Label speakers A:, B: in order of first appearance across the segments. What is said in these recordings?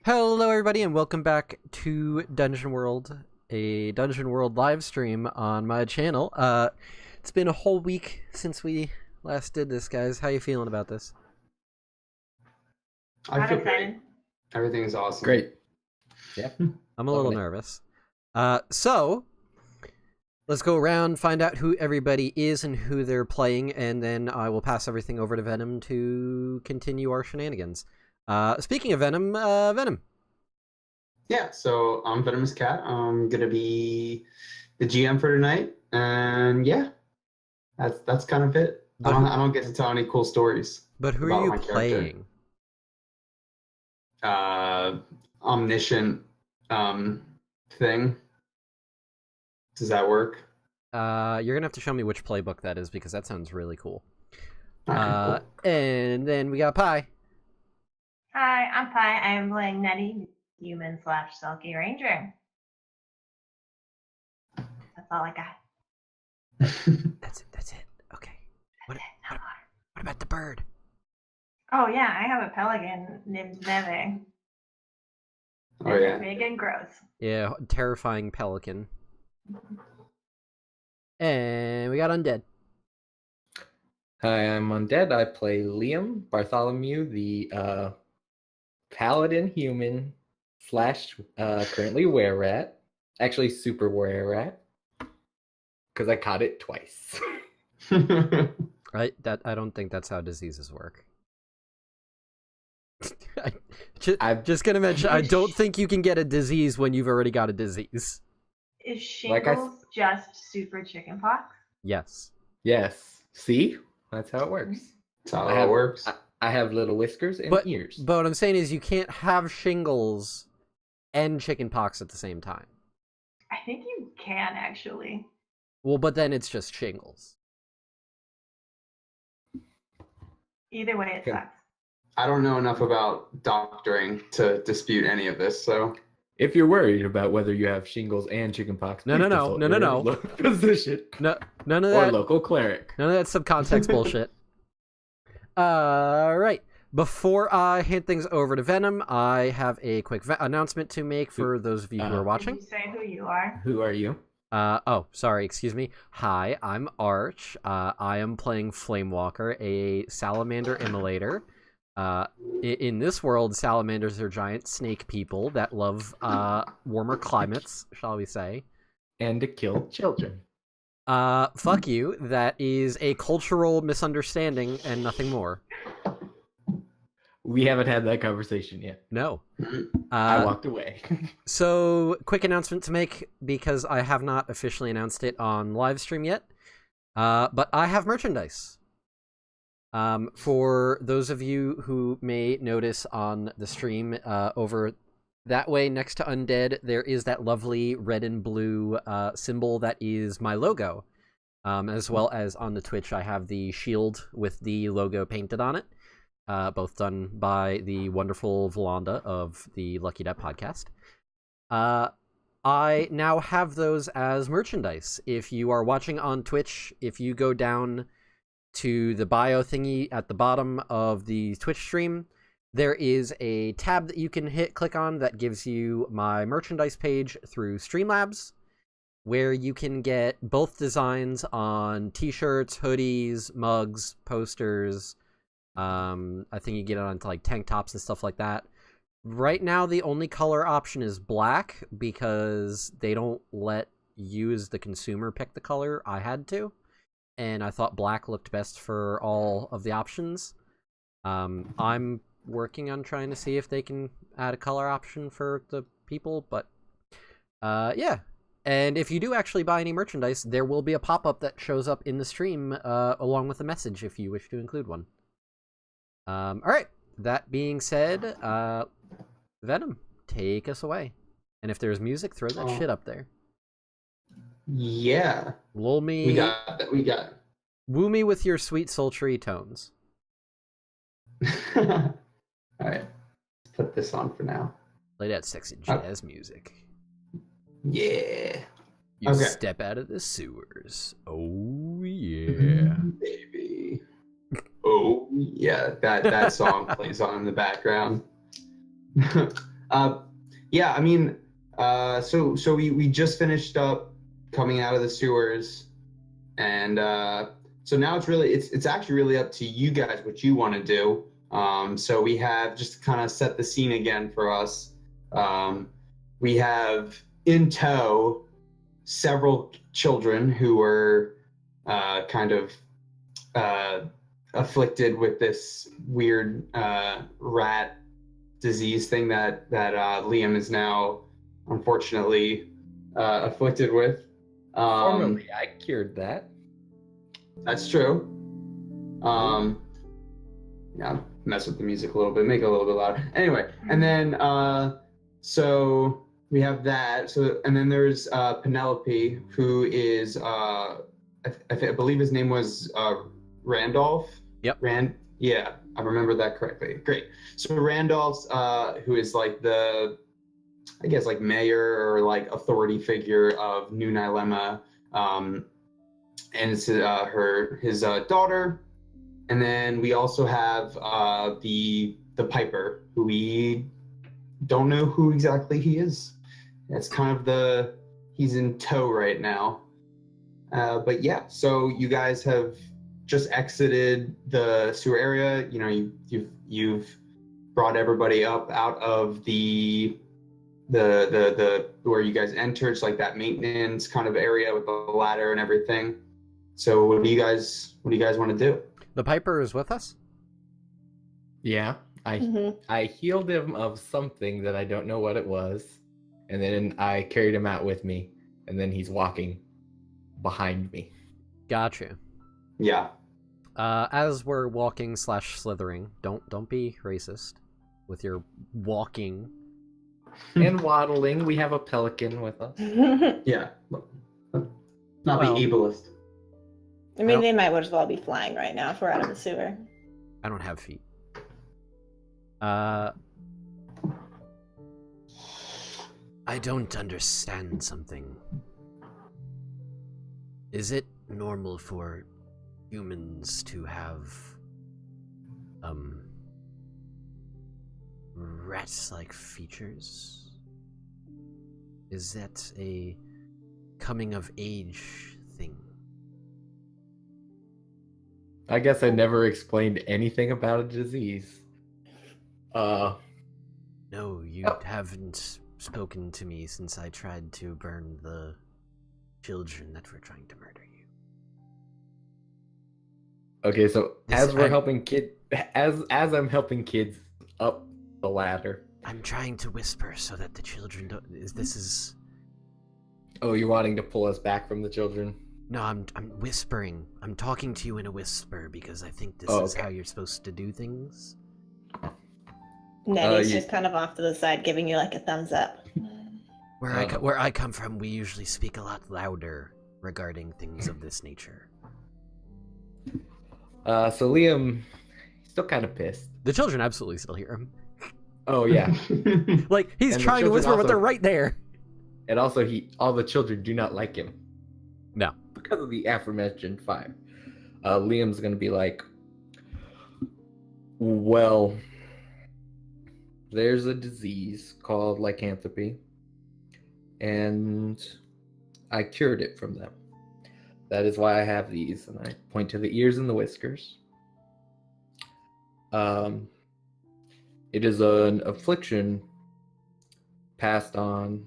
A: Hello, everybody, and welcome back to Dungeon World, a Dungeon World live stream on my channel. It's been a whole week since we last did this, guys. How you feeling about this?
B: I feel great. Everything is awesome.
C: Great.
A: Yeah, I'm a little nervous. So let's go around, find out who everybody is and who they're playing, and then I will pass everything over to Venom to continue our shenanigans. Speaking of Venom, Venom.
B: Yeah, so I'm Venomous Cat. I'm gonna be the GM for tonight, and yeah, that's kind of it. I don't get to tell any cool stories.
A: But who are you playing?
B: Omniscient thing. Does that work?
A: You're gonna have to show me which playbook that is because that sounds really cool.
B: Cool.
A: And then we got Pi.
D: Hi, I'm Pi. I'm playing Nettie, human / Sulky Ranger. That's all I got.
A: That's it. Okay. What about the bird?
D: Oh yeah, I have a pelican named Neve.
B: Oh yeah.
D: Big and gross.
A: Yeah, terrifying pelican. And we got Undead.
C: Hi, I'm Undead. I play Liam Bartholomew, the paladin human / currently were-rat. Actually, super were-rat. Because I caught it twice.
A: Right? I don't think that's how diseases work. I'm just gonna mention, I don't think you can get a disease when you've already got a disease.
D: Is shingles just super chickenpox?
A: Yes.
C: Yes. See? That's how it works.
B: That's how it works.
C: I have little whiskers and ears.
A: But what I'm saying is you can't have shingles and chickenpox at the same time.
D: I think you can, actually.
A: Well, but then it's just shingles.
D: Either way, it sucks.
B: I don't know enough about doctoring to dispute any of this, so...
C: If you're worried about whether you have shingles and chickenpox,
A: no.
C: Physician.
A: No, none of that.
C: Or local cleric.
A: None of that subcontext bullshit. Right. Before I hand things over to Venom, I have a quick announcement to make for those of you who are watching.
D: Can you say who you are?
C: Who are you?
A: Oh, sorry, excuse me. Hi, I'm Arch. I am playing Flamewalker, a salamander immolator. In this world, salamanders are giant snake people that love warmer climates, shall we say.
C: And to kill children.
A: Fuck you. That is a cultural misunderstanding and nothing more.
C: We haven't had that conversation yet.
A: No.
C: I walked away.
A: So, quick announcement to make, because I have not officially announced it on live stream yet. But I have merchandise. For those of you who may notice on the stream, over that way next to Undead, there is that lovely red and blue symbol that is my logo. As well as on the Twitch, I have the shield with the logo painted on it. Both done by the wonderful Volanda of the Lucky Duck podcast. I now have those as merchandise. If you are watching on Twitch, if you go down to the bio thingy at the bottom of the Twitch stream, there is a tab that you can click on that gives you my merchandise page through Streamlabs, where you can get both designs on t-shirts, hoodies, mugs, posters. I think you get it onto like tank tops and stuff like that. Right now, the only color option is black because they don't let you as the consumer pick the color. I had to, and I thought black looked best for all of the options. I'm working on trying to see if they can add a color option for the people, but yeah. And if you do actually buy any merchandise, there will be a pop-up that shows up in the stream along with a message if you wish to include one. All right. That being said, Venom, take us away. And if there's music, throw that shit up there.
B: Yeah.
A: Lull me.
B: We got that. We got.
A: Woo me with your sweet, sultry tones.
B: All right. Let's put this on for now.
A: Play that sexy jazz music.
B: Yeah.
A: You step out of the sewers. Oh, yeah.
B: Baby. Oh, yeah. That song plays on in the background. Yeah, I mean, so we just finished up coming out of the sewers, and so now it's actually really up to you guys what you want to do. So we have, just to kind of set the scene again for us. We have in tow several children who were kind of afflicted with this weird rat disease thing that Liam is now unfortunately afflicted with.
C: Formerly, I cured that.
B: That's true. Yeah, mess with the music a little bit, make it a little bit louder. Anyway, and then so we have that. So and then there's Penelope, who is I believe his name was Randolph.
A: Yep.
B: Yeah, I remember that correctly. Great. So Randolph's who is like the, I guess, like mayor or like authority figure of New Nilema, and it's his daughter. And then we also have the Piper, who we don't know who exactly he is. That's kind of he's in tow right now. But yeah, so you guys have just exited the sewer area. You know, you've brought everybody up out of the where you guys entered, it's like that maintenance kind of area with the ladder and everything. So what do you guys want to do?
A: The Piper is with us?
C: Yeah, I healed him of something that I don't know what it was, and then I carried him out with me, and then he's walking behind me.
A: Gotcha.
B: Yeah.
A: As we're walking / slithering, don't be racist with your walking.
C: And waddling, we have a pelican with us.
B: Yeah. Not be ableist.
E: I mean, they might as well be flying right now if we're out of the sewer.
A: I don't have feet. I don't understand something. Is it normal for humans to have rat-like features? Is that a coming of age thing?
C: I guess I never explained anything about a disease.
A: No, you haven't spoken to me since I tried to burn the children that were trying to murder you.
C: Okay, so as I'm helping kids up the ladder.
A: I'm trying to whisper so that the children don't. This is.
C: Oh, you're wanting to pull us back from the children?
A: No, I'm whispering. I'm talking to you in a whisper because I think this is how you're supposed to do things.
E: Nettie's just kind of off to the side, giving you like a thumbs up.
A: Where I come from, we usually speak a lot louder regarding things of this nature.
C: So Liam, he's still kind of pissed.
A: The children absolutely still hear him.
C: Oh yeah,
A: like he's
C: and
A: trying to whisper, but they're right there.
C: And also, all the children do not like him.
A: No,
C: because of the aforementioned fire. Liam's gonna be like, well, there's a disease called lycanthropy, and I cured it from them. That is why I have these, and I point to the ears and the whiskers. It is an affliction passed on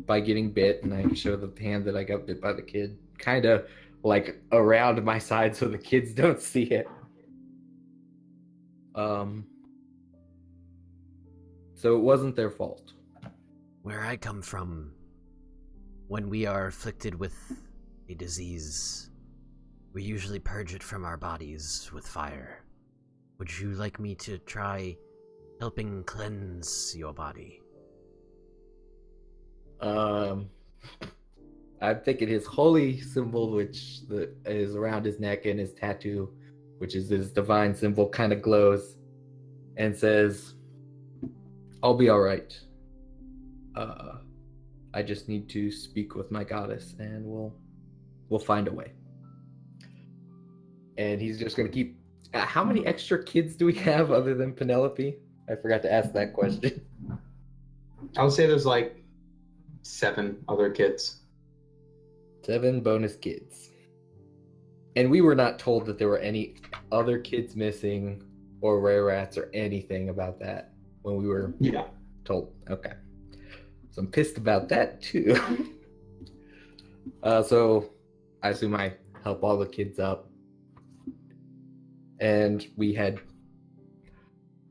C: by getting bit, and I show the hand that I got bit by the kid, kind of like around my side so the kids don't see it. So it wasn't their fault.
A: Where I come from, when we are afflicted with a disease, we usually purge it from our bodies with fire. Would you like me to try helping cleanse your body?
C: I'm thinking his holy symbol, which is around his neck, and his tattoo, which is his divine symbol, kind of glows and says, I'll be all right. I just need to speak with my goddess, and we'll find a way. And he's just gonna keep. How many extra kids do we have other than Penelope? I forgot to ask that question.
B: I would say there's like 7 other kids.
C: 7 bonus kids. And we were not told that there were any other kids missing or rare rats or anything about that when we were
B: Yeah.
C: told. Okay. So I'm pissed about that too. So I assume I help all the kids up. And we head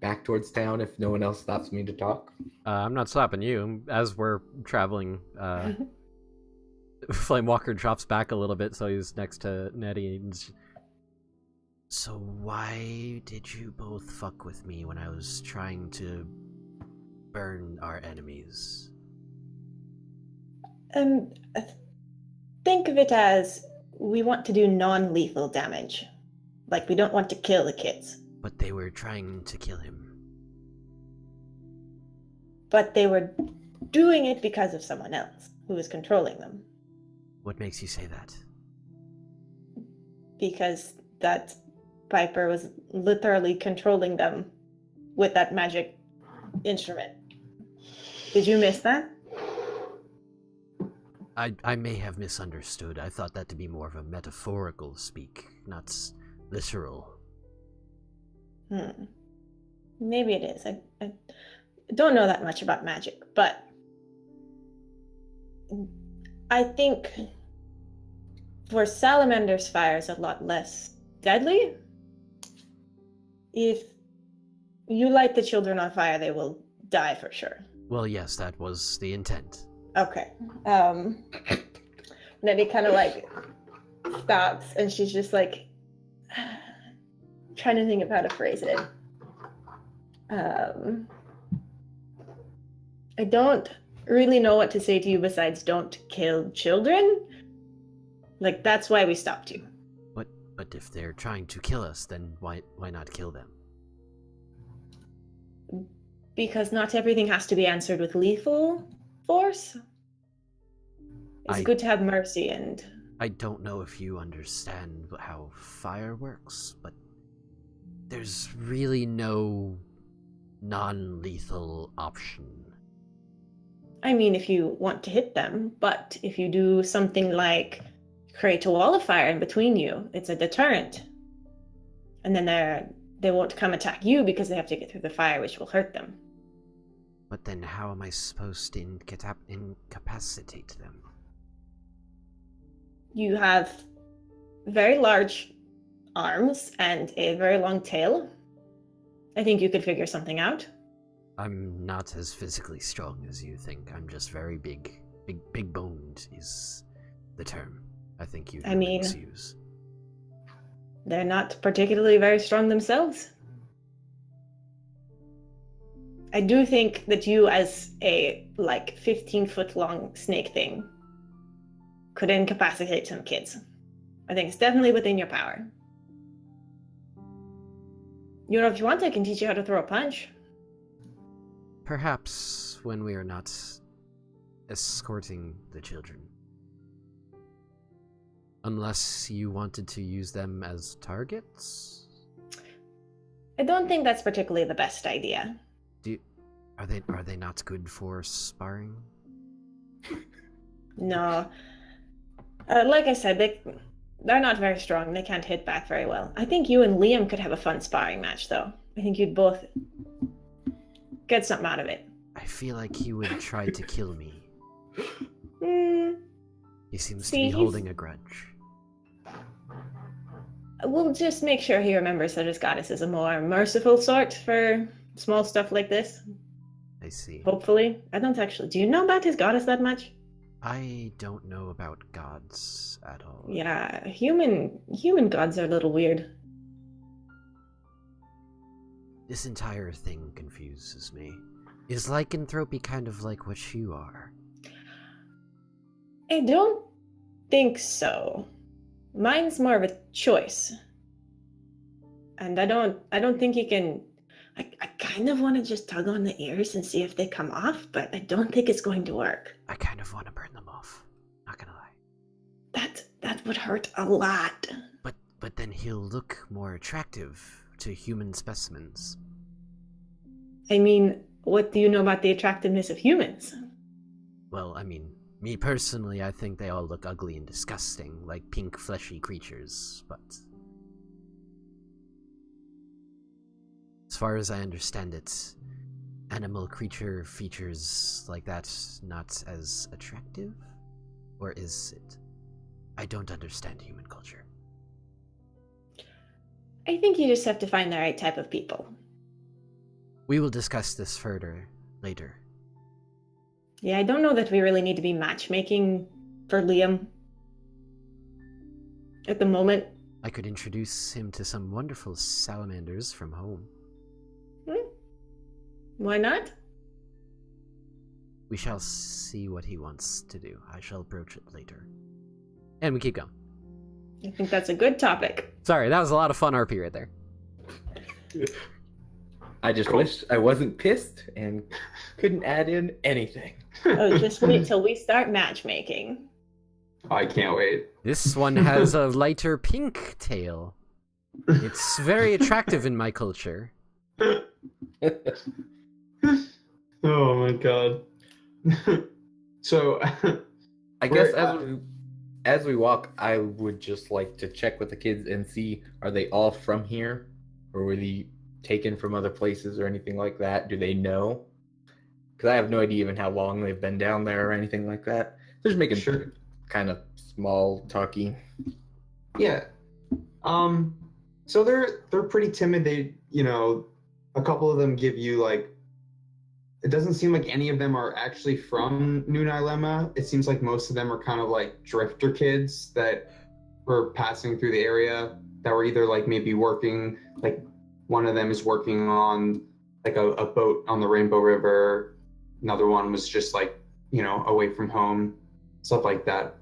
C: back towards town if no one else stops me to talk.
A: I'm not stopping you. As we're traveling, Flamewalker drops back a little bit so he's next to Nettie. And so why did you both fuck with me when I was trying to burn our enemies?
E: Think of it as we want to do non-lethal damage. Like, we don't want to kill the kids.
A: But they were trying to kill him.
E: But they were doing it because of someone else who was controlling them.
A: What makes you say that?
E: Because that Piper was literally controlling them with that magic instrument. Did you miss that?
A: I may have misunderstood. I thought that to be more of a metaphorical speak, not literal.
E: Maybe it is. I don't know that much about magic, but I think for salamanders, fire is a lot less deadly. If you light the children on fire, they will die for sure.
A: Well, yes, that was the intent.
E: Okay. Nettie kind of like stops and she's just like trying to think of how to phrase it. I don't really know what to say to you besides don't kill children. Like, that's why we stopped you.
A: But if they're trying to kill us, then why not kill them?
E: Because not everything has to be answered with lethal force. It's good to have mercy and...
A: I don't know if you understand how fire works, but there's really no non-lethal option.
E: I mean, if you want to hit them, but if you do something like create a wall of fire in between you, it's a deterrent. And then they won't come attack you because they have to get through the fire, which will hurt them.
A: But then how am I supposed to incapacitate them?
E: You have very large arms and a very long tail. I think you could figure something out.
A: I'm not as physically strong as you think. I'm just very big. Big boned is the term I think you use.
E: They're not particularly very strong themselves. I do think that you, as a 15-foot long snake thing, could incapacitate some kids. I think it's definitely within your power. You know, if you want, I can teach you how to throw a punch.
A: Perhaps when we are not escorting the children. Unless you wanted to use them as targets?
E: I don't think that's particularly the best idea.
A: Are they not good for sparring?
E: No. Like I said, they're not very strong. They can't hit back very well. I think you and Liam could have a fun sparring match, though. I think you'd both get something out of it.
A: I feel like he would try to kill me. He seems to be holding a grudge.
E: We'll just make sure he remembers that his goddess is a more merciful sort for small stuff like this.
A: I see.
E: Hopefully. I don't actually... Do you know about his goddess that much?
A: I don't know about gods at all.
E: Yeah, human gods are a little weird.
A: This entire thing confuses me. Is lycanthropy kind of like what you are?
E: I don't think so. Mine's more of a choice. And I don't think you can... I kind of want to just tug on the ears and see if they come off, but I don't think it's going to work.
A: I kind of want to burn them off. Not gonna lie.
E: That would hurt a lot.
A: But then he'll look more attractive to human specimens.
E: I mean, What do you know about the attractiveness of humans?
A: Well, I mean, me personally, I think they all look ugly and disgusting, like pink fleshy creatures, but as far as I understand it, animal creature features like that not as attractive? Or is it? I don't understand human culture.
E: I think you just have to find the right type of people.
A: We will discuss this further later.
E: Yeah, I don't know that we really need to be matchmaking for Liam at the moment.
A: I could introduce him to some wonderful salamanders from home.
E: Why not?
A: We shall see what he wants to do. I shall broach it later. And we keep going.
E: I think that's a good topic.
A: Sorry, that was a lot of fun RP right there.
C: I just wished I wasn't pissed and couldn't add in anything.
E: Oh, just wait till we start matchmaking.
B: I can't wait.
A: This one has a lighter pink tail. It's very attractive in my culture.
B: Oh my god. So,
C: I guess as we walk, I would just like to check with the kids and see, are they all from here? Or were they taken from other places or anything like that? Do they know? Because I have no idea even how long they've been down there or anything like that. They're just making
B: Sure.
C: kind of small talky.
B: yeah. So they're pretty timid. They, a couple of them give you like, it doesn't seem like any of them are actually from New Nilema. It seems like most of them are kind of like drifter kids that were passing through the area that were either like maybe working, like one of them is working on like a boat on the Rainbow River. Another one was just like, away from home, stuff like that.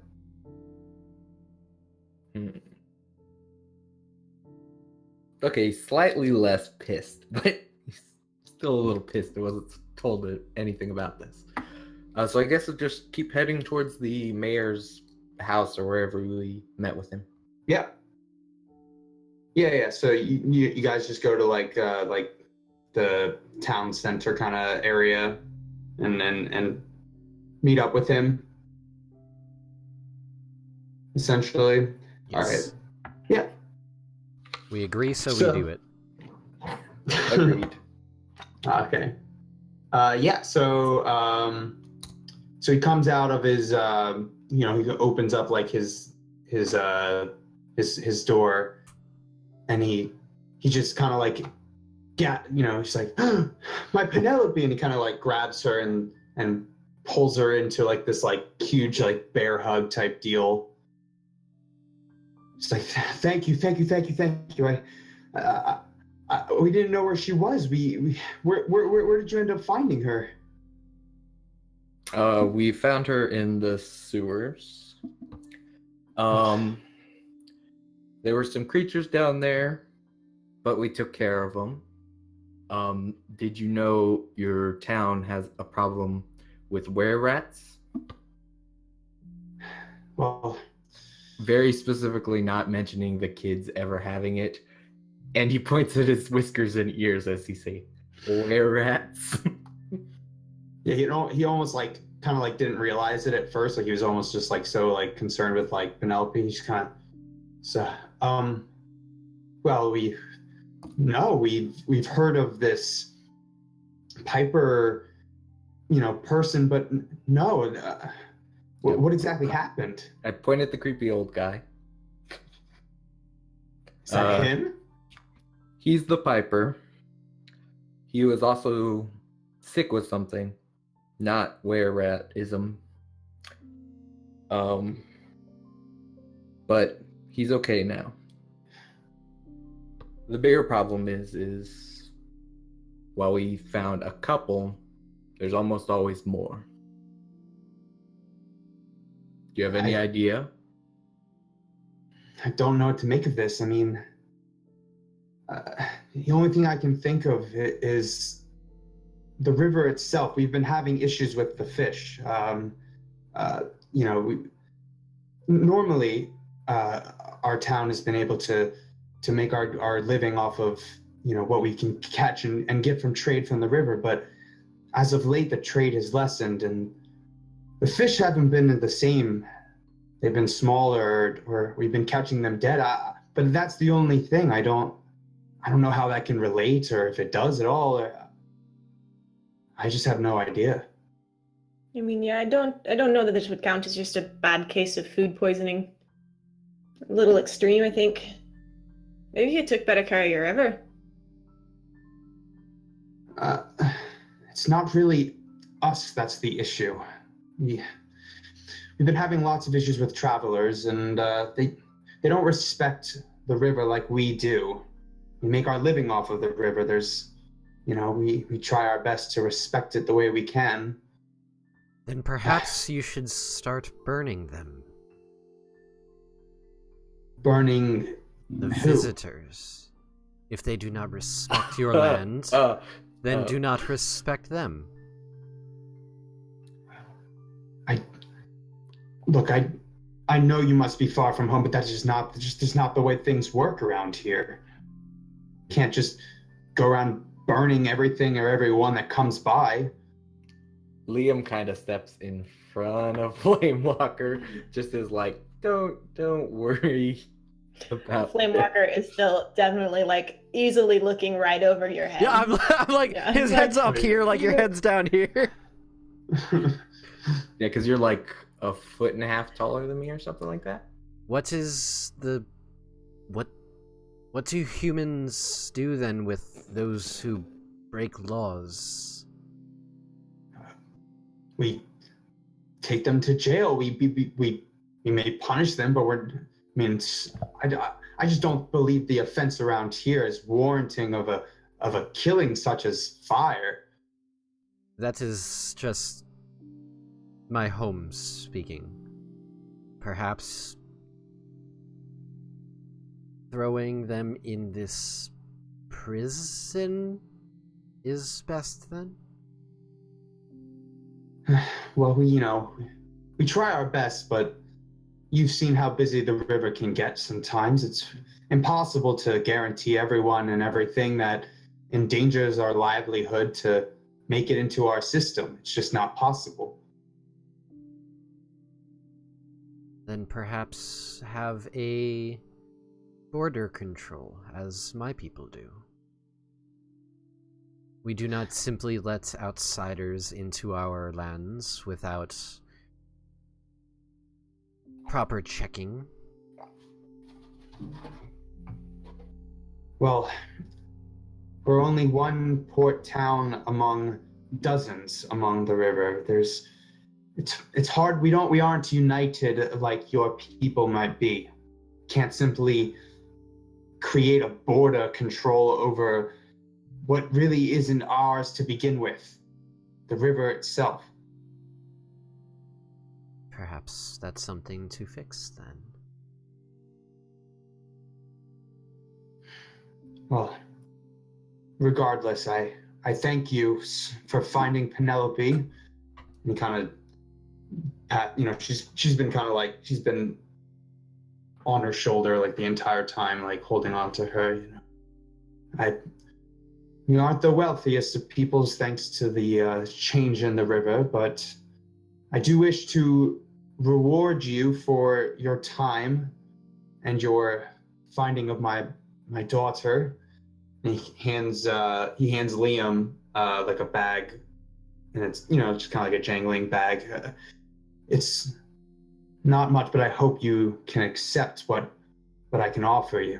C: Okay, slightly less pissed, but he's still a little pissed. I wasn't told anything about this. So I guess we'll just keep heading towards the mayor's house or wherever we met with him.
B: Yeah. So you guys just go to like the town center kind of area, and meet up with him. Essentially.
A: Yes.
B: All right. Yeah.
A: We agree, so we do it.
C: Agreed.
B: Okay. Yeah. So he comes out of his he opens up like his door, and he just kind of like he's like, my Penelope, and he kind of like grabs her and pulls her into like this like huge like bear hug type deal. It's like, thank you. We didn't know where she was. Where did you end up finding her?
C: We found her in the sewers. There were some creatures down there, but we took care of them. Did you know your town has a problem with were-rats?
B: Well,
C: Very specifically not mentioning the kids ever having it. And he points at his whiskers and ears as he say, were-rats.
B: yeah, he almost like kind of like didn't realize it at first. Like he was almost just like so like concerned with like Penelope. He's kind of well, we've heard of this Piper, person, but no. What exactly happened?
C: I point at the creepy old guy.
B: Is that him?
C: He's the Piper. He was also sick with something, not were-ratism. But he's okay now. The bigger problem is while we found a couple, there's almost always more. Do you have any idea?
B: I don't know what to make of this. I mean, the only thing I can think of is the river itself. We've been having issues with the fish. Normally, our town has been able to make our living off of what we can catch and get from trade from the river, but as of late, the trade has lessened, and the fish haven't been the same. They've been smaller, or we've been catching them dead. But that's the only thing. I don't know how that can relate, or if it does at all. I just have no idea.
E: I mean, yeah, I don't know that this would count as just a bad case of food poisoning. A little extreme, I think. Maybe you took better care of your river.
B: It's not really us that's the issue. We've been having lots of issues with travelers, and they don't respect the river like we do. We make our living off of the river. We try our best to respect it the way we can.
A: Then perhaps you should start burning them.
B: Burning
A: The
B: who?
A: visitors. If they do not respect your land, then do not respect them.
B: I know you must be far from home, but that's just not the way things work around here. You can't just go around burning everything or everyone that comes by.
C: Liam kind of steps in front of Flamewalker, just as like, don't worry about
E: Flamewalker is still definitely like easily looking right over your head.
A: Yeah, I'm like,
E: Yeah.
A: his head's up here, like your head's down here.
C: Yeah, because you're like a 1.5 feet taller than me or something like that.
A: What do humans do then with those who break laws?
B: We take them to jail. We may punish them, but I just don't believe the offense around here is warranting of a killing such as fire.
A: That is just my home speaking. Perhaps throwing them in this prison is best then?
B: Well, we try our best, but you've seen how busy the river can get sometimes. It's impossible to guarantee everyone and everything that endangers our livelihood to make it into our system. It's just not possible.
A: Then perhaps have a border control, as my people do. We do not simply let outsiders into our lands without proper checking.
B: Well, we're only one port town among dozens along the river. It's hard. We aren't united like your people might be. Can't simply create a border control over what really isn't ours to begin with, the river itself.
A: Perhaps that's something to fix then.
B: Well, regardless, I thank you for finding Penelope. And kind of, she's been kind of like, she's been on her shoulder like the entire time, like holding on to her. We aren't the wealthiest of peoples thanks to the change in the river, but I do wish to reward you for your time and your finding of my daughter. And he hands Liam like a bag, and it's just kind of like a jangling bag. It's not much, but I hope you can accept what I can offer you.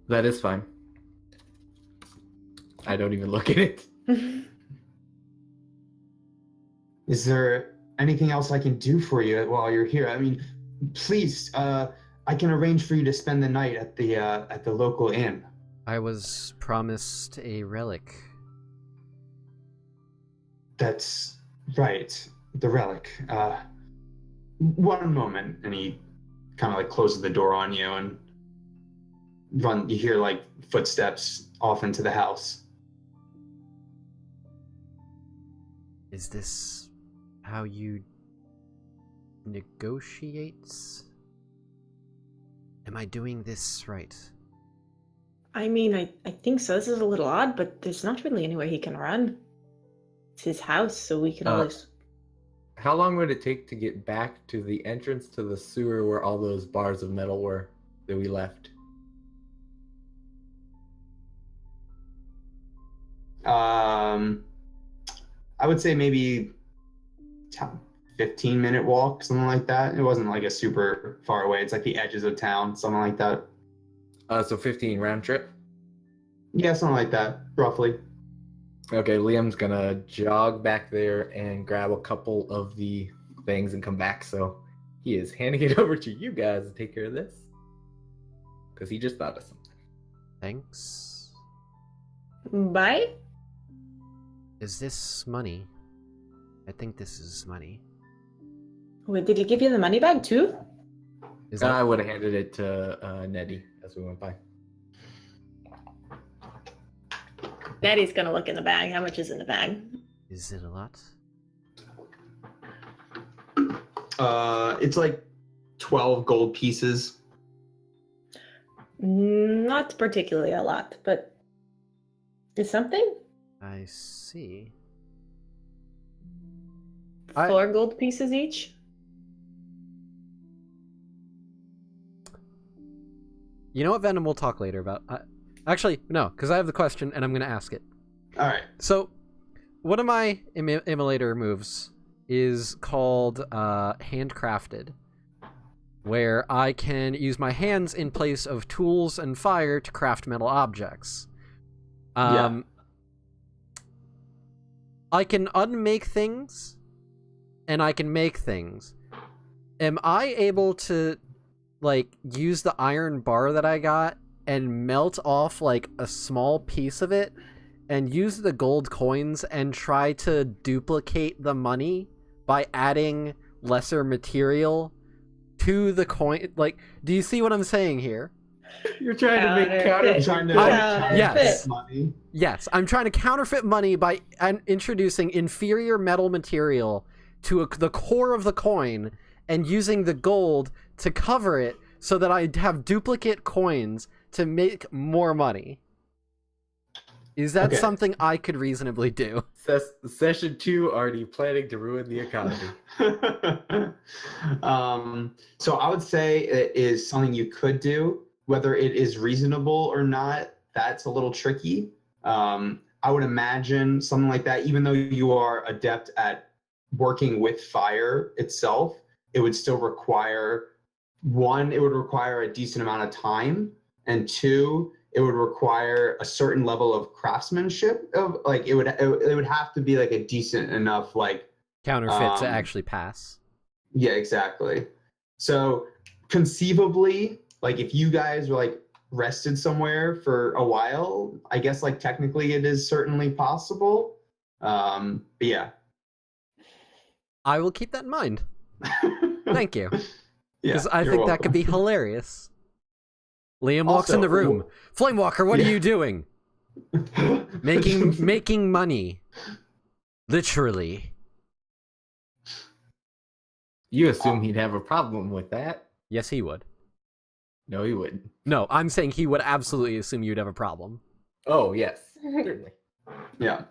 C: That is fine. I don't even look at it.
B: Is there anything else I can do for you while you're here? I mean, please, I can arrange for you to spend the night at the local inn.
A: I was promised a relic.
B: That's right, the relic. One moment, and he kind of like closes the door on you and you hear like footsteps off into the house.
A: Is this how you negotiate? Am I doing this right?
E: I mean, I think so. This is a little odd, but there's not really anywhere he can run. It's his house, so we can always.
C: How long would it take to get back to the entrance to the sewer where all those bars of metal were that we left?
B: I would say maybe 15-minute walk, something like that. It wasn't like a super far away. It's like the edges of town, something like that.
C: So 15 round trip?
B: Yeah, something like that, roughly.
C: Okay, Liam's gonna jog back there and grab a couple of the things and come back. So he is handing it over to you guys to take care of this. Because he just thought of something.
A: Thanks.
E: Bye?
A: Is this money? I think this is money.
E: Wait, did he give you the money bag too?
A: Is
C: I
A: that
C: would have handed it to Nettie as we went by.
E: Nettie's gonna look in the bag. How much is in the bag?
A: is it a lot?
B: It's like 12 gold pieces.
E: Not particularly a lot, but it's something.
A: I see.
E: 4 gold pieces each.
A: You know what, Venom? We'll talk later about. Actually, no, because I have the question and I'm going to ask it.
B: All right.
A: So, one of my immolator moves is called Handcrafted, where I can use my hands in place of tools and fire to craft metal objects.
B: Yeah.
A: I can unmake things, and I can make things. Am I able to, like, use the iron bar that I got and melt off, like, a small piece of it and use the gold coins and try to duplicate the money by adding lesser material to the coin? Like, do you see what I'm saying here?
C: You're trying to make
E: Counterfeit.
C: counter.
A: Yes.
B: Money.
A: Yes, I'm trying to counterfeit money by introducing inferior metal material to the core of the coin and using the gold to cover it so that I have duplicate coins to make more money. Is that
B: Okay.
A: something I could reasonably do?
C: Session 2 already planning to ruin the economy.
B: So I would say it is something you could do. Whether it is reasonable or not, that's a little tricky. I would imagine something like that, even though you are adept at working with fire itself, it would still require, one, it would require a decent amount of time, and two, it would require a certain level of craftsmanship. Of like, it would have to be like a decent enough like
A: Counterfeit to actually pass.
B: Yeah, exactly. So conceivably, like if you guys were like rested somewhere for a while, I guess like technically it is certainly possible. But yeah.
A: I will keep that in mind. Thank you.
B: Yeah,
A: Because I
B: you're
A: think that could be
B: welcome.
A: hilarious. Liam walks in
B: Also,
A: the room. Flamewalker, what are
B: Yeah.
A: you doing? Making money. Literally.
C: You assume he'd have a problem with that?
A: Yes, he would.
C: No, he wouldn't.
A: No, I'm saying he would absolutely assume you'd have a problem.
C: Oh, yes. Certainly.
B: Yeah.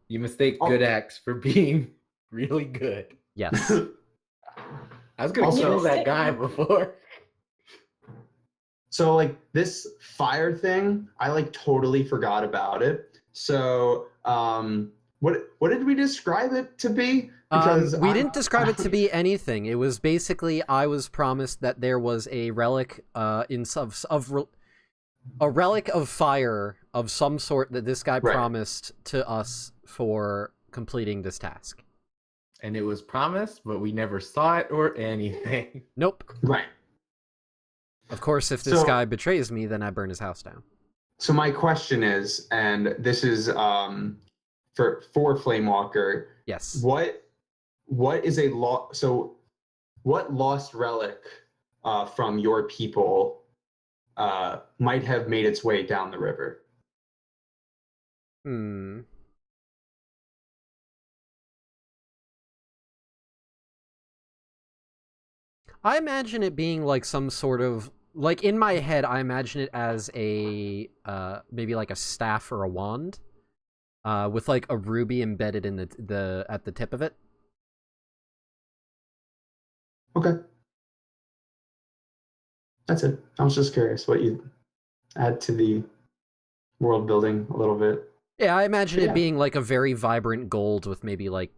C: You mistake
B: Oh.
C: good acts for being really good.
A: Yes.
C: I was gonna
B: Also-
C: kill that guy before.
B: So like this fire thing, I like totally forgot about it. So what did we describe it to be?
A: We didn't describe it to be anything. It was basically I was promised that there was a relic a relic of fire of some sort that this guy
B: Right.
A: promised to us for completing this task.
C: And it was promised, but we never saw it or anything.
A: Nope.
B: Right.
A: Of course, if this
B: So-
A: guy betrays me, then I burn his house down.
B: So my question is, and this is for Flamewalker,
A: Yes.
B: what is a what lost relic from your people might have made its way down the river?
A: I imagine it being like some sort of like in my head, I imagine it as a maybe like a staff or a wand, with like a ruby embedded in the at the tip of it.
B: Okay. That's it. I was just curious what you add to the world building a little bit.
A: Yeah, I imagine it
B: Yeah.
A: being like a very vibrant gold with maybe like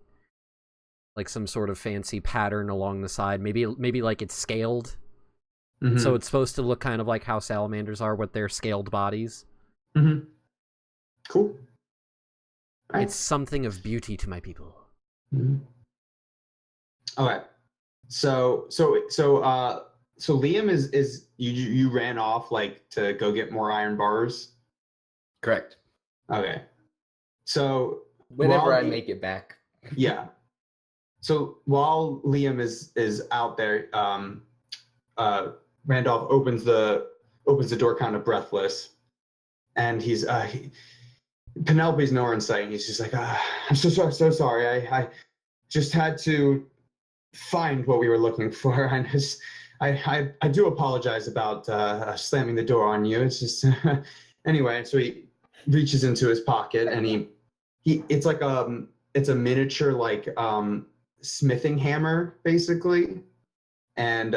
A: some sort of fancy pattern along the side. Maybe like it's scaled.
B: Mhm.
A: So it's supposed to look kind of like how salamanders are with their scaled bodies.
B: Mhm. Cool. All right.
A: It's something of beauty to my people.
B: Mhm. Okay. So Liam is you ran off like to go get more iron bars.
C: Correct.
B: Okay. So
C: Whenever
B: while
C: I make it back.
B: yeah. So while Liam is out there, Randolph opens the door kind of breathless, and he's Penelope's nowhere in sight. And he's just like, I'm so sorry. I just had to find what we were looking for. And I do apologize about slamming the door on you. It's just anyway. So he reaches into his pocket and he it's like it's a miniature like smithing hammer basically, and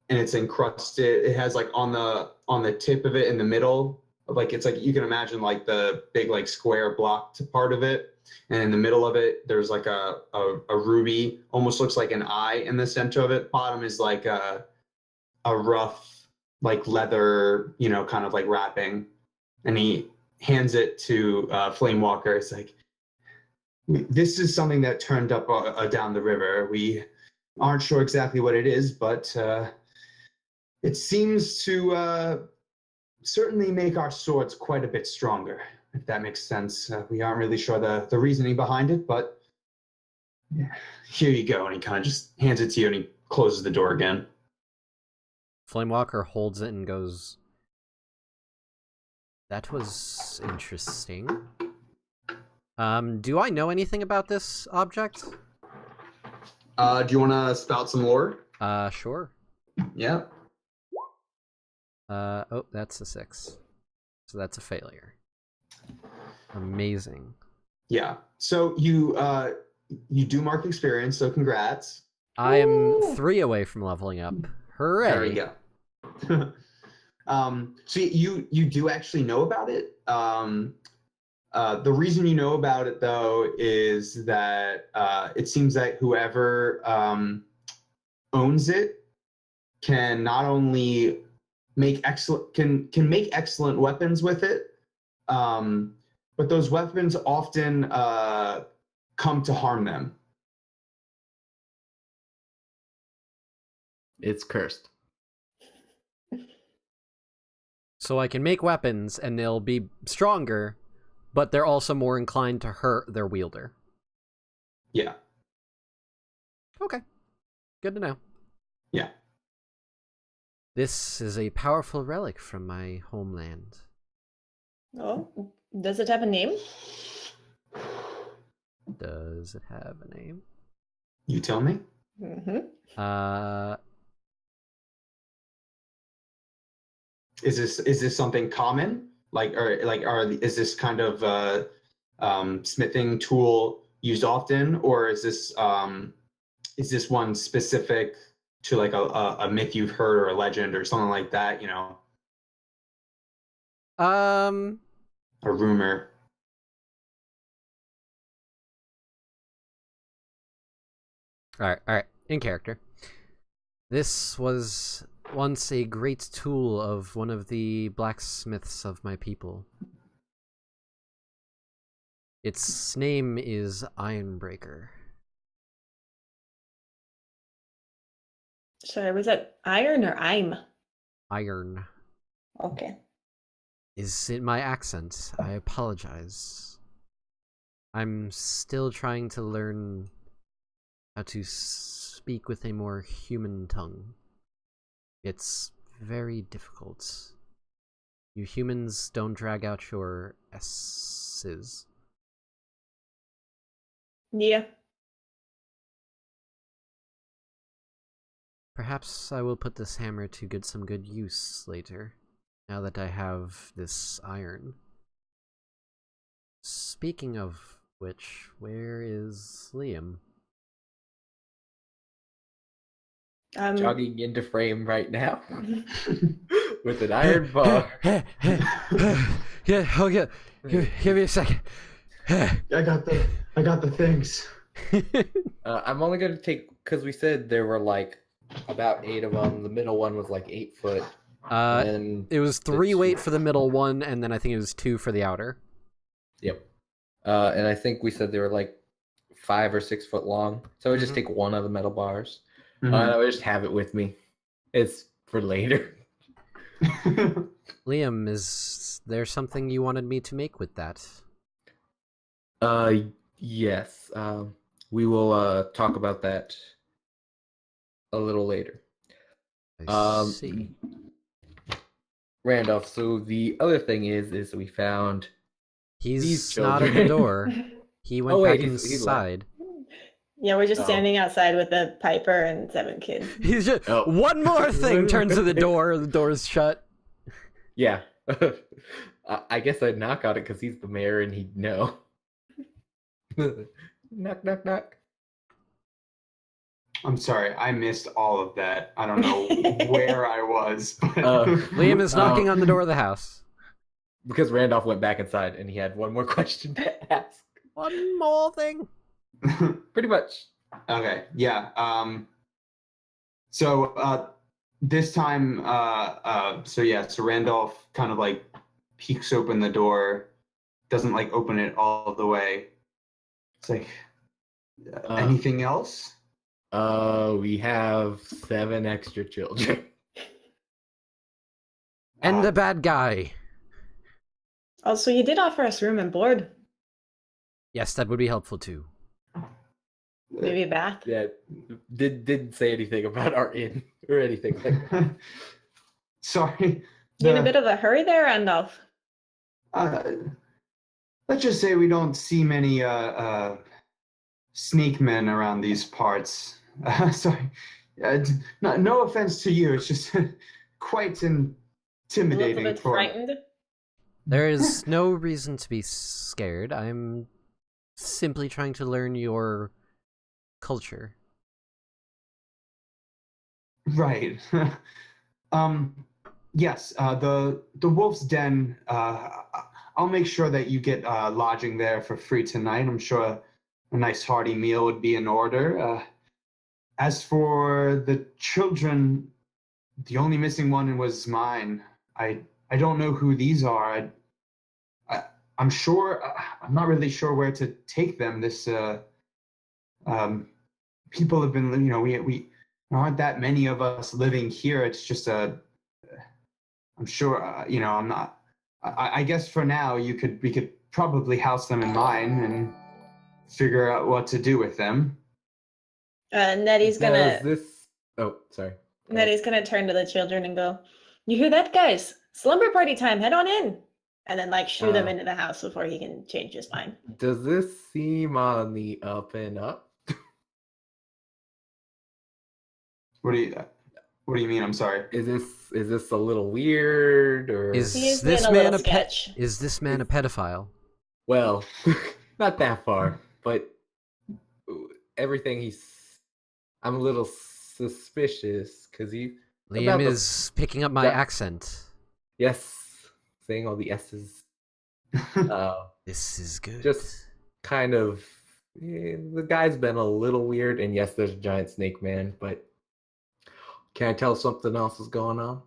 B: it's encrusted. It has like on the tip of it in the middle, like it's like you can imagine like the big like square blocked part of it, and in the middle of it there's like a ruby, almost looks like an eye in the center of it. Bottom is like a rough like leather, kind of like wrapping, and he hands it to Flame Walker. It's like, this is something that turned up down the river. We aren't sure exactly what it is, but it seems to certainly make our swords quite a bit stronger, if that makes sense. We aren't really sure the reasoning behind it, but yeah, here you go. And he kind of just hands it to you and he closes the door again.
A: Flamewalker holds it and goes, "That was interesting. Do I know anything about this object?"
B: Do you want to spout some lore?
A: Sure.
B: Yeah.
A: Oh, that's a 6. So that's a failure. Amazing.
B: Yeah. So you do mark experience, so congrats.
A: I am
E: Woo!
A: 3 away from leveling up. Hooray!
B: There you go. So you do actually know about it. The reason you know about it though is that it seems that whoever owns it can not only make excellent weapons with it, but those weapons often come to harm them.
C: It's cursed.
A: So I can make weapons and they'll be stronger, but they're also more inclined to hurt their wielder.
B: Yeah.
A: Okay. Good to know.
B: Yeah.
A: This is a powerful relic from my homeland.
E: Oh, does it have a name?
A: Does it have a name?
B: You tell me.
E: Mm-hmm.
B: Is this something common? Is this kind of smithing tool used often, or is this one specific to like a myth you've heard or a legend or something like that? A rumor.
A: All right. In character. This was once a great tool of one of the blacksmiths of my people. Its name is Ironbreaker.
E: Sorry, was that iron or I'm?
A: Iron.
E: Okay.
A: Is it my accent? I apologize. I'm still trying to learn how to speak with a more human tongue. It's very difficult. You humans don't drag out your S's.
E: Yeah.
A: Perhaps I will put this hammer to some good use later, now that I have this iron. Speaking of which, where is Liam?
C: Jogging into frame right now with an iron bar.
A: Yeah, oh yeah. Give me a second.
B: I got the things.
C: I'm only gonna take, because we said there were like about 8 of them. The middle one was like 8 foot. And
A: It was 3 weight for the middle one, and then I think it was 2 for the outer.
C: Yep. And I think we said they were like 5 or 6 foot long. So I would just take one of the metal bars.
B: Mhm.
C: I would just have it with me. It's for later.
A: Liam, is there something you wanted me to make with that?
C: Yes. We will talk about that a little later.
A: I see.
C: Randolph, so the other thing is we found these
A: He's not at the
C: children.
A: door. He went
C: Oh, wait,
A: back
C: he's left.
A: inside.
E: Yeah, we're just
C: Oh.
E: standing outside with the Piper and 7 kids.
A: He's just
C: Oh.
A: one more thing. Turns to the door. The door's shut.
C: Yeah. I guess I'd knock on it because he's the mayor and he'd know. Knock, knock, knock.
B: I'm sorry, I missed all of that. I don't know where I was. But...
A: Liam is knocking on the door of the house.
C: Because Randolph went back inside and he had one more question to ask.
A: One more thing.
C: Pretty much.
B: Okay, yeah. So this time, so Randolph kind of like peeks open the door, doesn't like open it all the way. It's like, anything else?
C: We have 7 extra children.
A: And the bad guy.
E: Also, you did offer us room and board.
A: Yes, that would be helpful too.
E: Maybe a bath.
C: Yeah, didn't say anything about our inn or anything like that.
B: Sorry.
E: You in a bit of a hurry there, Randolph?
B: Let's just say we don't see many snake men around these parts. Sorry. No offense to you. It's just quite
E: A
B: intimidating.
E: little bit frightened?
A: There is no reason to be scared. I'm simply trying to learn your culture.
B: Right. Yes, the Wolf's Den, I'll make sure that you get lodging there for free tonight. I'm sure a nice hearty meal would be in order. As for the children, the only missing one was mine. I don't know who these are. I'm sure, I'm not really sure where to take them. This, people have been, we aren't that many of us living here. It's just I'm sure, I'm not. I guess for now we could probably house them in mine and figure out what to do with them.
E: Nettie's
C: Now,
E: gonna
C: is this? Oh, sorry.
E: Nettie's gonna turn to the children and go, "You hear that, guys? Slumber party time. Head on in." And then like shoo them into the house before he can change his mind.
C: Does this seem on the up and up?
B: What do you mean? I'm sorry.
C: Is this a little weird or
A: Is
E: He is
A: this
E: being a
A: man
E: little
A: a pet?
E: sketch.
A: Is this man a pedophile?
C: well, not that far, but everything I'm a little suspicious because he
A: Liam
C: about the-
A: is picking up my
C: Yeah.
A: accent.
C: yes, saying all the S's.
A: This is good.
C: Just kind of the guy's been a little weird, and yes, there's a giant snake man, but can I tell something else is going on?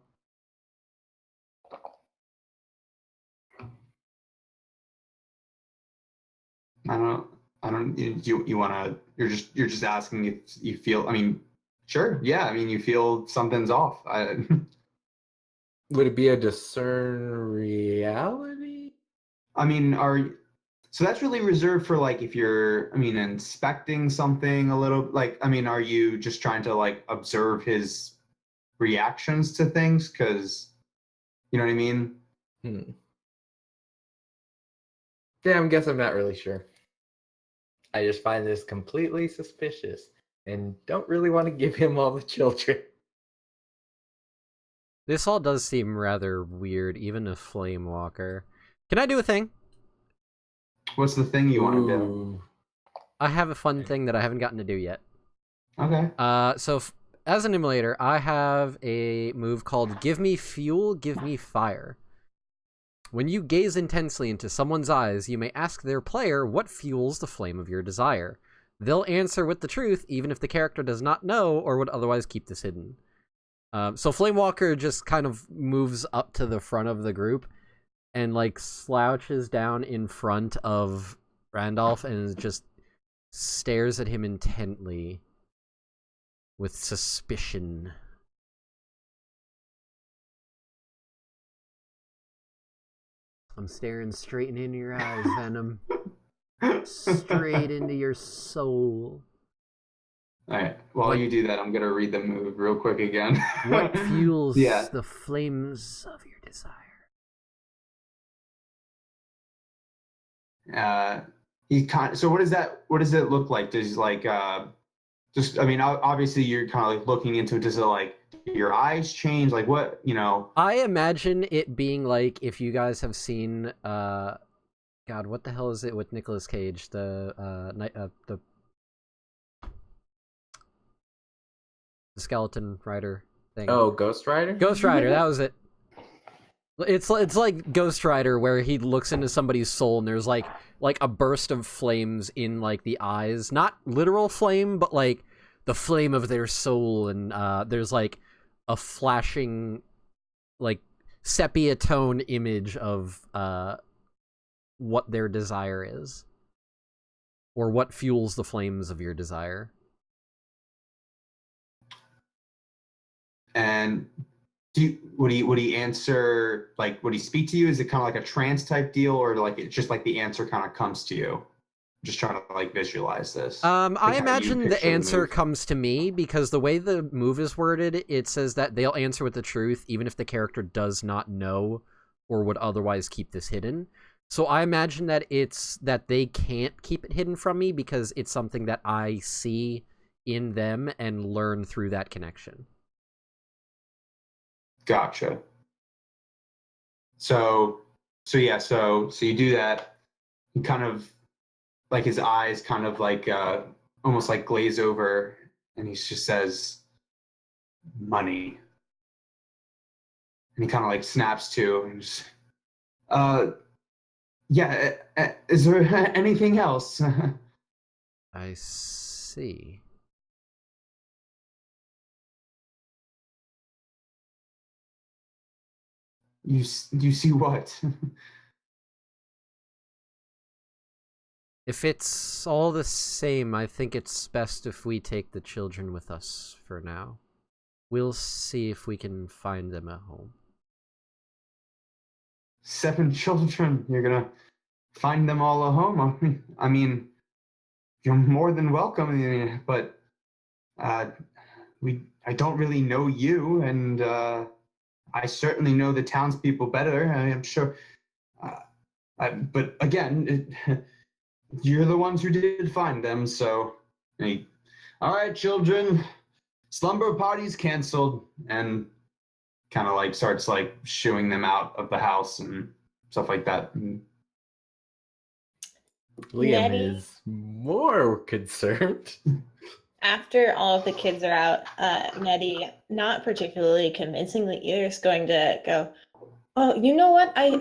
B: I don't. You wanna? You're just asking if you feel. I mean, sure. Yeah. I mean, you feel something's off.
C: Would it be a discern reality?
B: I mean, so that's really reserved for like if you're, I mean, inspecting something a little. Like, I mean, are you just trying to like observe his reactions to things? Because, you know what I mean?
C: Yeah, I guess I'm not really sure. I just find this completely suspicious and don't really want to give him all the children.
A: This all does seem rather weird, even a flame walker. Can I do a thing?
B: What's the thing you want to do?
C: Ooh.
A: I have a fun thing that I haven't gotten to do yet.
B: Okay.
A: As an emulator, I have a move called Give Me Fuel, Give Me Fire. When you gaze intensely into someone's eyes, you may ask their player what fuels the flame of your desire. They'll answer with the truth, even if the character does not know or would otherwise keep this hidden. So Flamewalker just kind of moves up to the front of the group and like slouches down in front of Randolph and just stares at him intently with suspicion. I'm staring straight into your eyes, Venom. Straight into your soul.
B: All right. While you do that, I'm gonna read the move real quick again.
A: What fuels
B: Yeah.
A: the flames of your desire?
B: So what does that? What does it look like? Does like just? I mean, obviously you're kind of like looking into it. Does it like your eyes change? Like what? You know?
A: I imagine it being like if you guys have seen God, what the hell is it with Nicolas Cage? The skeleton rider thing.
C: Oh, Ghost Rider?
A: Ghost Rider, that was it. It's like Ghost Rider where he looks into somebody's soul and there's like a burst of flames in like the eyes. Not literal flame, but like the flame of their soul, and there's like a flashing like sepia tone image of what their desire is. Or what fuels the flames of your desire.
B: And would he answer, like, would he speak to you? Is it kind of like a trance type deal, or like it's just like the answer kind of comes to you? I'm just trying to like visualize this.
A: I imagine the
B: picture the
A: answer
B: move.
A: comes to me because the way the move is worded, it says that they'll answer with the truth even if the character does not know or would otherwise keep this hidden. So I imagine that it's that they can't keep it hidden from me because it's something that I see in them and learn through that connection.
B: Gotcha. So you do that. He kind of like his eyes kind of like almost like glaze over, and he just says, "Money." And he kind of like snaps to and just, yeah. Is there anything else?
A: I see.
B: You see what?
A: If it's all the same, I think it's best if we take the children with us for now. We'll see if we can find them at home.
B: 7 children. You're gonna find them all a home. I mean, you're more than welcome. But I don't really know you, and I certainly know the townspeople better. I'm sure. But again, you're the ones who did find them. So, all right, children, slumber party's canceled, and kind of like starts like shooing them out of the house and stuff like that.
C: Liam
E: Nettie?
C: is more concerned.
E: After all of the kids are out, Nettie, not particularly convincingly either, is going to go, "Oh, you know what? I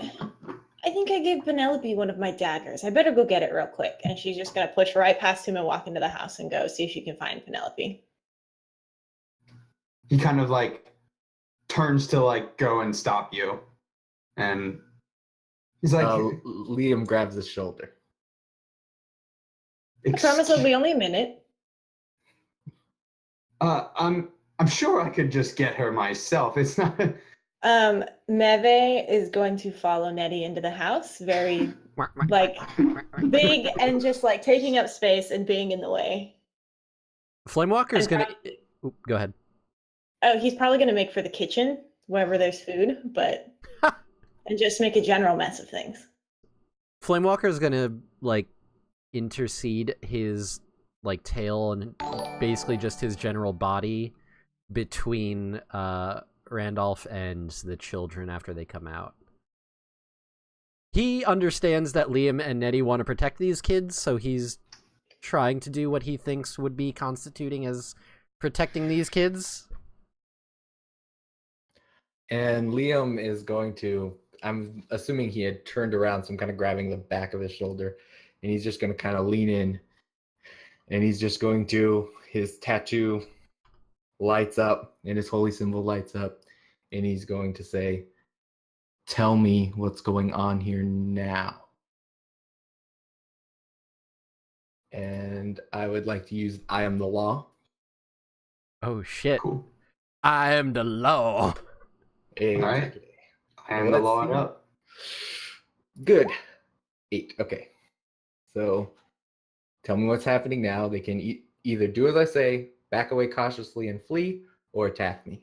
E: think I gave Penelope one of my daggers. I better go get it real quick." And she's just going to push right past him and walk into the house and go see if she can find Penelope.
B: He kind of like turns to like go and stop you, and he's like,
C: Liam grabs his shoulder.
E: I promise it'll be only a minute.
B: I'm sure I could just get her myself. It's not.
E: Meve is going to follow Nettie into the house, very like big and just like taking up space and being in the way.
A: Flamewalker's
E: And
A: gonna...
E: probably-
A: Go ahead.
E: Oh, he's probably going to make for the kitchen wherever there's food, but and just make a general mess of things.
A: Flamewalker's gonna, like, intercede his, like, tail and basically just his general body between Randolph and the children after they come out. He understands that Liam and Nettie want to protect these kids, so he's trying to do what he thinks would be constituting as protecting these kids.
C: And Liam is going to, I'm assuming he had turned around, so I'm kind of grabbing the back of his shoulder, and he's just going to kind of lean in, and he's just going to, his tattoo lights up, and his holy symbol lights up, and he's going to say, "Tell me what's going on here now." And I would like to use I am the law.
A: Oh shit.
B: Cool.
A: I am the law.
C: Exactly.
B: I am the
C: Let's
B: law
C: see.
B: up.
C: Good. 8. Okay. So tell me what's happening now. They can either do as I say, back away cautiously and flee, or attack me.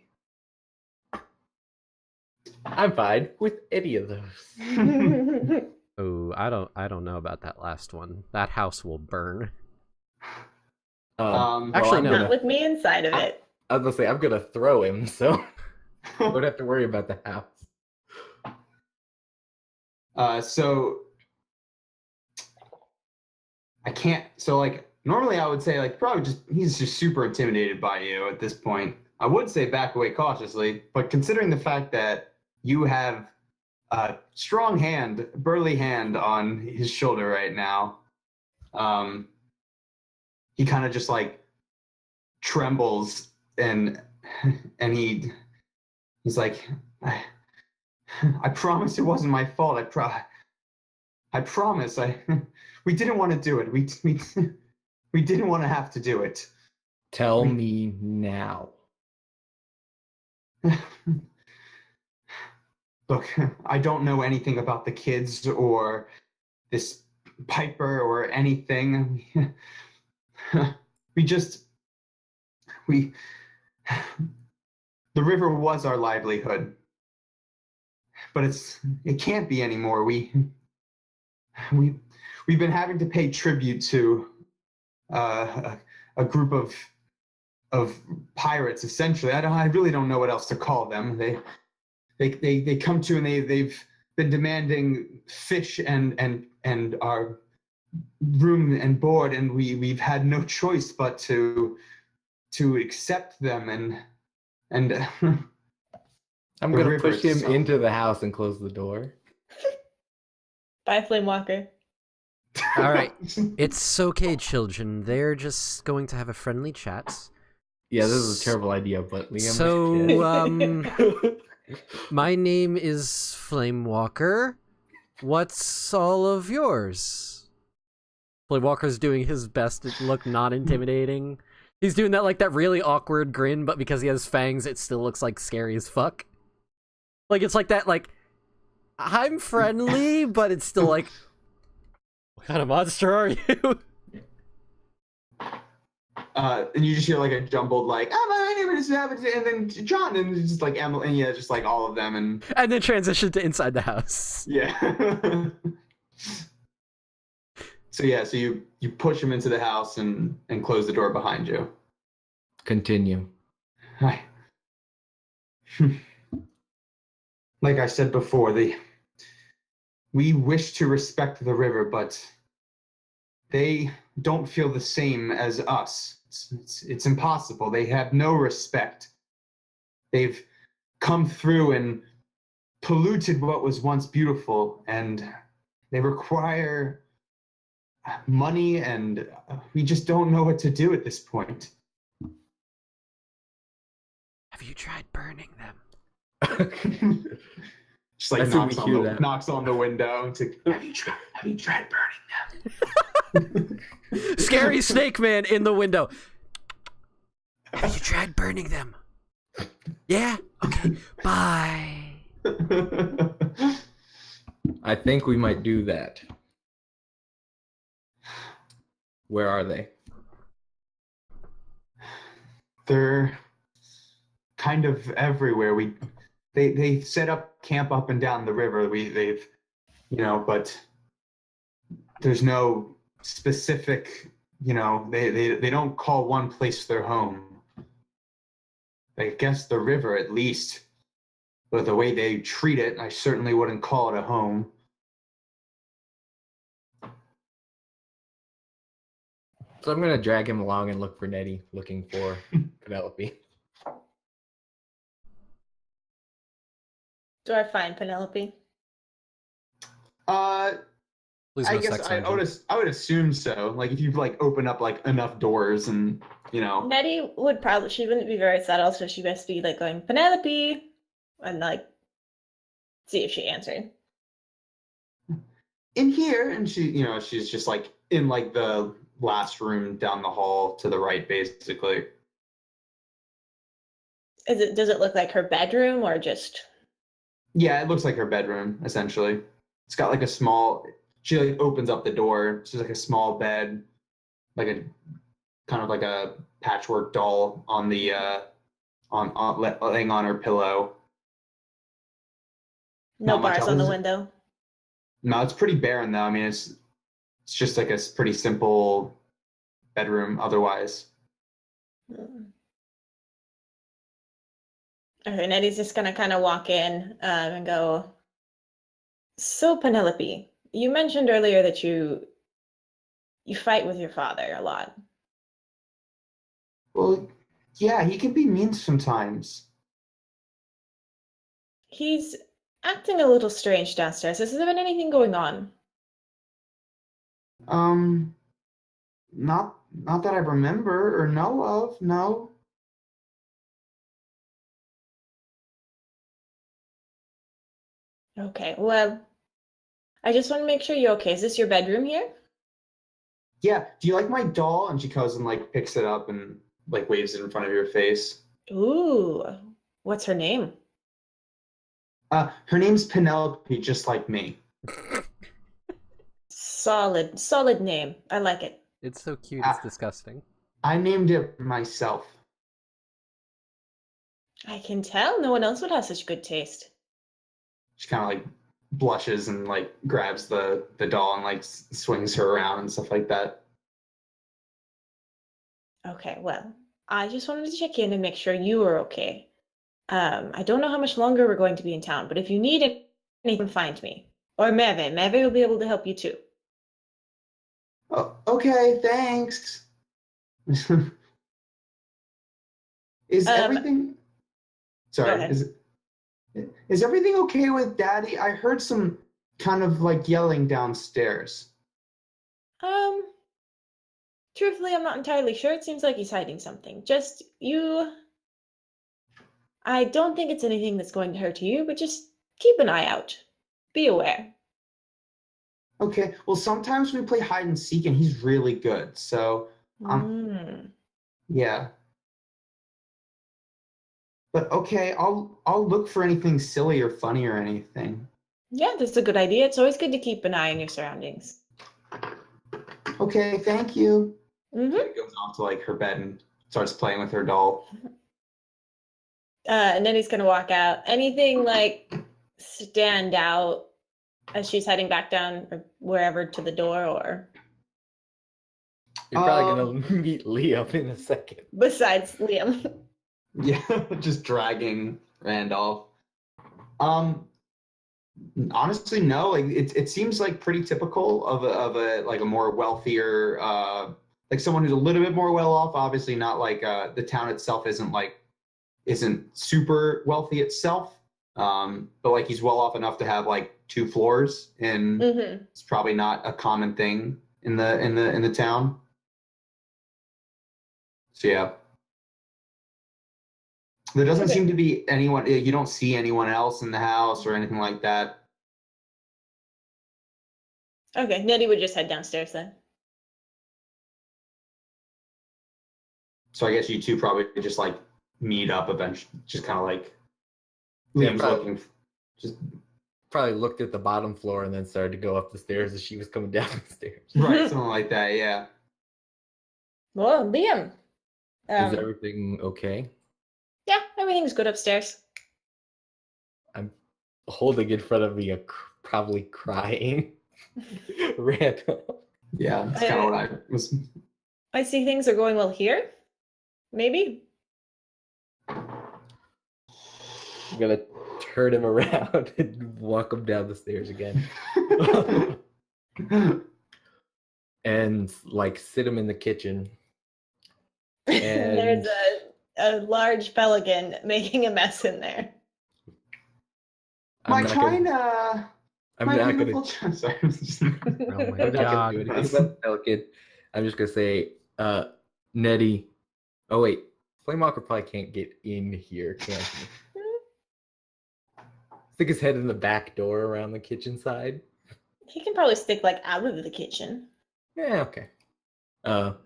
C: I'm fine with any of those.
A: Oh, I don't know about that last one. That house will burn.
B: Actually,
C: I'm
A: no.
E: Not
C: gonna,
E: with me inside of it.
C: I was gonna say I'm gonna throw him, so I don't have to worry about the house.
B: So I can't. So like normally I would say like probably just he's just super intimidated by you at this point. I would say back away cautiously, but considering the fact that you have a strong hand, burly hand on his shoulder right now, he kind of just like trembles and he's like, I promise it wasn't my fault. I promise. We didn't want to do it. We didn't want to have to do it.
C: Tell me now.
B: Look, I don't know anything about the kids or this Piper or anything. The river was our livelihood, but it can't be anymore. We've been having to pay tribute to a group of pirates, essentially. I really don't know what else to call them. They come to and they've been demanding fish and our room and board, and we've had no choice but to accept them and
C: I'm
B: The
C: gonna
B: river
C: push him
B: itself.
C: into the house and close the door.
E: Bye, Flamewalker.
A: All right. It's okay, children. They're just going to have a friendly chat.
C: Yeah, this is a terrible idea, but Liam.
A: So, my name is Flamewalker. What's all of yours? Flamewalker's doing his best to look not intimidating. He's doing that like that really awkward grin, but because he has fangs, it still looks like scary as fuck. Like it's like that, like I'm friendly, but it's still like, what kind of monster are you?
B: And you just hear like a jumbled like, my name is Savage, and then John, and it's just like Emily, and yeah, just like all of them, and
A: And then transition to inside the house.
B: yeah. So you push him into the house and close the door behind you.
C: Continue.
B: Hi. Like I said before, we wish to respect the river, but they don't feel the same as us. It's impossible. They have no respect. They've come through and polluted what was once beautiful, and they require money, and we just don't know what to do at this point.
A: Have you tried burning them?
B: Just like
C: I think we hear that.
B: knocks on the window. To, have you tried burning them?
A: Scary Snake Man in the window. Have you tried burning them? Yeah? Okay. Bye.
C: I think we might do that. Where are they?
B: They're kind of everywhere. They set up camp up and down the river. They've but there's no specific, they don't call one place their home. I guess the river at least But the way they treat it, I certainly wouldn't call it a home.
C: So I'm gonna drag him along and look for Nettie, looking for Penelope.
E: Do I find Penelope?
A: Please
B: I
A: no
B: guess
A: sex
B: I
A: dungeon.
B: would assume so. Like if you've like opened up like enough doors and
E: Nettie would probably, she wouldn't be very subtle, so she must be like going, Penelope, and like see if she answered.
B: in here, and she's just like in like the last room down the hall to the right, basically.
E: Does it look like her bedroom or just?
B: Yeah, it looks like her bedroom essentially. It's got like a small. She like opens up the door. It's just like a small bed, like a kind of like a patchwork doll on the laying on her pillow.
E: No
B: Not much
E: bars on the
B: else.
E: window.
B: No, it's pretty barren though. I mean, it's just like a pretty simple bedroom otherwise.
E: Okay, Nettie's just gonna kind of walk in and go, so Penelope, you mentioned earlier that you fight with your father a lot.
B: Well, yeah, he can be mean sometimes.
E: He's acting a little strange downstairs. Has there been anything going on?
B: Not that I remember or know of, no.
E: Okay, well, I just want to make sure you're okay. Is this your bedroom here?
B: Yeah, do you like my doll? And she goes and like picks it up and like waves it in front of your face.
E: Ooh, what's her name?
B: Her name's Penelope, just like me.
E: Solid name. I like it.
A: It's so cute, it's disgusting.
B: I named it myself.
E: I can tell no one else would have such good taste.
B: She kind of like blushes and like grabs the doll and like swings her around and stuff like that.
E: Okay, well, I just wanted to check in and make sure you were okay. I don't know how much longer we're going to be in town, but if you need anything, find me. Or Meve. Meve will be able to help you too.
B: Oh, okay, thanks. Is everything?
E: Go
B: Sorry,
E: ahead.
B: is everything okay with Daddy? I heard some kind of like yelling downstairs.
E: Truthfully, I'm not entirely sure. It seems like he's hiding something. Just you. I don't think it's anything that's going to hurt you, but just keep an eye out. Be aware.
B: Okay, well sometimes we play hide and seek and he's really good. So yeah. But okay, I'll look for anything silly or funny or anything.
E: Yeah, that's a good idea. It's always good to keep an eye on your surroundings.
B: Okay, thank you.
E: Mm-hmm.
B: She goes off to like her bed and starts playing with her doll.
E: And then he's gonna walk out. Anything like stand out as she's heading back down or wherever to the door, or
C: You're probably gonna meet Liam in a second.
E: besides Liam?
B: Yeah, just dragging Randolph. Honestly, no. Like it seems like pretty typical of a like a more wealthier like someone who's a little bit more well off. Obviously, not like the town itself isn't super wealthy itself. But like he's well off enough to have like 2 floors, and it's probably not a common thing in the town. So yeah. There doesn't seem to be anyone. You don't see anyone else in the house or anything like that.
E: Okay, Nettie would just head downstairs then.
B: So I guess you two probably just like meet up eventually. Just kind of like
C: Yeah,
B: Liam's
C: probably.
B: looking. Just
C: Probably looked at the bottom floor and then started to go up the stairs as she was coming down the stairs.
B: right, something like that. Yeah.
E: Well, Liam.
C: Is everything okay?
E: Yeah, everything's good upstairs.
C: I'm holding in front of me, probably crying. Randall.
B: Yeah, that's kind of what I was.
E: I see things are going well here. Maybe.
C: I'm gonna turn him around and walk him down the stairs again. And like sit him in the kitchen. And
E: There's a large pelican making a mess in there.
B: My
C: I'm not gonna-
B: china.
C: I'm
B: my
C: not gonna.
B: beautiful china. Sorry.
A: Oh my
C: I'm not gonna
A: god.
C: do anything about the pelican. I'm just gonna say, Nettie. Oh wait, Flamewalker probably can't get in here, can he? Stick his head in the back door around the kitchen side.
E: He can probably stick like out of the kitchen.
C: Yeah, okay.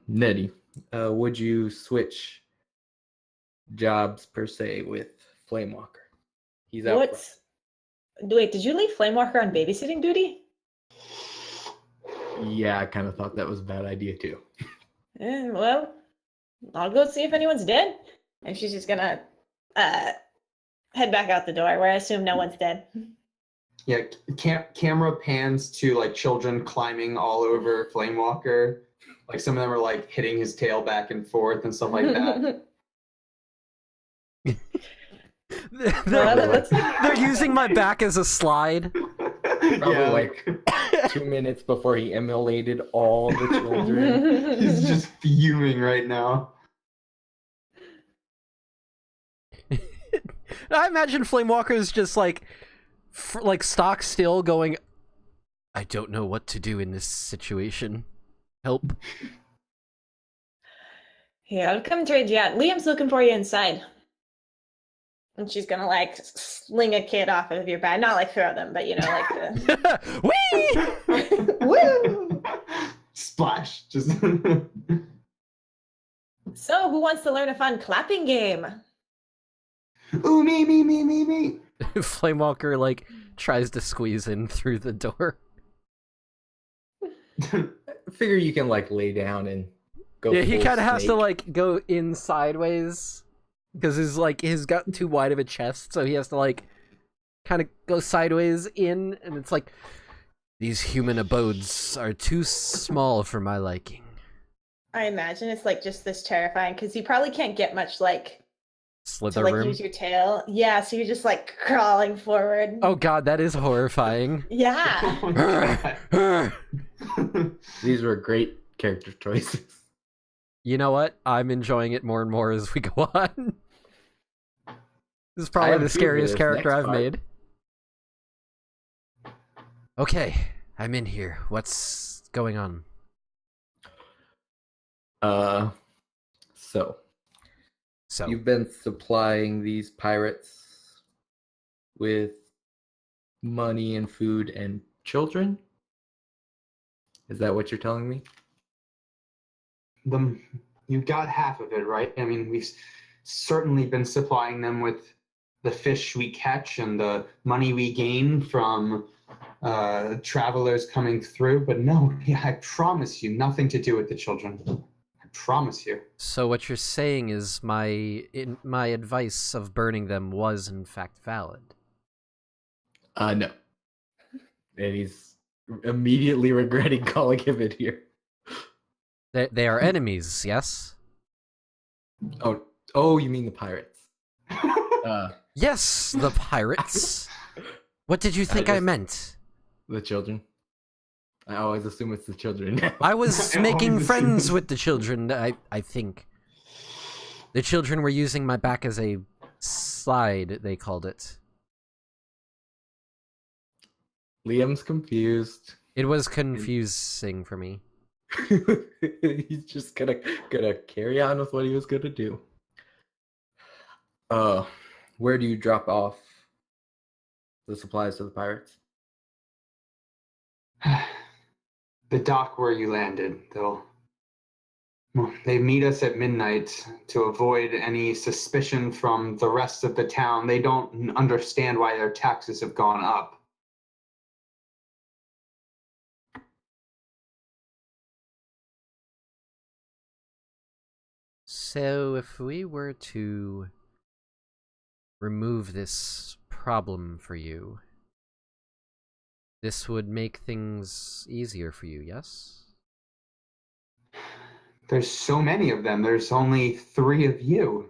C: Nettie, would you switch jobs per se with Flamewalker? He's out.
E: What's Wait, did you leave Flamewalker on babysitting duty?
C: Front. Yeah, I kind of thought that was a bad idea too.
E: Well, I'll go see if anyone's dead. And she's just gonna head back out the door where I assume no one's dead.
B: Yeah, camera pans to like children climbing all over Flamewalker. Like some of them are like hitting his tail back and forth and stuff like that.
A: They're using my back as a slide.
C: Probably
B: Yeah,
C: like 2 minutes before he immolated all the children.
B: he's just fuming right now.
A: I imagine Flamewalker is just like stock still going, I don't know what to do in this situation. Help.
E: Here, I'll come trade you out. Liam's looking for you inside. And she's gonna like sling a kid off of your back. Not like throw them, but you know, like the
A: Whee!
E: Woo!
B: Splash. Just
E: So who wants to learn a fun clapping game?
B: ooh, me.
A: Flamewalker like tries to squeeze in through the door.
C: Figure you can like lay down and go.
A: Yeah, he
C: full
A: kind of has to
C: snake.
A: like go in sideways because he's got too wide of a chest, so he has to like kind of go sideways in, and it's like these human abodes are too small for my liking.
E: I imagine it's like just this terrifying because you probably can't get much like
A: Slither
E: to like
A: room.
E: use your tail. Yeah, so you're just like crawling forward.
A: Oh god, that is horrifying.
E: Yeah.
B: Oh my God.
C: These were great character choices.
A: You know what? I'm enjoying it more and more as we go on. This is
C: I
A: probably
C: am
A: the
C: too for
A: scariest
C: this
A: character
C: next
A: I've
C: part.
A: made. Okay, I'm in here. What's going on?
C: So
A: So,
C: you've been supplying these pirates with money and food and children? Is that what you're telling me?
B: You got half of it, right? I mean, we've certainly been supplying them with the fish we catch and the money we gain from travelers coming through. But no, yeah, I promise you, nothing to do with the children. I promise you.
A: so what you're saying is my advice of burning them was in fact valid.
C: No. And he's immediately regretting calling him in here.
A: They are enemies, yes?
C: Oh, you mean the pirates?
A: Yes, the pirates. What did you think I
C: just-
A: meant?
C: The children. I always assume it's the children.
A: I was
B: I
A: making
B: always
A: friends
B: assumed-
A: with the children, I think. The children were using my back as a slide, they called it.
C: Liam's confused.
A: It was confusing for me.
C: He's just gonna carry on with what he was gonna do. Where do you drop off the supplies to the pirates?
B: The dock where you landed. They meet us at midnight to avoid any suspicion from the rest of the town. They don't understand why their taxes have gone up.
A: So, if we were to remove this problem for you, this would make things easier for you, yes?
B: There's so many of them. There's only 3 of you.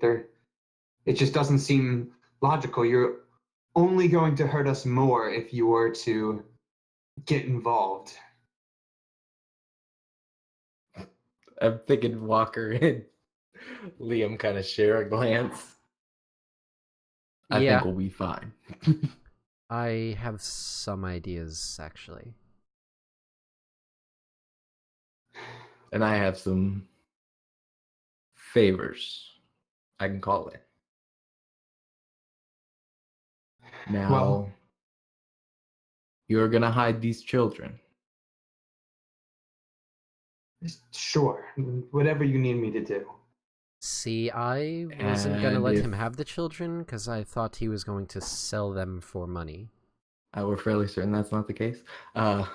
B: It just doesn't seem logical. only going to hurt us more if you were to get involved.
C: I'm thinking Walker and Liam kind of share a glance. I
A: Yeah.
C: think we'll be fine.
A: I have some ideas, actually.
C: And I have some favors I can call in. Now,
B: Well-
C: you're going to hide these children.
B: Sure, whatever you need me to do.
A: See, I wasn't gonna
C: And
A: let
C: if-
A: him have the children because I thought he was going to sell them for money.
C: We're fairly certain that's not the case.
A: Are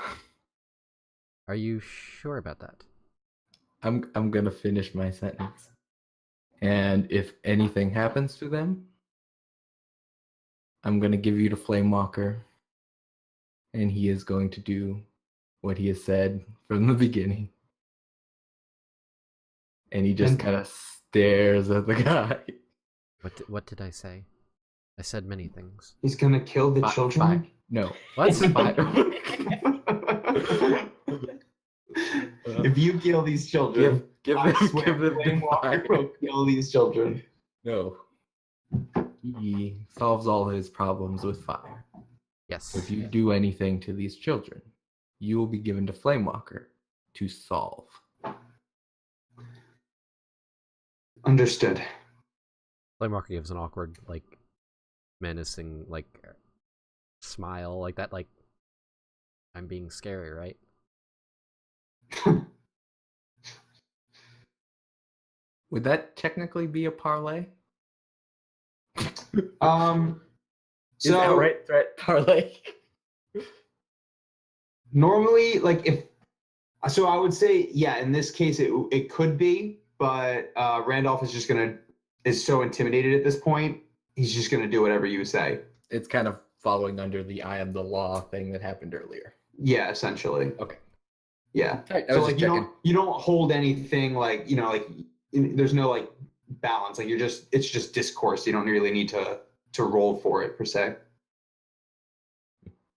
A: you sure about that?
C: I'm gonna finish my sentence. And if anything happens to them, I'm gonna give you to Flamewalker, and he is going to do what he has said from the beginning. And he just
B: And-
C: kind of stares at the guy.
A: What did I say? I said many things.
B: He's gonna kill the children?
C: Fine. No.
A: What?
C: Fine.
B: If you kill these children,
C: give
B: I
C: them,
B: swear
C: give them
B: Flame
C: the
B: Walker
C: fire.
B: will kill these children.
C: No. He solves all his problems with fire.
A: Yes.
C: So if you do anything to these children, you will be given to Flamewalker to solve.
B: Understood.
A: Flamewalker gives an awkward, like, menacing, like, smile, like that, like, I'm being scary, right?
C: Would that technically be a parlay?
B: So
C: Is outright threat parlay?
B: normally, like if so, I would say yeah. In this case, it could be, but Randolph is so intimidated at this point. He's just gonna do whatever you say.
C: It's kind of following under the I am the law thing that happened earlier.
B: Yeah, essentially.
C: Okay.
B: Yeah.
C: All right, I
B: So
C: was
B: like
C: just checking.
B: you don't hold anything like there's no like balance. Like it's just discourse. You don't really need to roll for it per se.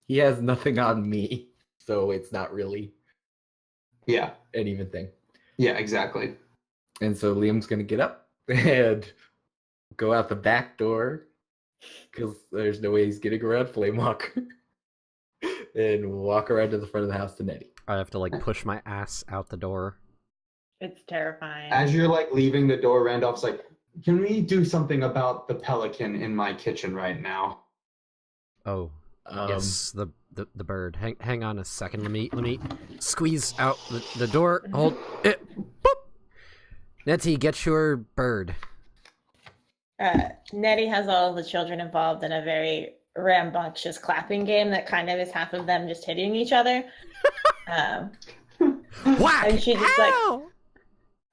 C: He has nothing on me, so it's not really
B: Yeah.
C: an even thing.
B: Yeah. Exactly.
C: And so Liam's gonna get up and go out the back door because there's no way he's getting around Flamewalker, and walk around to the front of the house to Nettie.
A: I have to, like, push my ass out the door.
E: It's terrifying.
B: As you're like leaving the door, Randolph's like, "Can we do something about the pelican in my kitchen right now?"
A: Oh, yes, the bird. Hang on a second. Let me squeeze out the door. Hold it. Boop. Nettie, get your bird.
E: Nettie has all the children involved in a very rambunctious clapping game that kind of is half of them just hitting each other.
A: Whack!
E: And she just, like,
A: Ow!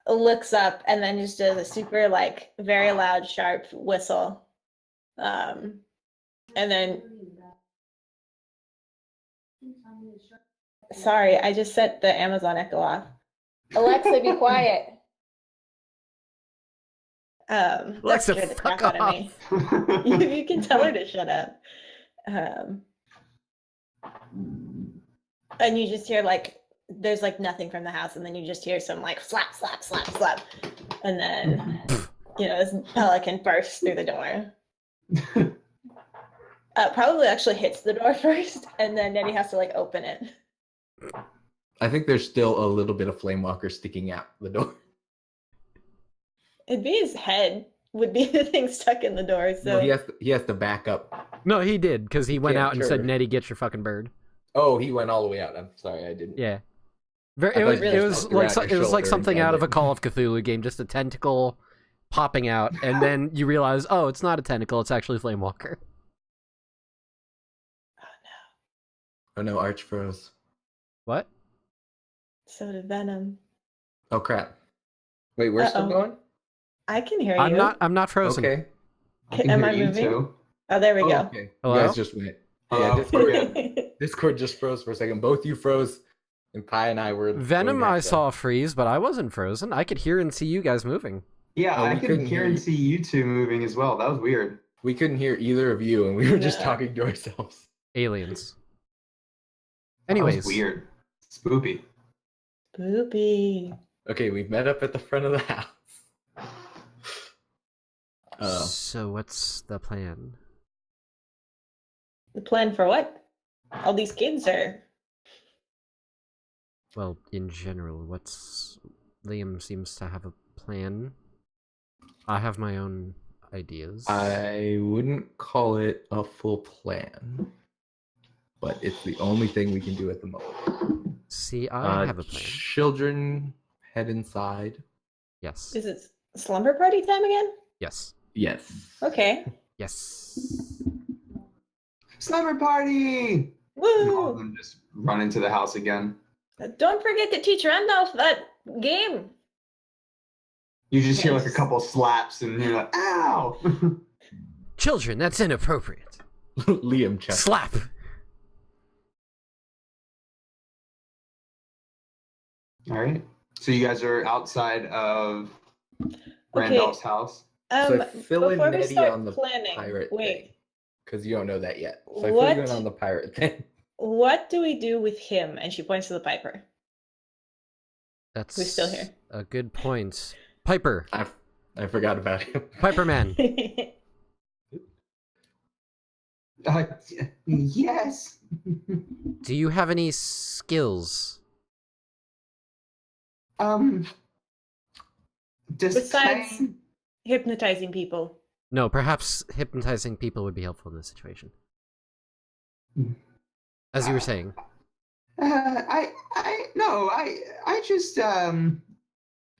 E: looks up and then just does a super, like, very loud, sharp whistle. And then, sorry, I just set the Amazon Echo off. Alexa, be quiet. That
A: Alexa,
E: scared the crap
A: fuck
E: out of me. You can tell her to shut up. And you just hear, like, there's like nothing from the house, and then you just hear some like slap, slap, slap, slap, and then this pelican bursts through the door. Probably actually hits the door first, and then Nettie has to like open it.
C: I think there's still a little bit of Flamewalker sticking out the door.
E: It'd be his head would be the thing stuck in the door. So
C: No, he has to back up.
A: No, he did, because he went
C: Yeah,
A: out and said,
C: sure.
A: Nettie, get your fucking bird.
C: Oh, he went all the way out. I'm sorry, I didn't.
A: Yeah.
C: I
A: It
C: thought
A: was,
C: you
A: it
C: just
A: was
C: poked
A: like
C: around
A: it
C: your
A: was like
C: shoulder
A: something
C: and
A: out of a
C: it.
A: Call of Cthulhu game, just a tentacle popping out, and then you realize, oh, it's not a tentacle, it's actually Flamewalker.
C: Oh no, Arch froze.
A: What?
E: so did Venom.
C: Oh crap. Wait, we're still
E: Uh-oh.
C: going?
E: I can hear you.
A: I'm not frozen.
C: Okay.
B: can
E: Am
B: hear
E: I
B: you
E: moving?
B: too.
E: Oh, there we
C: Oh,
E: go.
C: okay.
A: Hello?
C: You guys just went.
B: Hello?
C: Yeah, Discord,
B: Okay.
C: Discord just froze for a second. Both you froze, and Pi and I were.
A: Venom,
C: going back
A: I
C: to-
A: saw freeze, but I wasn't frozen. I could hear and see you guys moving.
B: Yeah,
C: Oh,
B: I
C: we
B: could
C: couldn't
B: hear
C: hear
B: and
C: you.
B: see you two moving as well. That was weird.
C: We couldn't hear either of you, and we were just
E: Yeah.
C: talking to ourselves.
A: Aliens.
B: That was
A: Anyways,
B: weird. Spoopy.
E: Boopy.
C: Okay, we've met up at the front of the house.
A: so what's the plan?
E: The plan for what? All these kids are.
A: Well, in general, Liam seems to have a plan. I have my own ideas.
C: I wouldn't call it a full plan, but it's the only thing we can do at the moment.
A: See, I have a plan.
C: Children, head inside.
A: Yes.
E: Is it slumber party time again?
A: Yes.
C: Yes.
E: Okay.
A: Yes.
B: Slumber party! And all of
E: Woo!
B: them just run into the house again.
E: Don't forget to teach Randolph that game.
B: You just hear like a
E: Nice.
B: couple slaps and you're like, ow!
A: Children, that's inappropriate.
C: Liam chuckles.
A: Slap.
B: All right. So you guys are outside of Randolph's house.
C: So fill in
E: before we
C: Nettie
E: start
C: on the
E: planning,
C: pirate
E: wait,
C: thing, because you don't know that yet. So I fill
E: What?
C: you in on the pirate thing.
E: what do we do with him? And she points to the Piper.
A: That's
E: Who's still here?
A: a good point. Piper.
C: I forgot about him.
A: Piper Man.
B: Yes.
A: Do you have any skills?
E: Besides-
B: Disdain?
E: Hypnotizing people.
A: No, perhaps hypnotizing people would be helpful in this situation. As you were saying.
B: I just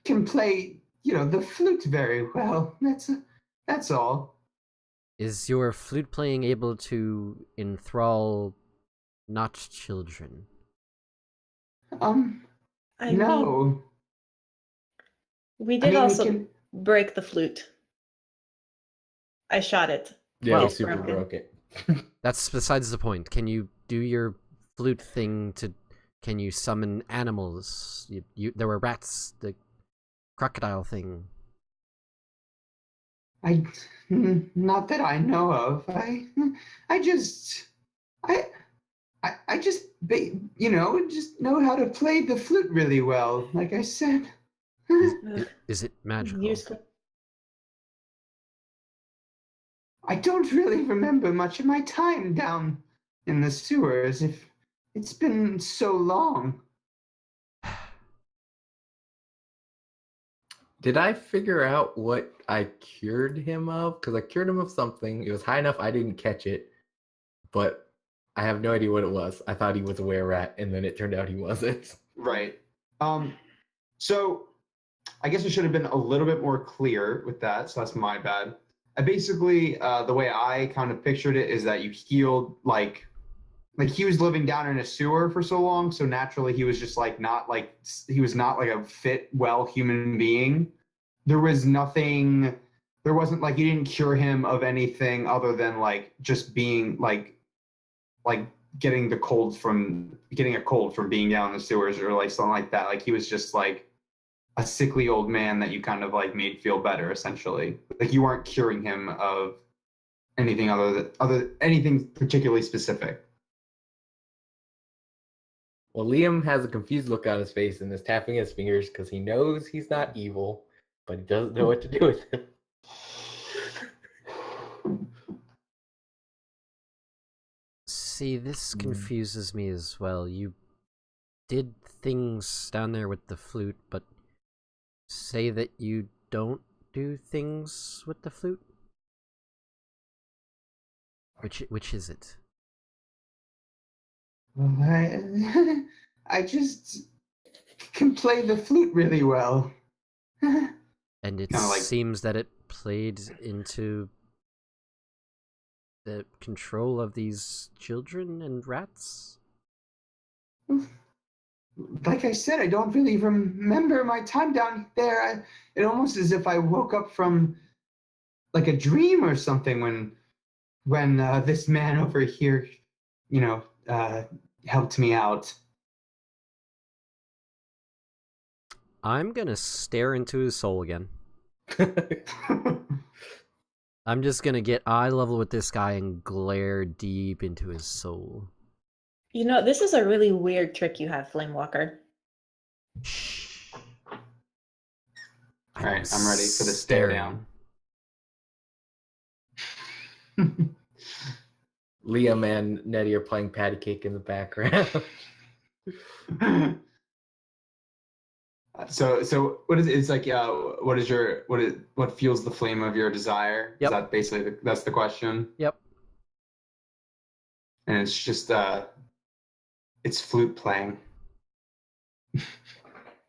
B: can play, the flute very well. That's all.
A: Is your flute playing able to enthrall not children?
E: I mean,
B: No.
E: we
B: I
E: did
B: mean,
E: also
B: we can.
E: break the flute. I shot it.
C: Yeah,
A: Well-
C: we super
E: Broken.
C: broke it.
A: That's besides the point. Can you do your flute thing to... Can you summon animals? There were rats, the crocodile thing.
B: Not that I know of. I just just know how to play the flute really well. Like I said.
A: Is it magical?
E: Useful.
B: I don't really remember much of my time down in the sewers. If it's been so long.
C: Did I figure out what I cured him of? Because I cured him of something. It was high enough I didn't catch it, but I have no idea what it was. I thought he was a were-rat, and then it turned out he wasn't.
B: Right. So I guess I should have been a little bit more clear with that. So that's my bad. I basically, the way I kind of pictured it is that you healed like he was living down in a sewer for so long. So naturally he was just he was not like a fit, well human being. There wasn't like, you didn't cure him of anything other than like just being like getting a cold from being down in the sewers or like something like that. Like he was just like a sickly old man that you kind of like made feel better, essentially. Like you weren't curing him of anything anything particularly specific.
C: Well, Liam has a confused look on his face and is tapping his fingers because he knows he's not evil, but he doesn't know what to do with him.
A: See, this confuses me as well. You did things down there with the flute, but say that you don't do things with the flute? Which is it?
B: Well, I just can play the flute really well.
A: And it
B: Kinda like-
A: seems that it played into the control of these children and rats?
B: Like I said, I don't really remember my time down there. It almost as if I woke up from like a dream or something when this man over here, helped me out.
A: I'm gonna stare into his soul again. I'm just gonna get eye level with this guy and glare deep into his soul.
E: You know, this is a really weird trick you have, Flamewalker.
A: Shh.
B: All right, I'm ready for the stare down.
C: Liam and Nettie are playing patty cake in the background.
B: So what is it? It's like what fuels the flame of your desire?
A: Yep.
B: Is that basically that's the question?
A: Yep.
B: And it's just it's flute playing.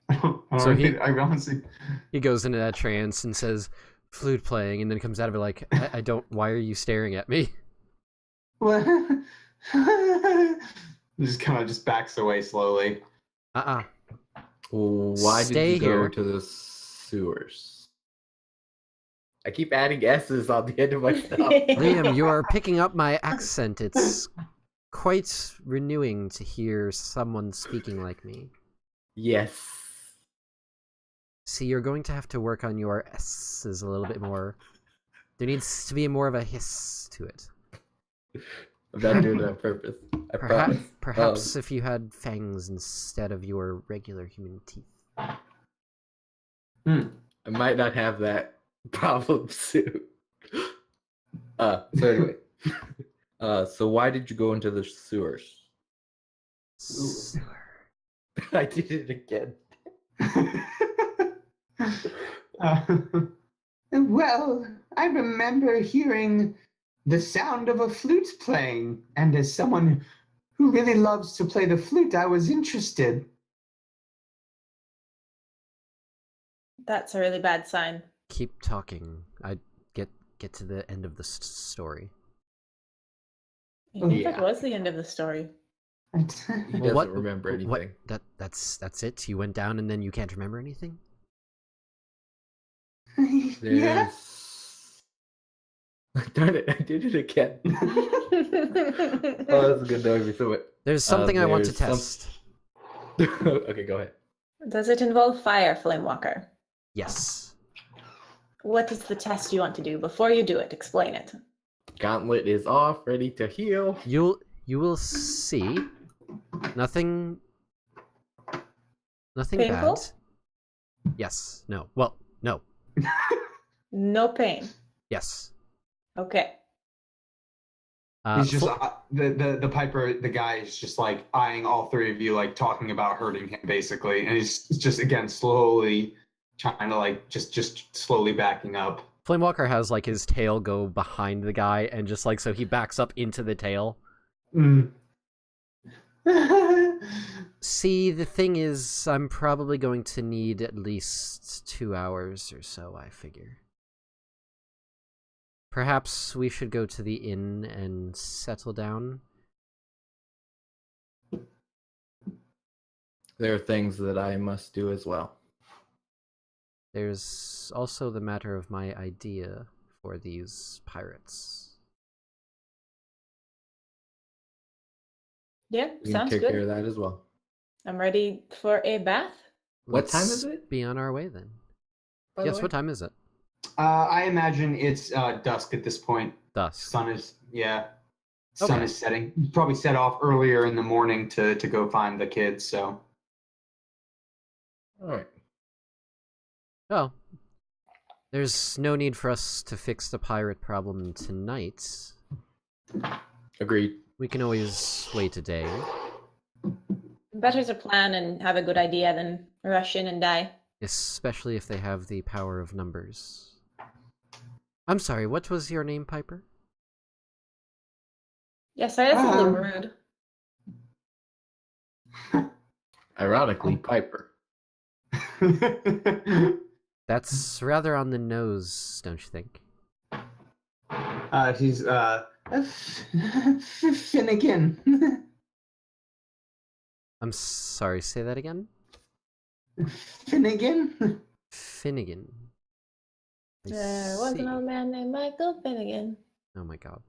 B: I honestly
A: He goes into that trance and says, "Flute playing," and then comes out of it like, I don't. Why are you staring at me?"
B: what? Just kind of just backs away slowly.
C: Why
A: Stay
C: did you
A: here.
C: go to the sewers? I keep adding S's on the end of my stuff.
A: Liam, you are picking up my accent. It's quite renewing to hear someone speaking like me.
C: Yes.
A: See, you're going to have to work on your S's a little bit more. There needs to be more of a hiss to it.
C: I'm not doing it on purpose. I promise.
A: Perhaps if you had fangs instead of your regular human teeth.
C: I might not have that problem soon. So anyway. So why did you go into the sewers?
A: Sewer.
C: I did it again.
B: Well, I remember hearing the sound of a flute playing, and as someone who really loves to play the flute, I was interested.
E: That's a really bad sign.
A: Keep talking. I get to the end of the story.
E: I think
C: Yeah.
E: that was the end of the story.
C: He doesn't remember anything.
A: That's it? You went down and then you can't remember anything?
B: Yeah.
C: Darn it, I did it again. Oh, that's a good noise. So
A: There's something I want to
C: there's
A: test.
C: Okay, go ahead.
E: Does it involve fire, Flamewalker?
A: Yes.
E: What is the test you want to do? Before you do it, explain it.
C: Gauntlet is off, ready to heal.
A: You will see. Nothing
E: Painful?
A: bad. Yes. No. Well, no.
E: No pain.
A: Yes.
E: Okay.
B: He's just the Piper. The guy is just like eyeing all three of you, like talking about hurting him, basically, and he's just again slowly trying to like just slowly backing up.
A: Flamewalker has like his tail go behind the guy, and just like so he backs up into the tail. See, the thing is, I'm probably going to need at least 2 hours or so, I figure. Perhaps we should go to the inn and settle down.
C: There are things that I must do as well.
A: There's also the matter of my idea for these pirates.
E: Yeah,
C: We can
E: sounds
C: take care of
E: good.
C: that as well.
E: I'm ready for a bath.
C: What time is
A: Let's
C: it?
A: Be on our way then.
C: By the
A: Yes,
C: way?
A: what time is it?
B: I imagine it's dusk at this point.
A: Dusk.
B: Sun is Sun
A: Okay.
B: is setting. You probably set off earlier in the morning to go find the kids. So
C: All right.
A: Oh. There's no need for us to fix the pirate problem tonight.
C: Agreed.
A: We can always wait a day.
E: Better to plan and have a good idea than rush in and die.
A: Especially if they have the power of numbers. I'm sorry, what was your name, Piper?
E: Yeah, sorry, that's a little rude.
C: Ironically, Piper.
A: That's rather on the nose, don't you think?
B: He's Finnegan.
A: I'm sorry, say that again?
B: Finnegan.
A: Finnegan. I
E: There was
A: see.
E: an old man named Michael Finnegan.
A: Oh my god.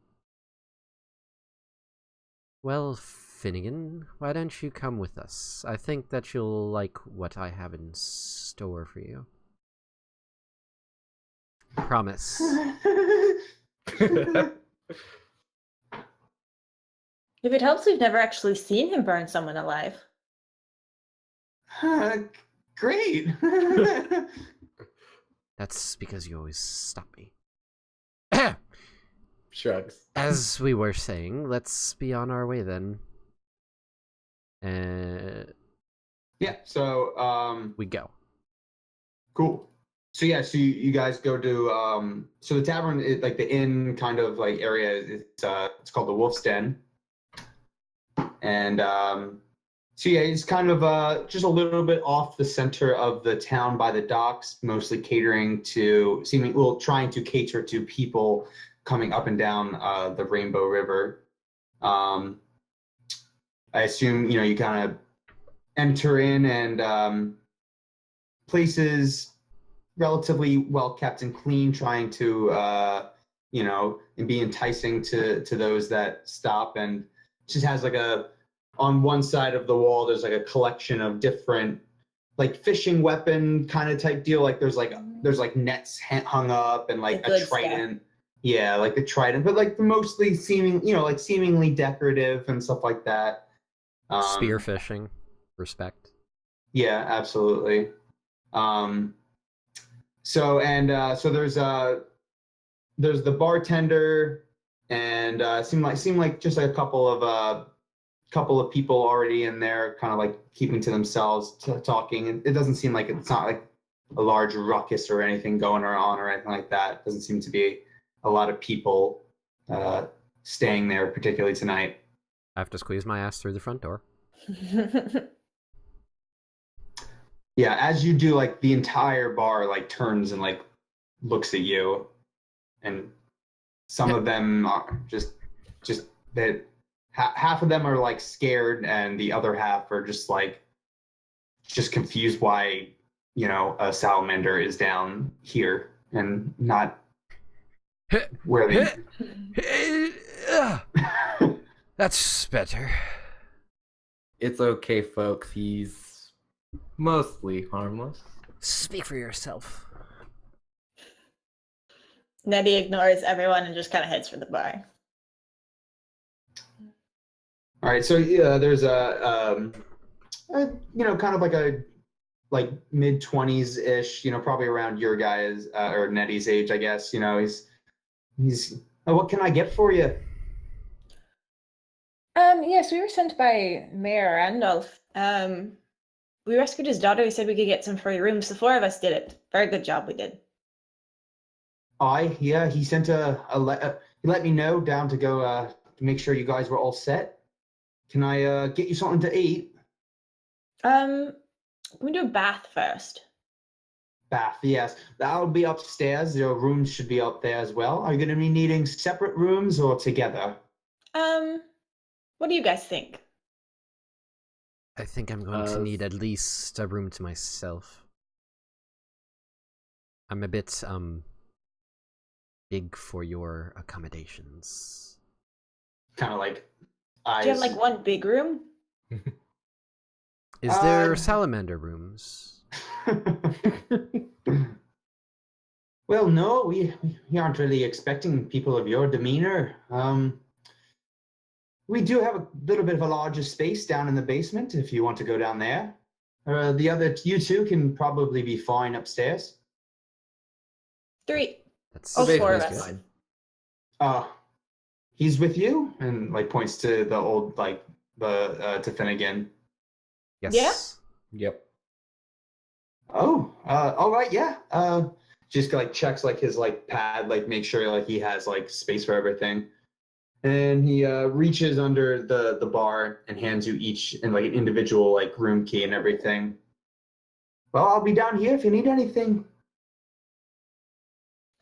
A: Well, Finnegan, why don't you come with us? I think that you'll like what I have in store for you. Promise.
E: If it helps, we've never actually seen him burn someone alive.
B: Great.
A: That's because you always stop me.
C: Shrugs.
A: As we were saying, let's be on our way then.
B: Yeah. So
A: We go.
B: cool. So yeah, so you guys go to so the tavern is like the inn kind of like area. It's called the Wolf's Den, and so yeah, it's kind of just a little bit off the center of the town by the docks, mostly catering to trying to cater to people coming up and down the Rainbow River. I assume you kind of enter in and places relatively well kept and clean, trying to and be enticing to those that stop, and just has like on one side of the wall there's like a collection of different like fishing weapon kind of type deal, like there's like nets hung up and like a trident. Yeah, like the trident, but like the mostly seemingly decorative and stuff like that.
A: Spear fishing. Respect.
B: Yeah, absolutely. So there's the bartender, and seemed like just like a couple of people already in there, kind of like keeping to themselves, talking. It doesn't seem like it's not like a large ruckus or anything going on or anything like that. It doesn't seem to be a lot of people staying there, particularly tonight.
A: I have to squeeze my ass through the front door.
B: Yeah, as you do, like the entire bar like turns and like looks at you, and some of them are just that half of them are like scared, and the other half are just confused why a salamander is down here and not where they.
A: That's better.
C: It's okay, folks. He's mostly harmless.
A: Speak for yourself.
E: Nettie ignores everyone and just kind of heads for the bar.
B: All right, so there's a kind of like a mid-20s ish, probably around your guys or Nettie's age, I guess. He's what can I get for you?
E: Yes, we were sent by Mayor Randolph. We rescued his daughter. He said we could get some free rooms. The four of us did it. Very good job we did.
B: Yeah, he sent he let me know down to go to make sure you guys were all set. Can I get you something to eat?
E: Can we do a bath first?
B: Bath, yes. That'll be upstairs. Your rooms should be up there as well. Are you going to be needing separate rooms or together?
E: What do you guys think?
A: I think I'm going to need at least a room to myself. I'm a bit big for your accommodations.
B: Kind of like eyes.
E: Do you have like one big room?
A: Is there salamander rooms?
B: Well, no, we aren't really expecting people of your demeanor. We do have a little bit of a larger space down in the basement if you want to go down there. You two can probably be fine upstairs.
E: 3.
A: That's
E: Oh,
C: The
E: 4 of
C: basement's
E: us.
C: fine.
B: He's with you, and like points to the old to Finnegan.
A: yes.
C: Yep.
B: Oh, all right, yeah. Just like checks like his like pad, like make sure like he has like space for everything. And he reaches under the bar and hands you each in like an individual like room key and everything. Well, I'll be down here if you need anything.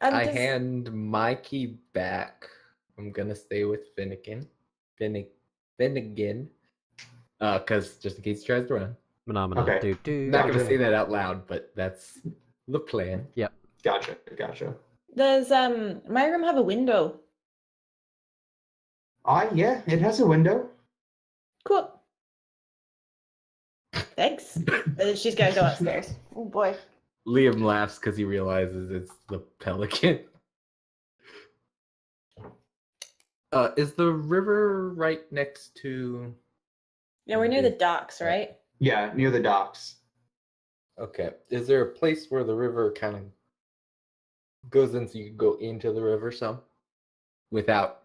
C: I hand my key back. I'm gonna stay with Finnegan. Finnegan. Cause just in case he tries to run.
A: Phenomenal.
B: Okay.
C: I'm not gonna say that out loud, but that's the plan.
B: Gotcha.
E: Does my room have a window?
B: Yeah, it has a window.
E: Cool. Thanks. She's gotta go upstairs. Oh boy.
C: Liam laughs because he realizes it's the pelican. Is the river right next to?
E: Yeah, we're near the docks, right?
B: Yeah, near the docks.
C: Okay. Is there a place where the river kind of goes in so you can go into the river some without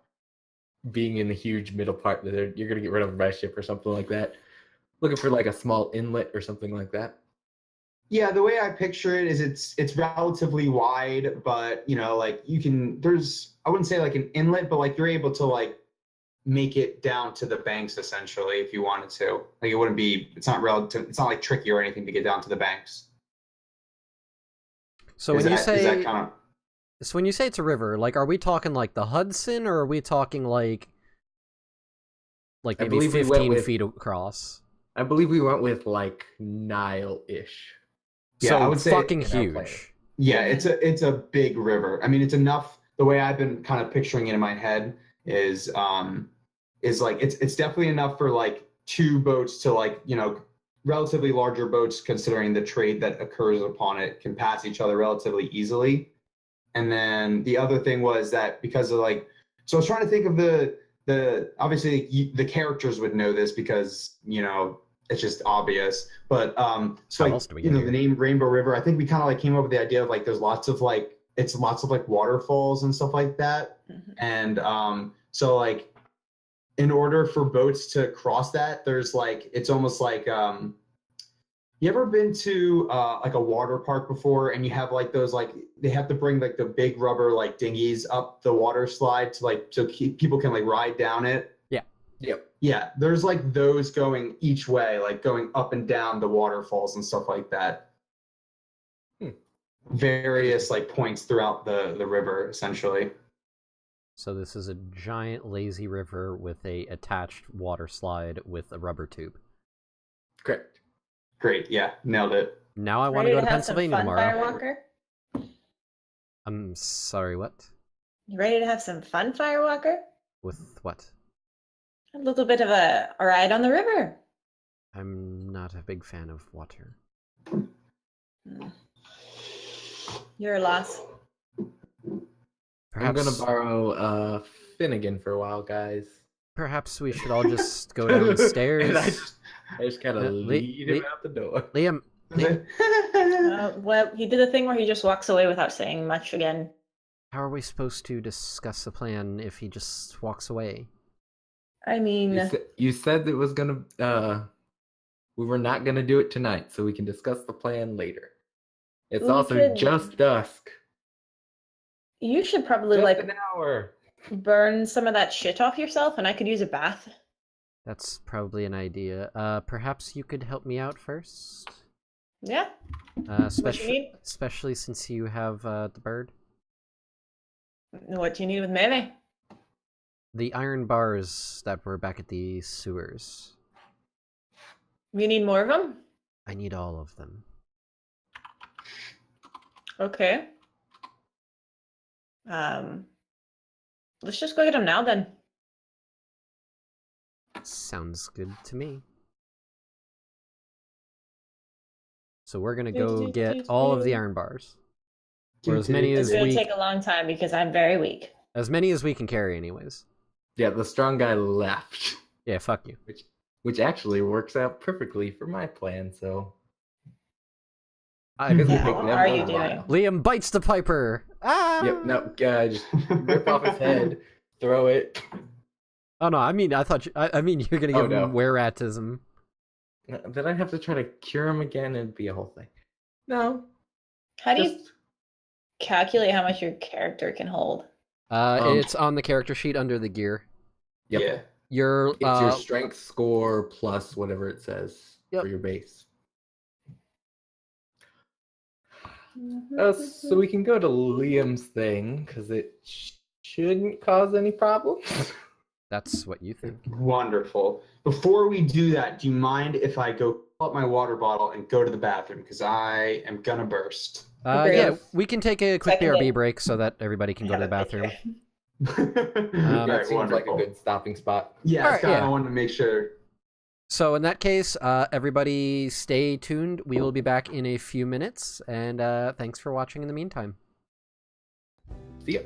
C: being in the huge middle part that you're gonna get rid of by ship or something like that? Looking for like a small inlet or something like that.
B: Yeah, the way I picture it is it's relatively wide, but like I wouldn't say like an inlet, but like you're able to like make it down to the banks essentially if you wanted to. Like it's not like tricky or anything to get down to the banks.
A: So when you
B: is that
A: say
B: kind of
A: so when you say it's a river, like are we talking like the Hudson, or are we talking like
C: I
A: maybe
C: believe we went
A: 15
C: with-
A: feet across?
C: I believe we went with like Nile-ish.
B: Yeah,
A: So
B: I would say
A: fucking
C: in our plan.
A: huge.
B: Yeah, it's a big river. I mean, it's enough. The way I've been kind of picturing it in my head is like it's definitely enough for like two boats to like relatively larger boats, considering the trade that occurs upon it, can pass each other relatively easily. And then the other thing was that because of like, so I was trying to think of the obviously the characters would know this because it's just obvious, but so
A: How
B: like,
A: else do we get
B: the
A: here?
B: name Rainbow River, I think we kind of like came up with the idea of like there's lots of like waterfalls and stuff like that.
E: Mhm.
B: And so like in order for boats to cross that, there's like it's almost like you ever been to like a water park before, and you have like those like they have to bring like the big rubber like dinghies up the water slide to like so people can like ride down it.
C: Yep.
B: Yeah, there's like those going each way, like going up and down the waterfalls and stuff like that. Various like points throughout the river, essentially.
A: So this is a giant lazy river with a attached water slide with a rubber tube.
C: Correct.
B: Great, yeah, nailed it.
A: Now I want to
E: Ready
A: go to
E: have some
A: Pennsylvania
E: fun,
A: tomorrow.
E: Firewalker?
A: I'm sorry, what?
E: You ready to have some fun, Firewalker?
A: With what?
E: A little bit of a ride on the river.
A: I'm not a big fan of water.
E: Hmm. Your loss.
A: Perhaps,
C: I'm gonna borrow Finnegan for a while, guys.
A: perhaps we should all just go down the stairs.
C: And I just kind of
A: Le-
C: lead
A: Le-
C: him out the door.
A: Liam,
E: Well, he did a thing where he just walks away without saying much again.
A: how are we supposed to discuss a plan if he just walks away?
E: I mean,
C: You said it was gonna. We were not gonna do it tonight, so we can discuss the plan later. It's
E: We
C: also
E: could-
C: just dusk.
E: you should probably
C: Just
E: like
C: an hour.
E: burn some of that shit off yourself, and I could use a bath.
A: That's probably an idea. Perhaps you could help me out first?
E: Yeah. What you
A: Especially,
E: need?
A: especially since you have the bird.
E: What do you need with Mele?
A: The iron bars that were back at the sewers.
E: You need more of them?
A: I need all of them.
E: Okay. Let's just go get them now then.
A: Sounds good to me. So we're gonna go get all of the iron bars. Or as many
E: It's
A: as
E: gonna
A: we
E: take a long time because I'm very weak.
A: can carry anyways.
C: Yeah, the strong guy left,
A: Yeah, fuck you.
C: which actually works out perfectly for my plan. So
A: I
C: guess
E: Yeah,
C: take
E: what
C: them
E: are
C: a
E: you
C: while.
E: doing?
A: Liam bites the piper. Ah!
C: Yep. No, just rip off his head, throw it.
A: Oh no, I mean I thought I mean you're gonna give
C: Oh, no.
A: him were-ratism.
C: Then I'd have to try to cure him again, and it'd be a whole thing. No,
E: How do you
C: just
E: calculate how much your character can hold?
A: It's on the character sheet under the gear.
C: yep.
B: Yeah.
A: Your
C: It's your strength score plus whatever it says
A: Yep.
C: for your base. So we can go to Liam's thing because it shouldn't cause any problems.
A: that's what you think.
B: Wonderful. Before we do that, do you mind if I go fill up my water bottle and go to the bathroom? Because I am gonna burst.
E: Agreed.
A: Yeah, we can take a quick
E: Second
A: BRB
E: it.
A: break so that everybody can go to the bathroom.
C: That
B: Alright,
C: seems like a
B: wonderful.
C: good stopping spot.
B: Yeah,
A: Alright,
B: I
A: yeah.
B: wanted to make sure.
A: So in that case, everybody stay tuned. We will be back in a few minutes, and thanks for watching in the meantime.
C: See ya.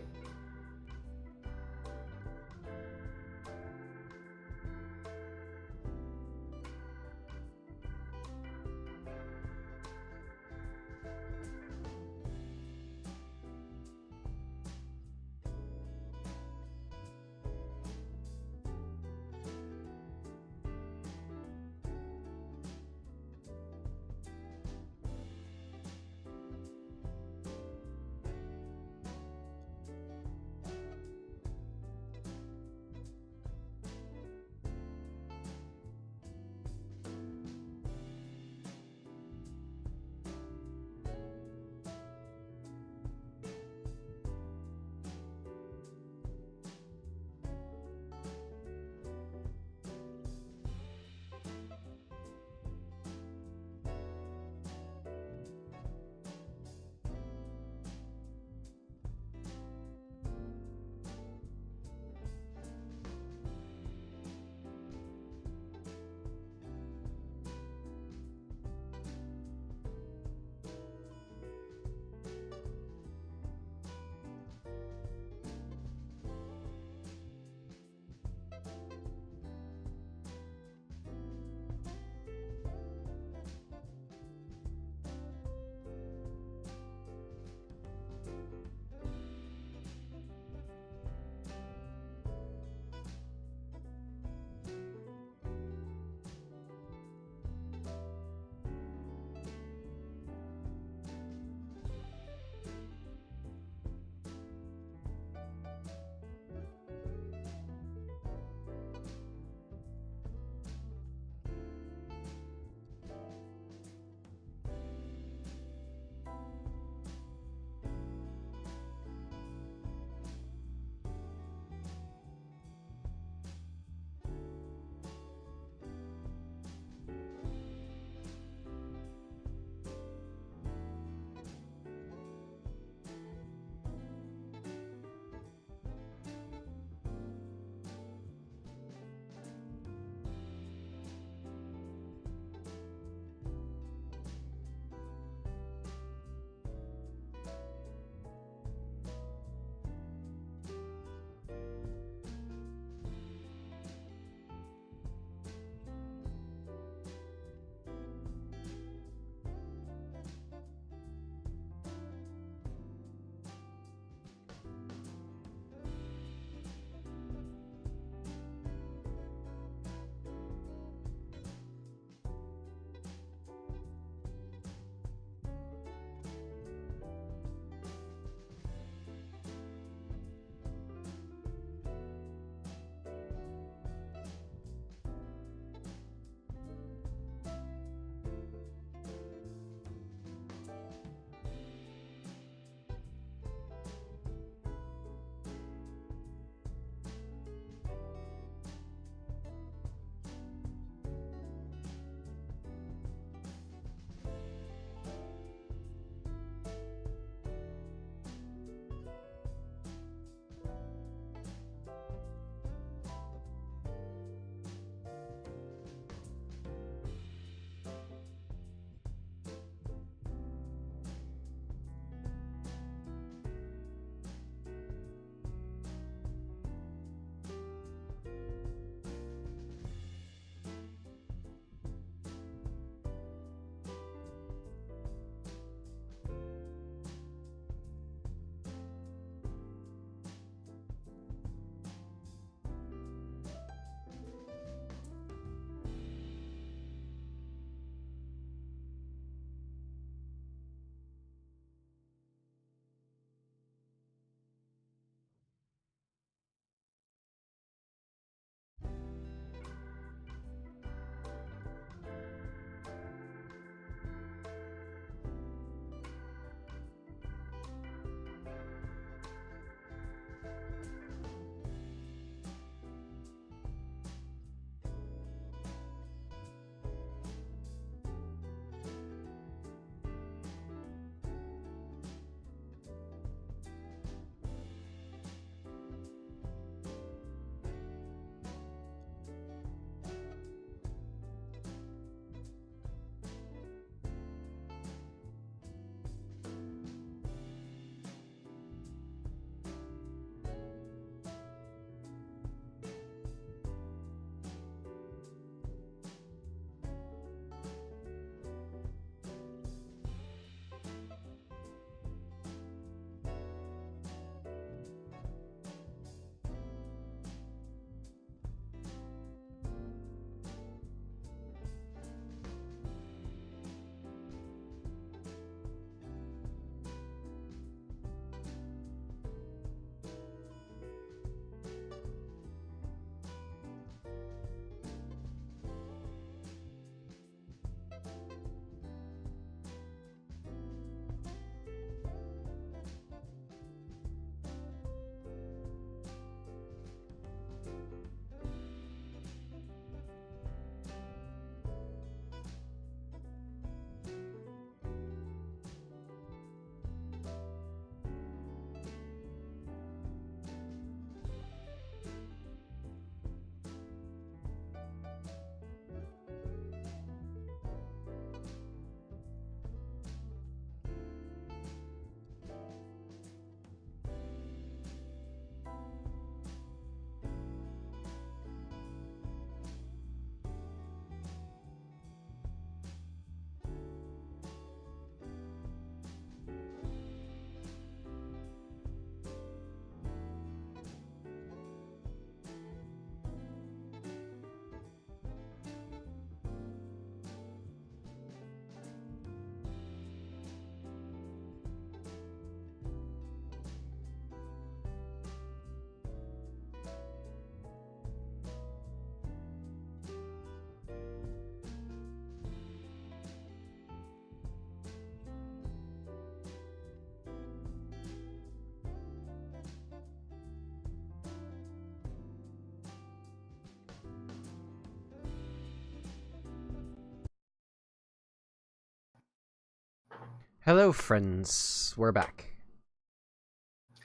A: Hello, friends. We're back.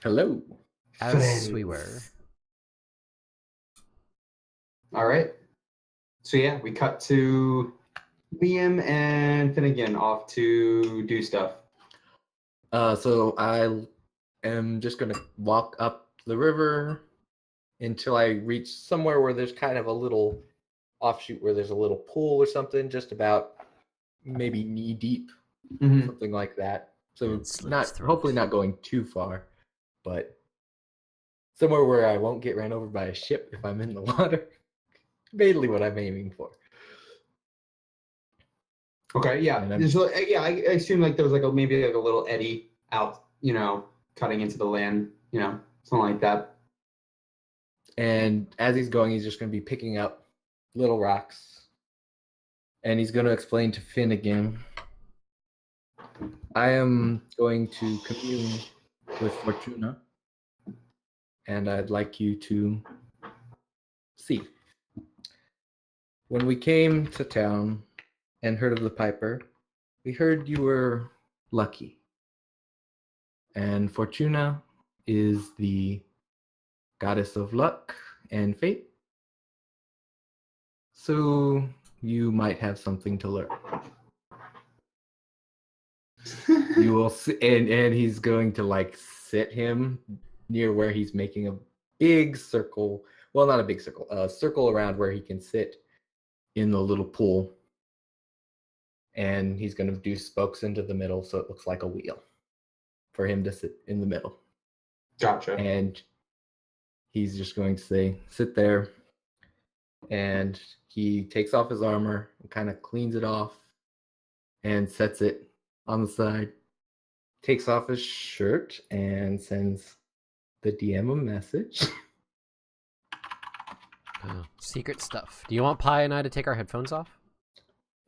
C: Hello.
A: As we were.
B: Friends. All right. So yeah, we cut to Liam and Finnegan off to do stuff.
C: So I am just gonna walk up the river until I reach somewhere where there's kind of a little offshoot where there's a little pool or something, just about maybe knee deep,
B: Mhm.
C: something like that. So
A: And slit his
C: not
A: throat.
C: hopefully not going too far, but somewhere where I won't get ran over by a ship if I'm in the water. Mainly what I'm aiming for.
B: Okay, yeah.
C: And I'm-
B: So, yeah, I assume like there was like maybe like a little eddy out, cutting into the land, something like that.
C: And as he's going, he's just going to be picking up little rocks. And he's going to explain to Finnegan, I am going to commune with Fortuna. And I'd like you to see. When we came to town and heard of the Piper, we heard you were lucky. And Fortuna is the goddess of luck and fate. So you might have something to learn. You will see, and he's going to like sit him near where he's making a big circle. Well, not a big circle, a circle around where he can sit in the little pool. And he's going to do spokes into the middle so it looks like a wheel for him to sit in the middle.
B: Gotcha.
C: And he's just going to say, sit there. And he takes off his armor and kind of cleans it off and sets it on the side. Takes off his shirt and sends the DM a message.
A: Oh, secret stuff. Do you want Pi and I to take our headphones off?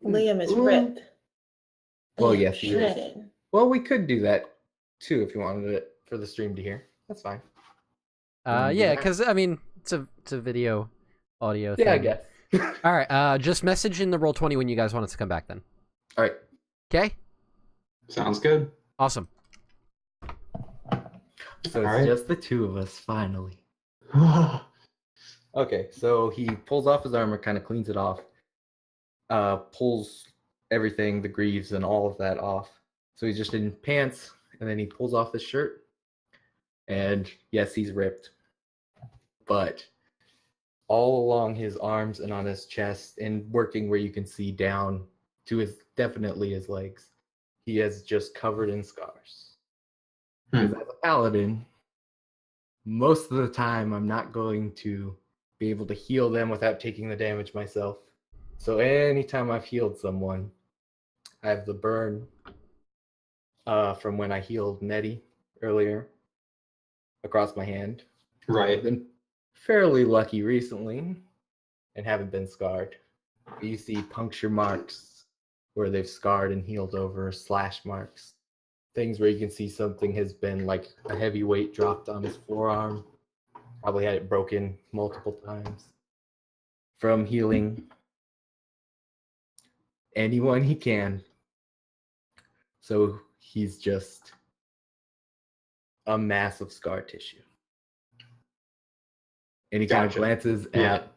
E: Liam is
C: Ooh.
E: ripped.
C: Well,
E: And
C: yes, he is.
E: shredded.
C: Well, we could do that too if you wanted it for the stream to hear. That's fine.
A: Yeah,
C: that.
A: because I mean, it's a video, audio thing.
C: Yeah, I guess.
A: All right. Just message in the Roll20 when you guys want us to come back. Then.
C: All right.
A: Okay.
B: Sounds good.
A: Awesome.
C: So it's
B: All right.
C: just the two of us finally. Okay, so he pulls off his armor, kind of cleans it off, pulls everything, the greaves and all of that off. So he's just in pants, and then he pulls off his shirt. And yes, he's ripped. But all along his arms and on his chest, and working where you can see down to definitely his legs, he is just covered in scars. Because as a paladin, most of the time I'm not going to be able to heal them without taking the damage myself. So anytime I've healed someone, I have the burn from when I healed Nettie earlier across my hand.
B: Right.
C: I've been fairly lucky recently and haven't been scarred. You see puncture marks where they've scarred and healed over, slash marks. Things where you can see something has been like a heavy weight dropped on his forearm. Probably had it broken multiple times. From healing anyone he can. So he's just a mass of scar tissue. And he kind of
B: Gotcha.
C: glances
B: Yeah.
C: at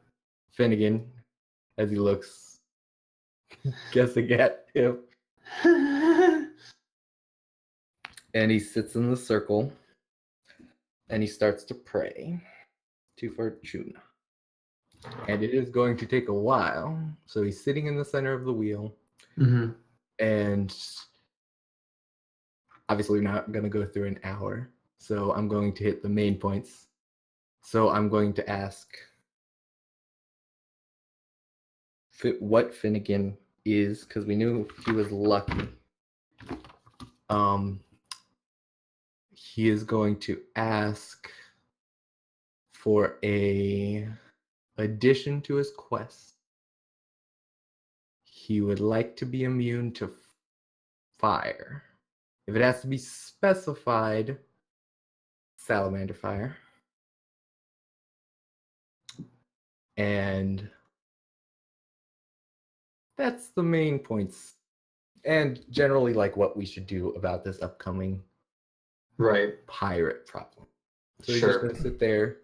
C: Finnegan as he looks, guessing at him. And he sits in the circle and he starts to pray to Fortuna. And it is going to take a while. So he's sitting in the center of the wheel.
B: Mhm.
C: And obviously we're not going to go through an hour. So I'm going to hit the main points. So I'm going to ask what Finnegan is, because we knew he was lucky. He is going to ask for a addition to his quest. He would like to be immune to fire. If it has to be specified, salamander fire. And that's the main points and generally like what we should do about this upcoming
B: Right.
C: pirate problem. So he's just
B: Sure.
C: gonna sit there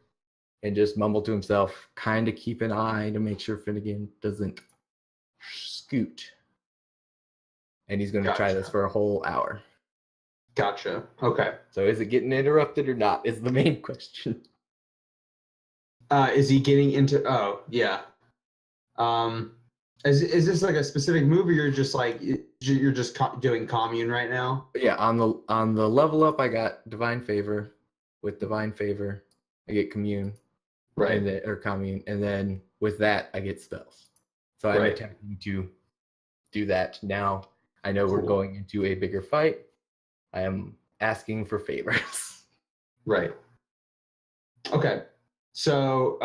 C: and just mumble to himself, kind of keep an eye to make sure Finnegan doesn't scoot. And he's gonna try this
B: Gotcha.
C: for a whole hour.
B: Gotcha. Okay.
C: So is it getting interrupted or not? Is the main question.
B: Is he getting into? Oh, yeah. Is this like a specific move, or you're just like you're just doing commune right now?
C: But yeah, on the level up, I got divine favor. With divine favor, I get commune,
B: Right.
C: and then, or commune, and then with that, I get spells. So I'm
B: Right.
C: attempting to do that now. I know we're
B: Cool.
C: going into a bigger fight. I am asking for favors.
B: Right. Okay. So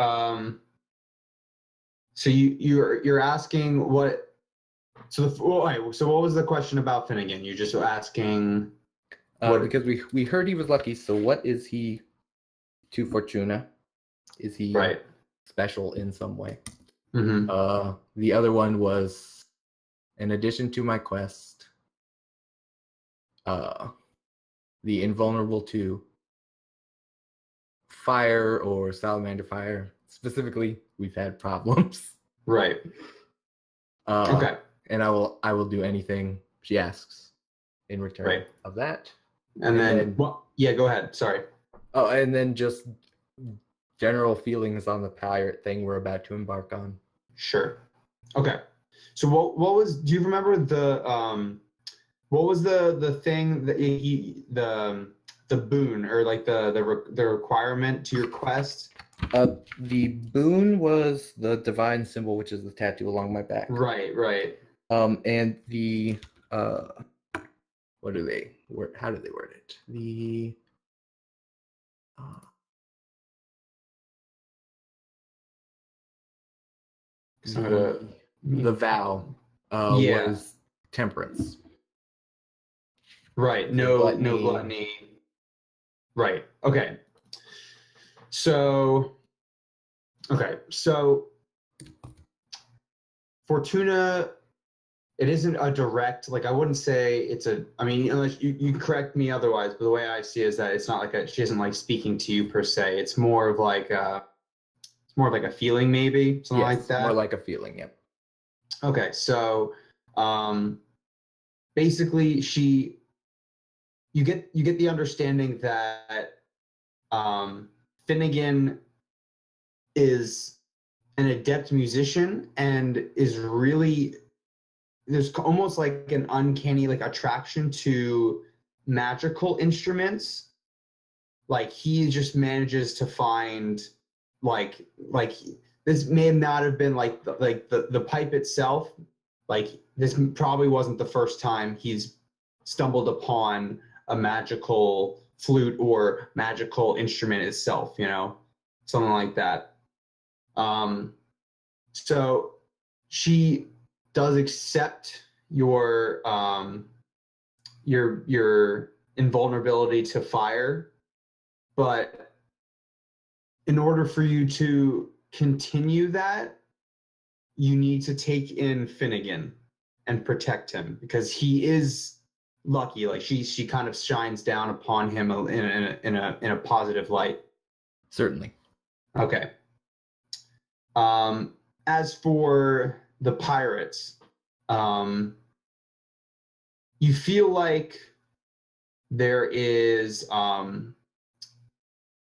B: so you're asking what? So so what was the question about Finnegan? You're just asking. What-
C: Because we heard he was lucky. So what is he to Fortuna? Is he
B: Right.
C: special in some way?
B: Mm-hmm.
C: The other one was, in addition to my quest, the invulnerable to fire or salamander fire. Specifically, we've had problems.
B: Right. Okay.
C: And I will do anything she asks in return
B: Right.
C: of that.
B: And then,
C: then-
B: well, yeah, go ahead. Sorry.
C: Oh, and then just general feelings on the pirate thing we're about to embark on.
B: Sure. Okay. So what was? Do you remember what was the thing that the boon, or like the requirement to your quest?
C: The boon was the divine symbol, which is the tattoo along my back.
B: Right. Right.
C: And the what do they word? How do they word it? The vow
B: Yeah.
C: was temperance.
B: Right. No
C: Gluttony.
B: gluttony. Right. Okay. So Fortuna, it isn't a direct, like, I wouldn't say it's a, I mean, unless you correct me otherwise, but the way I see it is that it's not like she isn't like speaking to you per se. It's more of like a feeling, maybe, something like that.
C: More like a feeling, yep.
B: Okay, so basically you get the understanding that Finnegan is an adept musician and is really, there's almost like an uncanny like attraction to magical instruments. Like he just manages to find like this may not have been like the pipe itself. Like this probably wasn't the first time he's stumbled upon a magical flute or magical instrument itself, something like that. So she does accept your invulnerability to fire, but in order for you to continue that, you need to take in Finnegan and protect him, because he is lucky. Like she kind of shines down upon him in a positive light.
C: Certainly.
B: Okay. As for the pirates, you feel like there is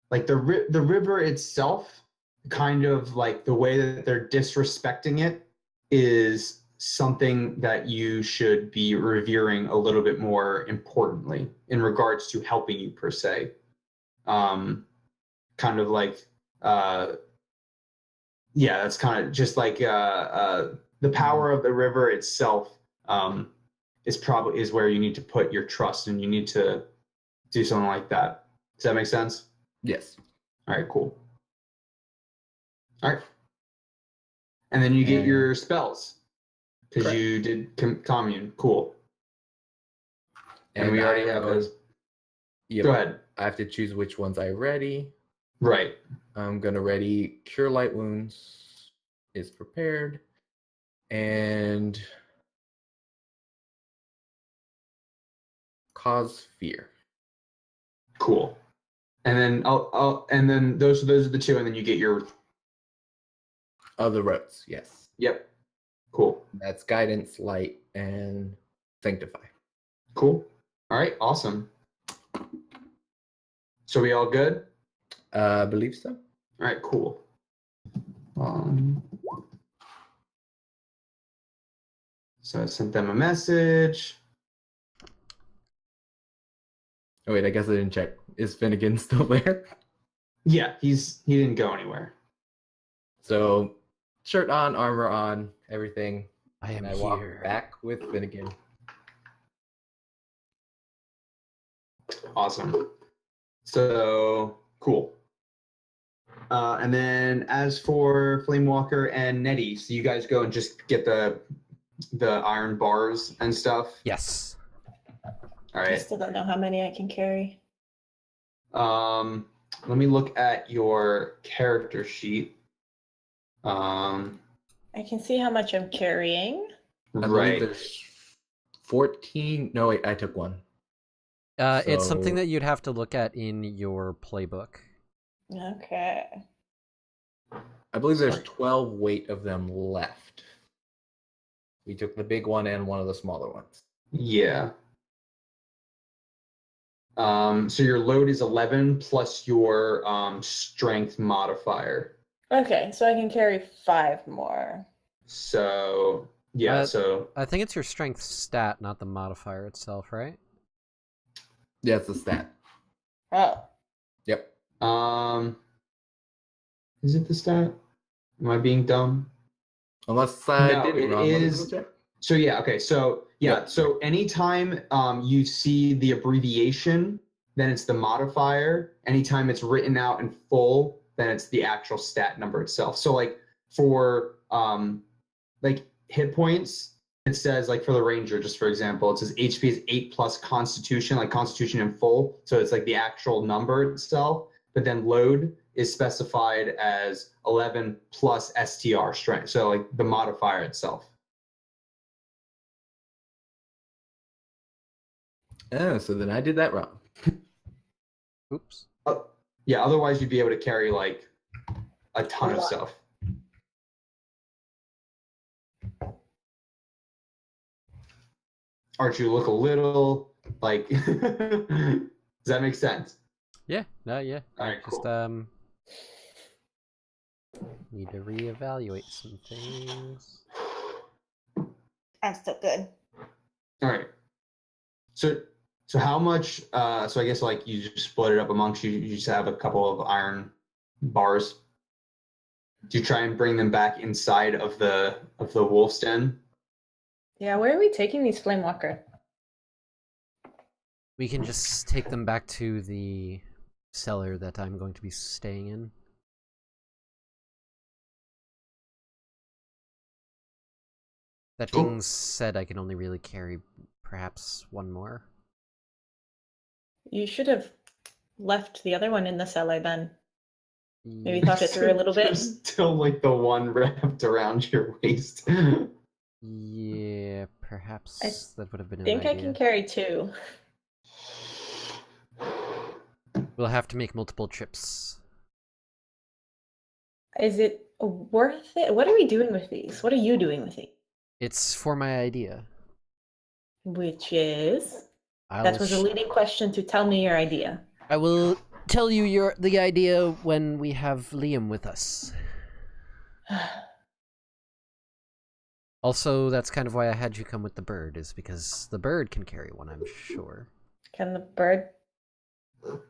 B: like the river itself, kind of like the way that they're disrespecting it is something that you should be revering a little bit more importantly in regards to helping you per se. Kind of like yeah, that's kind of just like the power of the river itself is where you need to put your trust, and you need to do something like that. Does that make sense?
C: Yes.
B: All right, cool. All right. And then you get your spells because
C: Correct.
B: you did commune. Cool. And we already have those.
C: Yep.
B: Go ahead.
C: I have to choose which ones I ready.
B: Right.
C: I'm gonna ready Cure Light Wounds is prepared, and cause fear.
B: Cool. And then and then those are the two, and then you get your
C: Other roads, yes.
B: yep. Cool.
C: That's guidance, light, and sanctify.
B: Cool. All right. Awesome. So we all good?
C: I believe so.
B: All right. Cool. So I sent them a message.
C: Oh wait, I guess I didn't check. Is Finnegan still there?
B: Yeah, he didn't go anywhere.
C: So, shirt on, armor on, everything.
A: I am
C: And I walk
A: here.
C: back with Finnegan.
B: Awesome. So cool. And then as for Flamewalker and Nettie, so you guys go and just get the iron bars and stuff.
A: Yes.
B: All
E: I
B: right.
E: still don't know how many I can carry.
B: Let me look at your character sheet.
E: I can see how much I'm carrying.
C: I believe
B: Right.
C: there's 14. No, wait, I took one.
A: It's something
C: So-
A: that you'd have to look at in your playbook.
E: Okay.
C: I believe there's
B: Sorry.
C: 12 weight of them left. We took the big one and one of the smaller ones.
B: Yeah. So your load is 11 plus your strength modifier.
E: Okay, so I can carry 5 more.
B: So yeah,
A: Uh,
B: so
A: I think it's your strength stat, not the modifier itself, right?
C: Yeah, it's a stat.
E: Oh.
C: Yep.
B: is it the stat? Am I being dumb?
C: Unless I
B: No,
C: did it
B: it
C: wrong. Let me
B: is-
C: double check.
B: So yeah, okay. So yeah,
C: Yep.
B: so anytime you see the abbreviation, then it's the modifier. Anytime it's written out in full, then it's the actual stat number itself. So like for like hit points, it says like for the ranger, just for example, it says HP is 8 plus constitution, like constitution in full. So it's like the actual number itself. But then load is specified as 11 plus STR strength. So like the modifier itself.
C: Oh, so then I did that wrong.
A: Oops.
B: Yeah, otherwise you'd be able to carry like a ton of stuff. Archie, you look a little like does that make sense?
A: Yeah. No. Yeah.
B: All right,
A: Just
B: cool.
A: need to reevaluate some things.
E: I'm still good.
B: All right. So how much so I guess like you just split it up amongst you, you just have a couple of iron bars. Do you try and bring them back inside of the wolf's den?
E: Yeah, where are we taking these Flamewalker?
A: We can just take them back to the cellar that I'm going to be staying in. That
B: Cool.
A: being said, I can only really carry perhaps one more.
E: You should have left the other one in the cellar then. Maybe talk it through a little bit.
B: There's still like the one wrapped around your waist.
A: Yeah, perhaps
E: I
A: that would have been
E: I
A: an
E: think I
A: idea.
E: can carry 2.
A: We'll have to make multiple trips.
E: Is it worth it? What are we doing with these? What are you doing with these?
A: It's for my idea.
E: Which is?
A: I'll
E: That was a
A: sh-
E: leading question to tell me your idea.
A: I will tell you the idea when we have Liam with us. Also, that's kind of why I had you come with the bird, is because the bird can carry one, I'm sure.
E: Can the bird?
A: It's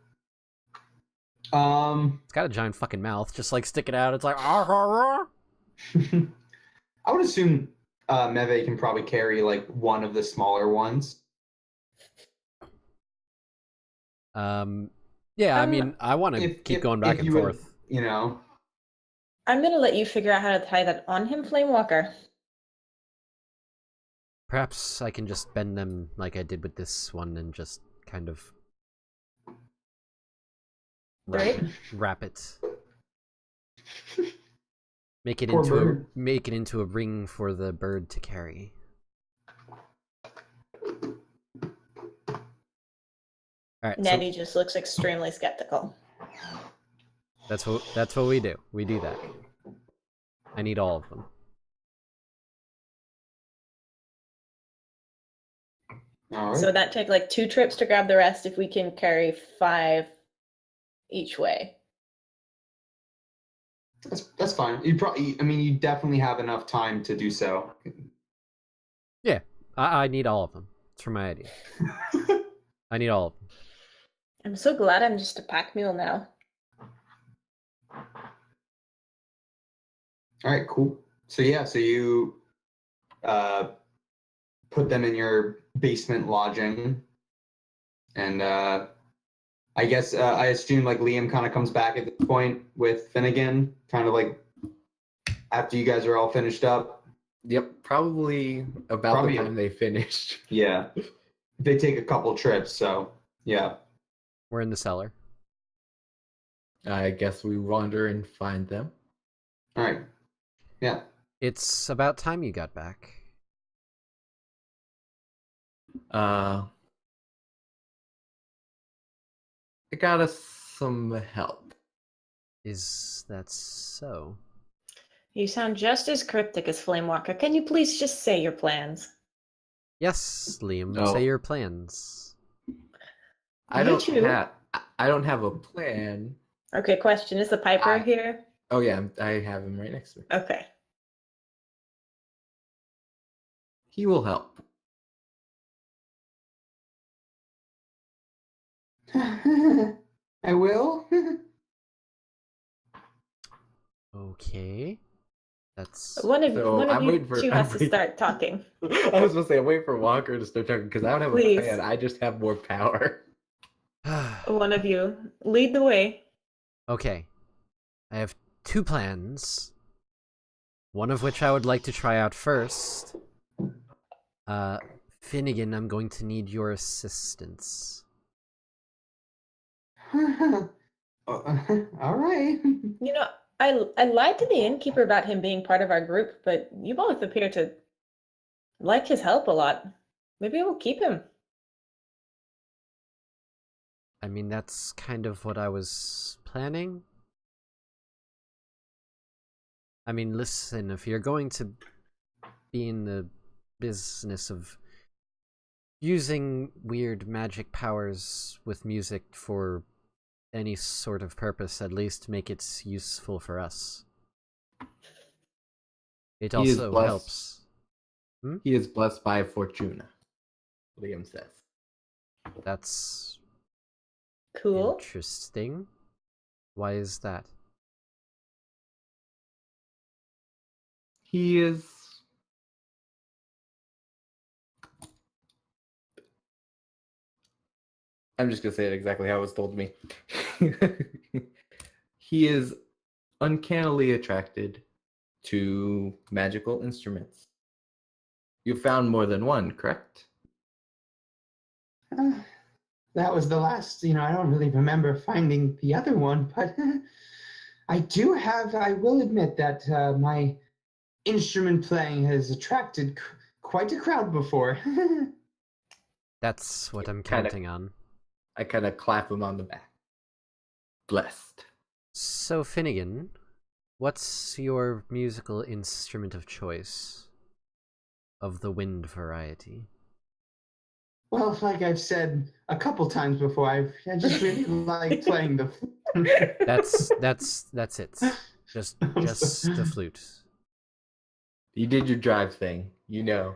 A: got a giant fucking mouth, just like stick it out. It's like, "Ah, ah, ah."
B: I would assume Meve can probably carry like one of the smaller ones.
A: Yeah, I mean, I want to keep going back
B: if
A: and
B: you would,
A: forth.
B: you know.
E: I'm gonna let you figure out how to tie that on him, Flamewalker.
A: Perhaps I can just bend them like I did with this one and just kind of
E: Right?
A: wrap it. Make it
B: Poor
A: into
B: bird.
A: make it into a ring for the bird to carry. All right,
E: Nettie just looks extremely skeptical.
A: so that's what we do. We do that. I need all of them.
B: All right.
E: So that take like 2 trips to grab the rest if we can carry 5 each way.
B: That's fine. You definitely have enough time to do so.
A: Yeah, I need all of them. It's for my idea. I need all of them.
E: I'm so glad I'm just a pack mule now.
B: All right, cool. So you put them in your basement lodging, and I guess I assume like Liam kind of comes back at this point with Finnegan, kind of like after you guys are all finished up.
C: Yep, probably about
B: Probably-
C: the time they finished.
B: Yeah, they take a couple trips, so yeah.
A: We're in the cellar.
C: I guess we wander and find them.
B: All right, yeah.
A: It's about time you got back.
C: I got us some help.
A: Is that so?
E: You sound just as cryptic as Flamewalker. Can you please just say your plans?
A: Yes, Liam.
C: No.
A: Say your plans.
C: I
E: Me
C: don't
E: too.
C: have a plan.
E: Okay, question. Is the Piper
C: I-
E: here?
C: Oh yeah, I have him right next to me.
E: Okay.
C: He will help.
B: I will.
A: Okay. That's
E: One of
C: So,
E: one of
C: I'm
E: you
C: waiting for-
E: two
C: I'm
E: has to
C: waiting-
E: start talking.
C: I was gonna say, I'm waiting for Walker to start talking because I don't have
E: Please.
C: a plan. I just have more power.
E: One of you lead the way.
A: Okay. I have 2 plans. One of which I would like to try out first. Finnegan, I'm going to need your assistance.
B: All right.
E: You know, I lied to the innkeeper about him being part of our group, but you both appear to like his help a lot. Maybe we'll keep him.
A: I mean, that's kind of what I was planning. I mean, listen, if you're going to be in the business of using weird magic powers with music for any sort of purpose, at least make it useful for us. It
C: He is
A: also
C: blessed.
A: helps.
C: He is blessed by Fortuna, Liam says.
A: That's
E: Cool.
A: interesting. Why is that?
C: He is. I'm just gonna say it exactly how it was told to me. He is uncannily attracted to magical instruments. You found more than one, correct?
B: That was the last, I don't really remember finding the other one, but I will admit that my instrument playing has attracted quite a crowd before.
A: That's what I'm
C: Kinda-
A: counting on.
C: I kind of clap him on the back. Blessed.
A: So, Finnegan, what's your musical instrument of choice? Of the wind variety?
B: Well, like I've said a couple times before, I just really like playing the flute.
A: That's it. Just the flute.
C: You did your drive thing, you know.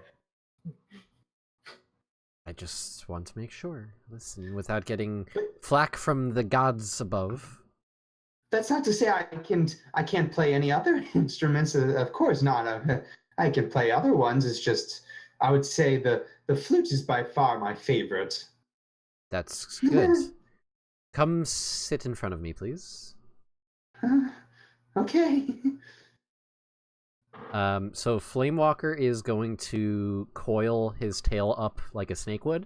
A: I just want to make sure. Listen, without getting flack from the gods above.
B: That's not to say I can't play any other instruments. Of course not. I can play other ones. It's just I would say the flute is by far my favorite.
A: That's good. Come sit in front of me, please.
B: Okay.
A: So Flamewalker is going to coil his tail up like a snake would,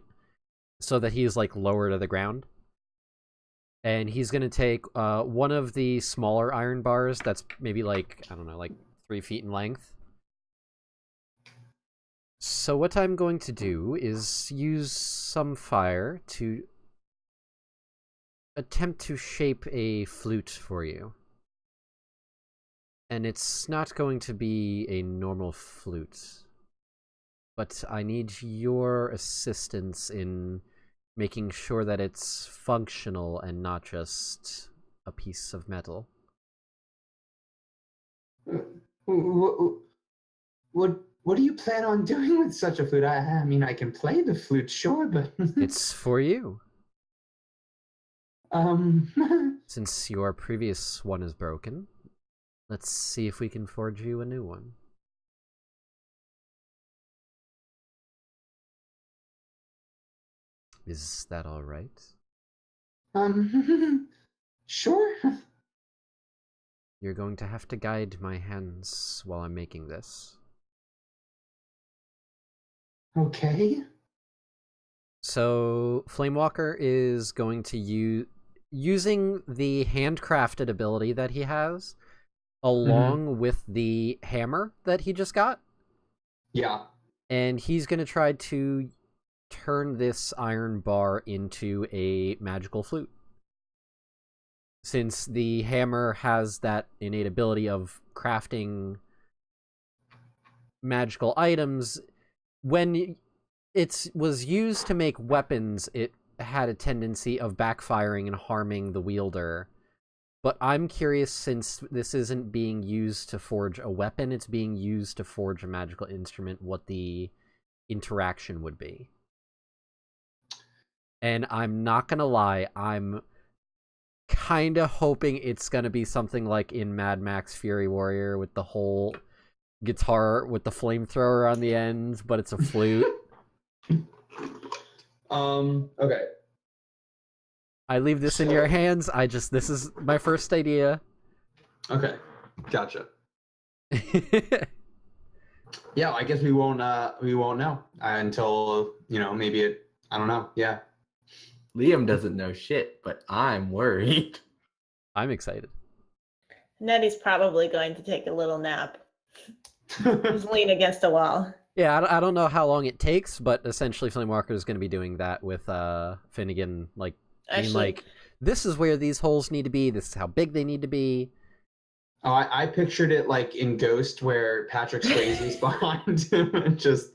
A: so that he's like lower to the ground. And he's going to take one of the smaller iron bars that's maybe like, I don't know, like 3 feet in length. So what I'm going to do is use some fire to attempt to shape a flute for you. And it's not going to be a normal flute. But I need your assistance in making sure that it's functional and not just a piece of metal.
B: What do you plan on doing with such a flute? I mean, I can play the flute, sure, but
A: It's for you.
B: um,
A: Since your previous one is broken, let's see if we can forge you a new one. Is that all right?
B: Sure.
A: You're going to have to guide my hands while I'm making this.
B: Okay.
A: So, Flamewalker is going to using the handcrafted ability that he has, along with the hammer that he just got,
B: Yeah.
A: and he's going to try to turn this iron bar into a magical flute. Since the hammer has that innate ability of crafting magical items, when it was used to make weapons, it had a tendency of backfiring and harming the wielder. But I'm curious, since this isn't being used to forge a weapon, it's being used to forge a magical instrument, what the interaction would be. And I'm not gonna lie, I'm kind of hoping it's gonna be something like in Mad Max Fury Warrior with the whole guitar with the flamethrower on the end, but it's a flute.
B: Okay.
A: I leave this in your hands. This is my first idea.
B: Okay. Gotcha. Yeah, I guess we won't know until, maybe I don't know. Yeah.
C: Liam doesn't know shit, but I'm worried.
A: I'm excited.
E: Nettie's probably going to take a little nap. Just lean against a wall.
A: Yeah, I don't know how long it takes, but essentially Flamewalker is going to be doing that with Finnegan,
E: Actually,
A: this is where these holes need to be, this is how big they need to be.
B: Oh, I pictured it like in Ghost where Patrick Swayze's behind him and just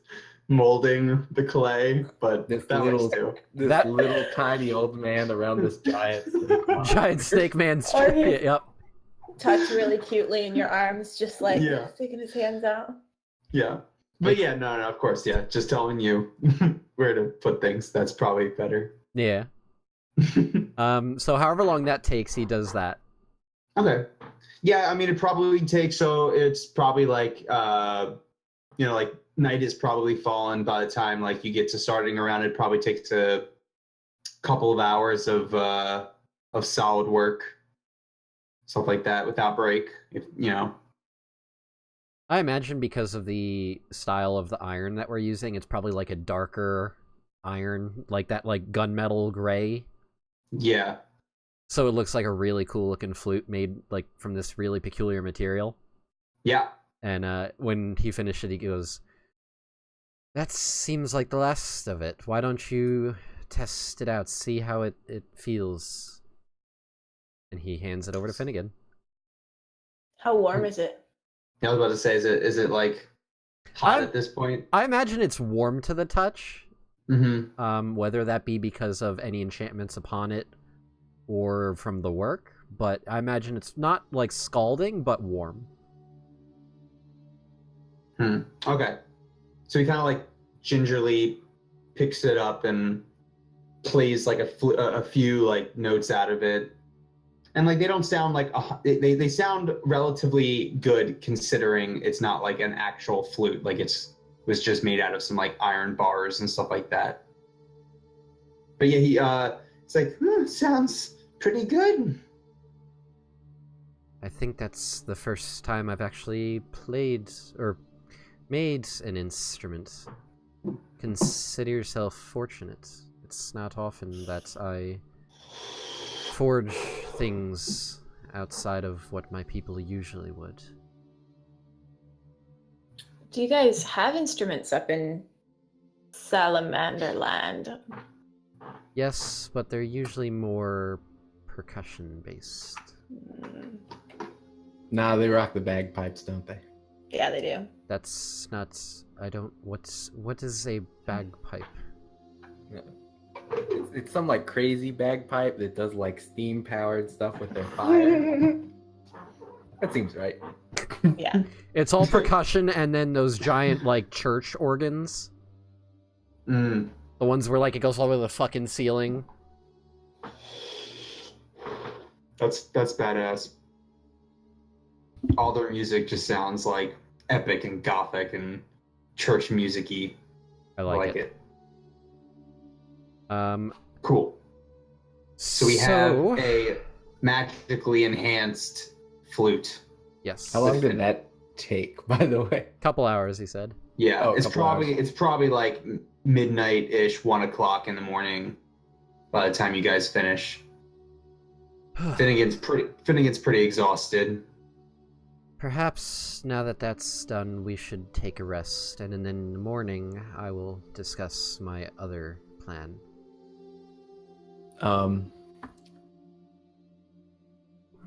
B: molding the clay, but
C: This
B: that
C: little,
B: works too.
C: little tiny old man around this giant
A: Giant snake man's
E: Or he's-
A: yep.
E: touch really cutely in your arms, just like
B: Yeah.
E: sticking his hands out.
B: Yeah. But yeah, no, of course, yeah. Just telling you where to put things. That's probably better.
A: Yeah. So however long that takes, he does that.
B: Okay. Yeah, I mean, it probably takes, so it's probably like, like night is probably fallen by the time like you get to starting around. It probably takes a couple of hours of solid work, stuff like that, without break. If
A: I imagine because of the style of the iron that we're using, it's probably like a darker iron, like that, like gunmetal gray.
B: Yeah.
A: So it looks like a really cool looking flute made like from this really peculiar material.
B: Yeah.
A: And when he finished it, he goes, "That seems like the last of it. Why don't you test it out, see how it feels?" And he hands it over to Finnegan.
E: How warm is it?
B: I was about to say, is it like hot at this point?
A: I imagine it's warm to the touch.
B: Mm-hmm.
A: Whether that be because of any enchantments upon it or from the work, but I imagine it's not like scalding, but warm.
B: Okay. So he kind of like gingerly picks it up and plays like a few like notes out of it. And like they don't sound like they sound relatively good considering it's not like an actual flute. Like was just made out of some like iron bars and stuff like that. But yeah, it's like sounds pretty good.
A: I think that's the first time I've actually played or made an instrument. Consider yourself fortunate. It's not often that I forge things outside of what my people usually would.
E: Do you guys have instruments up in Salamander Land?
A: Yes, but they're usually more percussion based.
E: Mm,
C: Nah, they rock the bagpipes, don't they?
E: yeah, they do.
A: That's not. I don't. What is a bagpipe?
C: It's some like crazy bagpipe that does like steam powered stuff with their fire. That seems right.
E: Yeah.
A: It's all percussion, and then those giant like church organs.
B: Mm.
A: The ones where like it goes all over the fucking ceiling.
B: That's badass. All their music just sounds like epic and gothic and church music-y.
A: I
B: I
A: like,
B: like
A: it.
B: it. Cool. So we have a magically enhanced flute.
A: Yes.
C: How long did that take, by the way?
A: Couple hours, he said.
B: Yeah,
C: Oh, a
B: it's
C: couple hours.
B: probably like midnight-ish, 1 o'clock in the morning by the time you guys finish. Finnegan's pretty exhausted.
A: Perhaps now that that's done, we should take a rest, and then in the morning I will discuss my other plan.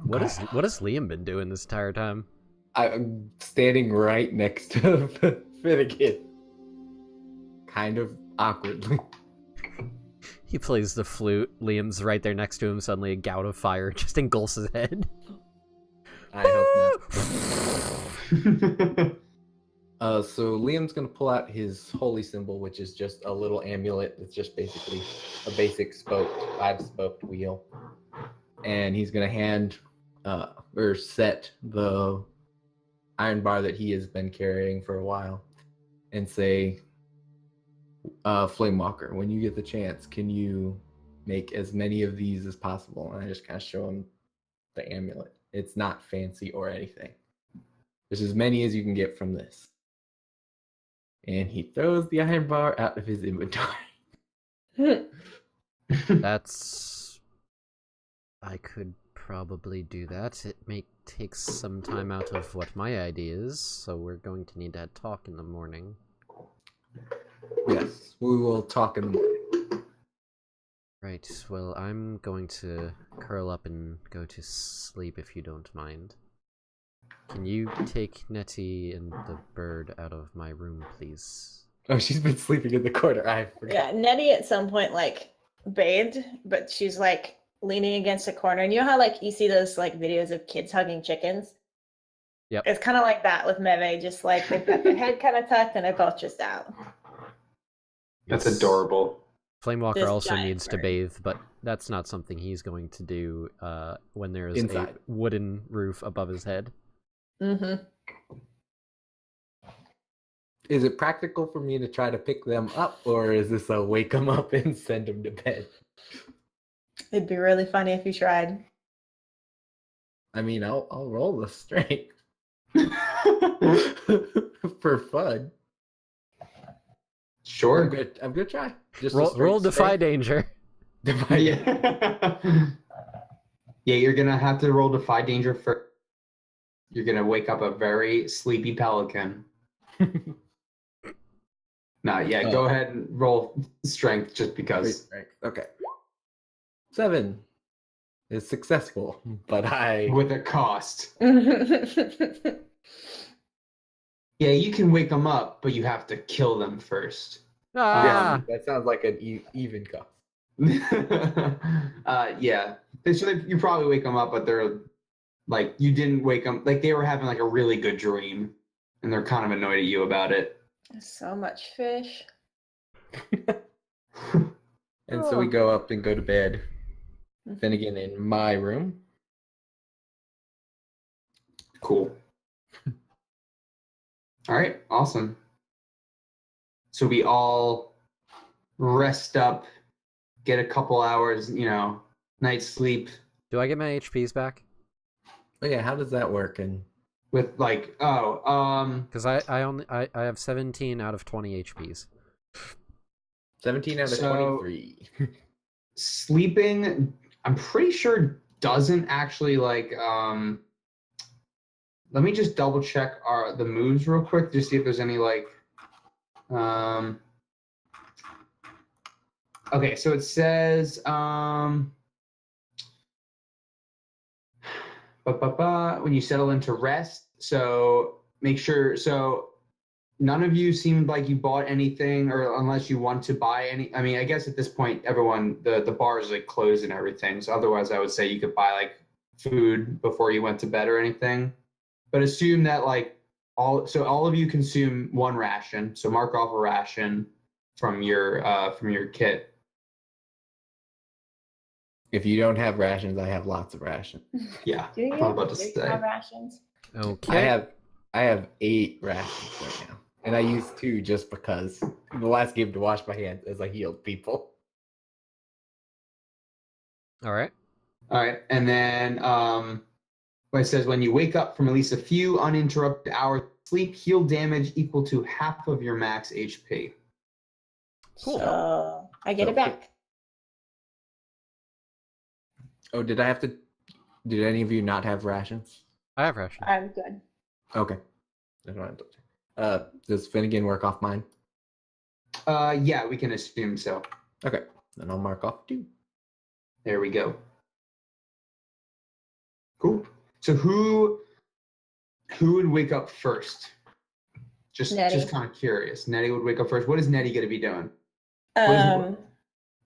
A: What has Liam been doing this entire time?
C: I'm standing right next to Finnegan. Kind of awkwardly.
A: He plays the flute. Liam's right there next to him. Suddenly, a gout of fire just engulfs his head.
C: I hope not. So Liam's gonna pull out his holy symbol, which is just a little amulet. It's just basically a basic five-spoked wheel, and he's gonna hand or set the iron bar that he has been carrying for a while, and say, "Flamewalker, when you get the chance, can you make as many of these as possible?" And I just kind of show him the amulet. It's not fancy or anything. There's as many as you can get from this. And he throws the iron bar out of his inventory.
A: That's... I could probably do that. It may take some time out of what my idea is, so we're going to need to talk in the morning.
C: Yes, we will talk in the morning.
A: Right, well, I'm going to curl up and go to sleep if you don't mind. Can you take Nettie and the bird out of my room, please?
C: Oh, she's been sleeping in the corner. I forgot.
E: Yeah, Nettie at some point like bathed, but she's like leaning against a corner. And you know how like you see those like videos of kids hugging chickens?
A: Yep.
E: It's kind of like that with Meve, just like they've got their head kind of tucked and they're both just out.
B: That's adorable.
A: Flamewalker
E: This
A: also
E: giant
A: needs to
E: bird.
A: bathe, but that's not something he's going to do when there's
C: Inside.
A: a wooden roof above his head.
E: Mm-hmm.
C: Is it practical for me to try to pick them up, or is this a wake them up and send them to bed?
E: It'd be really funny if you tried.
C: I mean, I'll roll the strength for fun.
B: Sure.
C: I'm gonna try. Just a
A: Roll
C: straight
A: Defy
C: strength.
A: Danger.
C: Defy.
B: Yeah. Yeah, you're gonna have to roll Defy Danger first. You're gonna wake up a very sleepy pelican. No, yeah, go ahead and roll strength just
C: Straight
B: because.
C: strength. Okay. 7 is successful, but I
B: With a cost.
E: Mm-hmm.
B: Yeah, you can wake them up, but you have to kill them first.
A: Ah!
C: that sounds like an even cost.
B: Yeah. So you probably wake them up, but they're like, you didn't wake them, like they were having like a really good dream and they're kind of annoyed at you about it.
E: So much fish.
C: And so we go up and go to bed. Finnegan in my room.
B: Cool. All right, awesome. So we all rest up, get a couple hours, night's sleep
A: Do I get my HPs back?
C: Oh yeah, how does that work? And
B: with
A: Because I have 17 out of 20 HPs.
C: 17 out of
B: So-
C: 23.
B: sleeping, I'm pretty sure doesn't actually let me just double check the moves real quick to see if there's any okay, so it says when you settle into rest. So make sure. So none of you seemed like you bought anything, or unless you want to buy any. I mean, I guess at this point, everyone the bar is like closed and everything. So otherwise, I would say you could buy like food before you went to bed or anything. But assume that like all of you consume one ration. So mark off a ration from your kit.
C: If you don't have rations, I have lots of rations.
B: Yeah,
E: Do you?
B: I'm about to
E: Do you
B: say.
E: have rations?
A: Okay.
C: I have 8 rations right now, and I used 2 just because the last game to wash my hands as I healed people.
A: All right.
B: All right, and then what it says, when you wake up from at least a few uninterrupted hours of sleep, heal damage equal to half of your max HP.
A: Cool.
E: So I get
C: So
E: it back.
C: Oh, did any of you not have rations?
A: I have rations.
E: I'm good.
C: Okay. I don't have to- does Finnegan work off mine?
B: Yeah, we can assume so.
C: Okay. Then I'll mark off 2.
B: There we go. Cool. So who would wake up first? Just
E: Nettie.
B: kind of curious. Nettie would wake up first. What is Nettie going to be doing?
E: Um,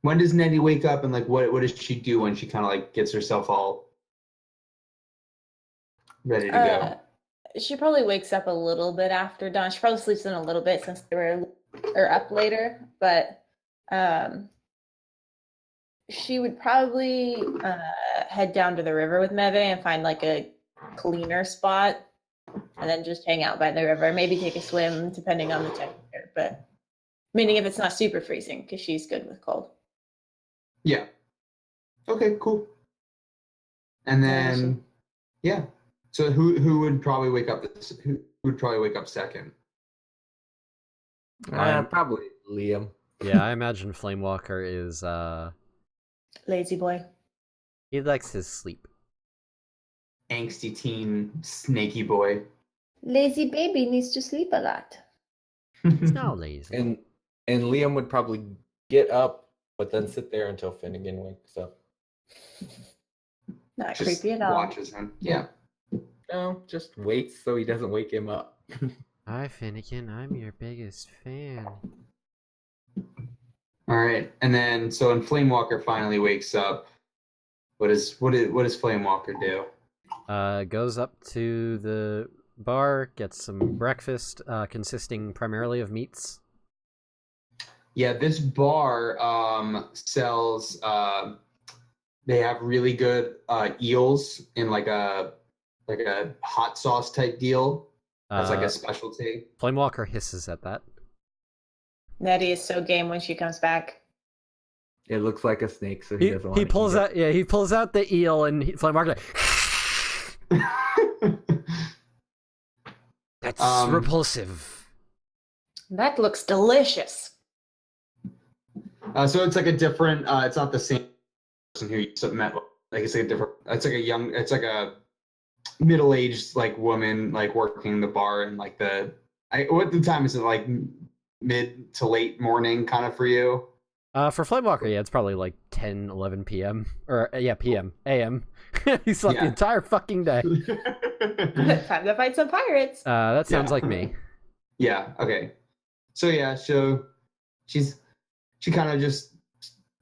B: When does Nettie wake up, and like what does she do when she kind of like gets herself all ready to
E: she probably wakes up a little bit after dawn. She probably sleeps in a little bit since they were up later, but she would probably head down to the river with Meve and find like a cleaner spot, and then just hang out by the river. Maybe take a swim, depending on the temperature. But meaning if it's not super freezing, because she's good with cold.
B: Yeah. Okay, cool. And then yeah. So who would probably wake up who would probably wake up second?
C: Probably Liam.
A: Yeah, I imagine Flamewalker is
E: Lazy boy.
A: he likes his sleep.
B: Angsty teen snaky boy.
E: Lazy baby needs to sleep a lot.
A: He's not lazy.
C: And Liam would probably get up, but then sit there until Finnegan wakes up.
E: Not
B: Just
E: creepy at all.
B: watches him. Yeah.
C: No, just waits so he doesn't wake him up.
A: Hi Finnegan, I'm your biggest fan.
B: All right. And then so when Flamewalker finally wakes up, what does Flamewalker do?
A: Goes up to the bar, gets some breakfast, consisting primarily of meats.
B: Yeah, this bar sells they have really good eels in like a hot sauce type deal. That's like a specialty.
A: Flamewalker hisses at that.
E: Nettie is so game when she comes back.
C: It looks like a snake, so he doesn't want
A: He
C: to
A: pulls
C: eat
A: out he pulls out the eel and Flamewalker That's repulsive.
E: That looks delicious.
B: So it's like a different. It's not the same person who you met. Like it's like a different. It's like a middle-aged like woman like working the bar and like what the time is it, like mid to late morning kind of for you?
A: For Flamewalker, yeah, it's probably like 10, 11 p.m. Or yeah, p.m. a.m. He slept the entire fucking day.
E: Time to fight some pirates.
A: That sounds like me.
B: Yeah. Okay. So yeah. So she kind of just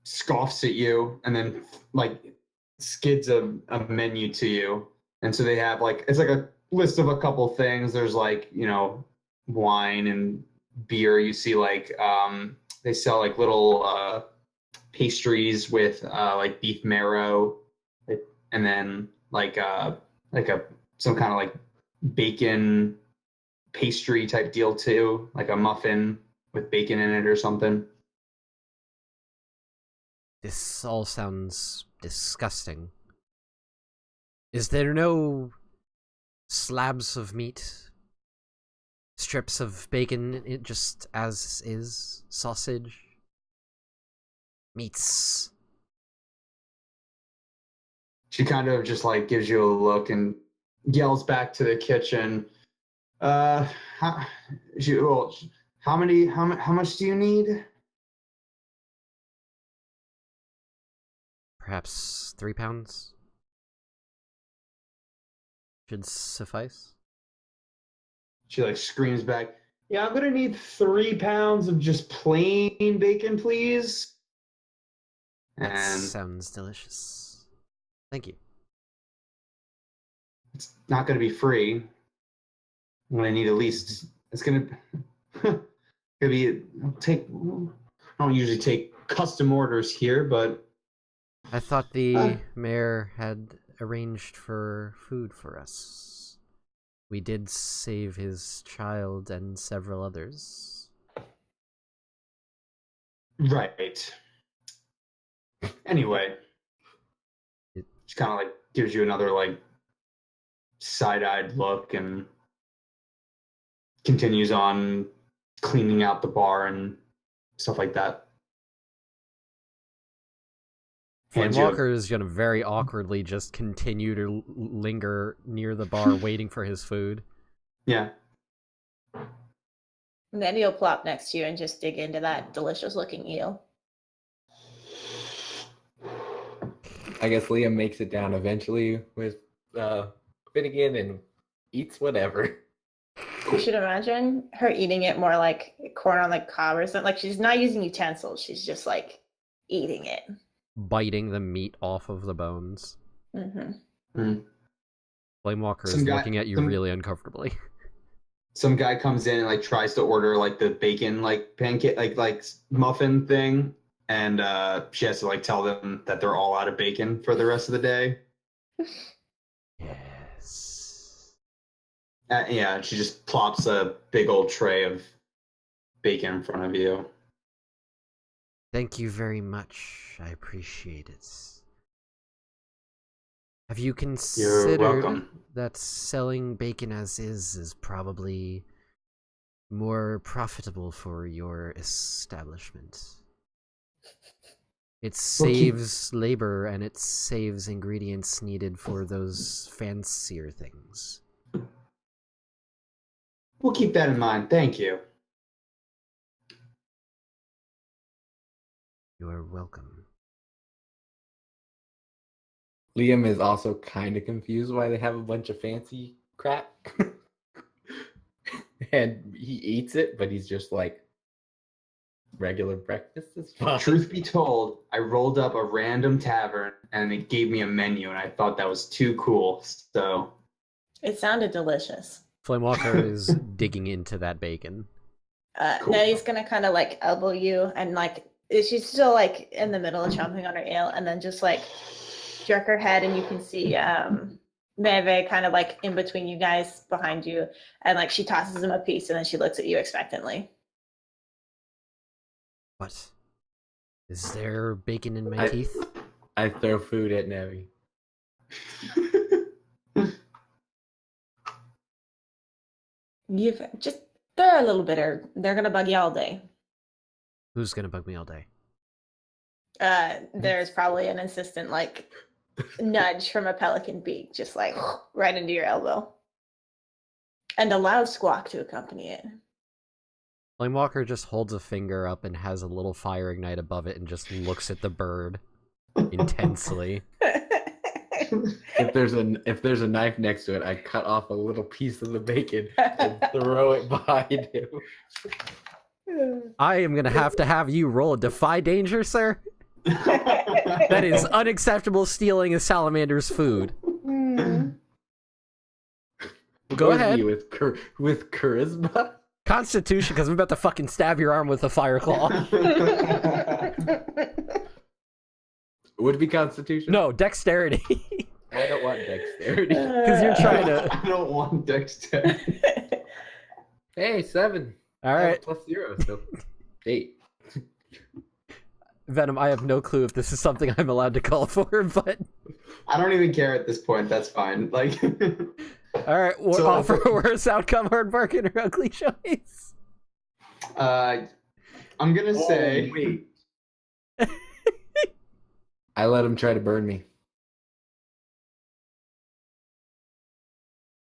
B: scoffs at you and then like skids a menu to you. And so they have like, it's like a list of a couple things. There's like, wine and beer. You see like, they sell like little pastries with like beef marrow, and then like some kind of like bacon pastry type deal too, like a muffin with bacon in it or something.
A: This all sounds disgusting. Is there no slabs of meat? Strips of bacon, it just as is? Sausage? Meats?
B: She kind of just like gives you a look and yells back to the kitchen. How much do you need?
A: Perhaps 3 pounds? should suffice.
B: She like screams back, "Yeah, I'm gonna need 3 pounds of just plain bacon, please."
A: That
B: And
A: sounds delicious. Thank you.
B: it's not gonna be free. I'm gonna need at least. It's gonna be take. I don't usually take custom orders here, but
A: I thought the mayor had arranged for food for us. We did save his child and several others.
B: right. Anyway, she kind of like gives you another like side-eyed look and continues on cleaning out the bar and stuff like that. Hands you a-
A: Flamewalker is going to very awkwardly just continue to linger near the bar waiting for his food.
B: Yeah.
E: And then he'll plop next to you and just dig into that delicious looking eel.
C: I guess Liam makes it down eventually with Finnegan and eats whatever.
E: You should imagine her eating it more like corn on the cob or something. Like she's not using utensils. She's just like eating it.
A: Biting the meat off of the bones.
E: Mm-hmm.
A: Flamewalker
B: Some
A: is
B: guy-
A: looking at you
B: some-
A: really uncomfortably.
B: Some guy comes in and like tries to order like the bacon like pancake like muffin thing, and she has to like tell them that they're all out of bacon for the rest of the day.
A: Yes.
B: Yeah, she just plops a big old tray of bacon in front of you.
A: Thank you very much. I appreciate it. Have you considered
B: welcome.
A: that selling bacon as is probably more profitable for your establishment? It saves labor and it saves ingredients needed for those fancier things.
B: We'll keep that in mind. Thank you.
A: You are welcome.
C: Liam is also kind of confused why they have a bunch of fancy crap. And he eats it, but he's just like, regular breakfast is fine.
B: Truth be told, I rolled up a random tavern and it gave me a menu, and I thought that was too cool. So
E: It sounded delicious.
A: Flamewalker is digging into that bacon.
B: Cool.
E: Nettie's gonna kind of like elbow you and like she's still like in the middle of chomping on her ale, and then just like jerk her head, and you can see Meve kind of like in between you guys behind you, and like she tosses him a piece, and then she looks at you expectantly.
A: What? Is there bacon in my teeth?
C: I throw food at Nevi.
E: You've just they're a little bitter. They're gonna bug you all day.
A: Who's gonna bug me all day?
E: There's probably an insistent like nudge from a pelican beak, just like right into your elbow, and a loud squawk to accompany it.
A: Flamewalker just holds a finger up and has a little fire ignite above it and just looks at the bird intensely.
C: If there's a knife next to it, I cut off a little piece of the bacon and throw it behind him.
A: I am gonna have you roll a defy danger, sir. That is unacceptable stealing a salamander's food. Go ahead.
C: With charisma.
A: Constitution, because I'm about to fucking stab your arm with a fire claw.
C: Would it be Constitution?
A: No, dexterity.
C: I don't want dexterity.
A: Because you're trying to.
B: I don't want dexterity.
C: Hey, 7.
A: All right,
C: +0, so 8.
A: Venom. I have no clue if this is something I'm allowed to call for, but
B: I don't even care at this point. That's fine. Like,
A: all right.
B: So-
A: Offer a worse outcome, hard barking or ugly choice.
B: I'm gonna say.
C: Wait. I let him try to burn me.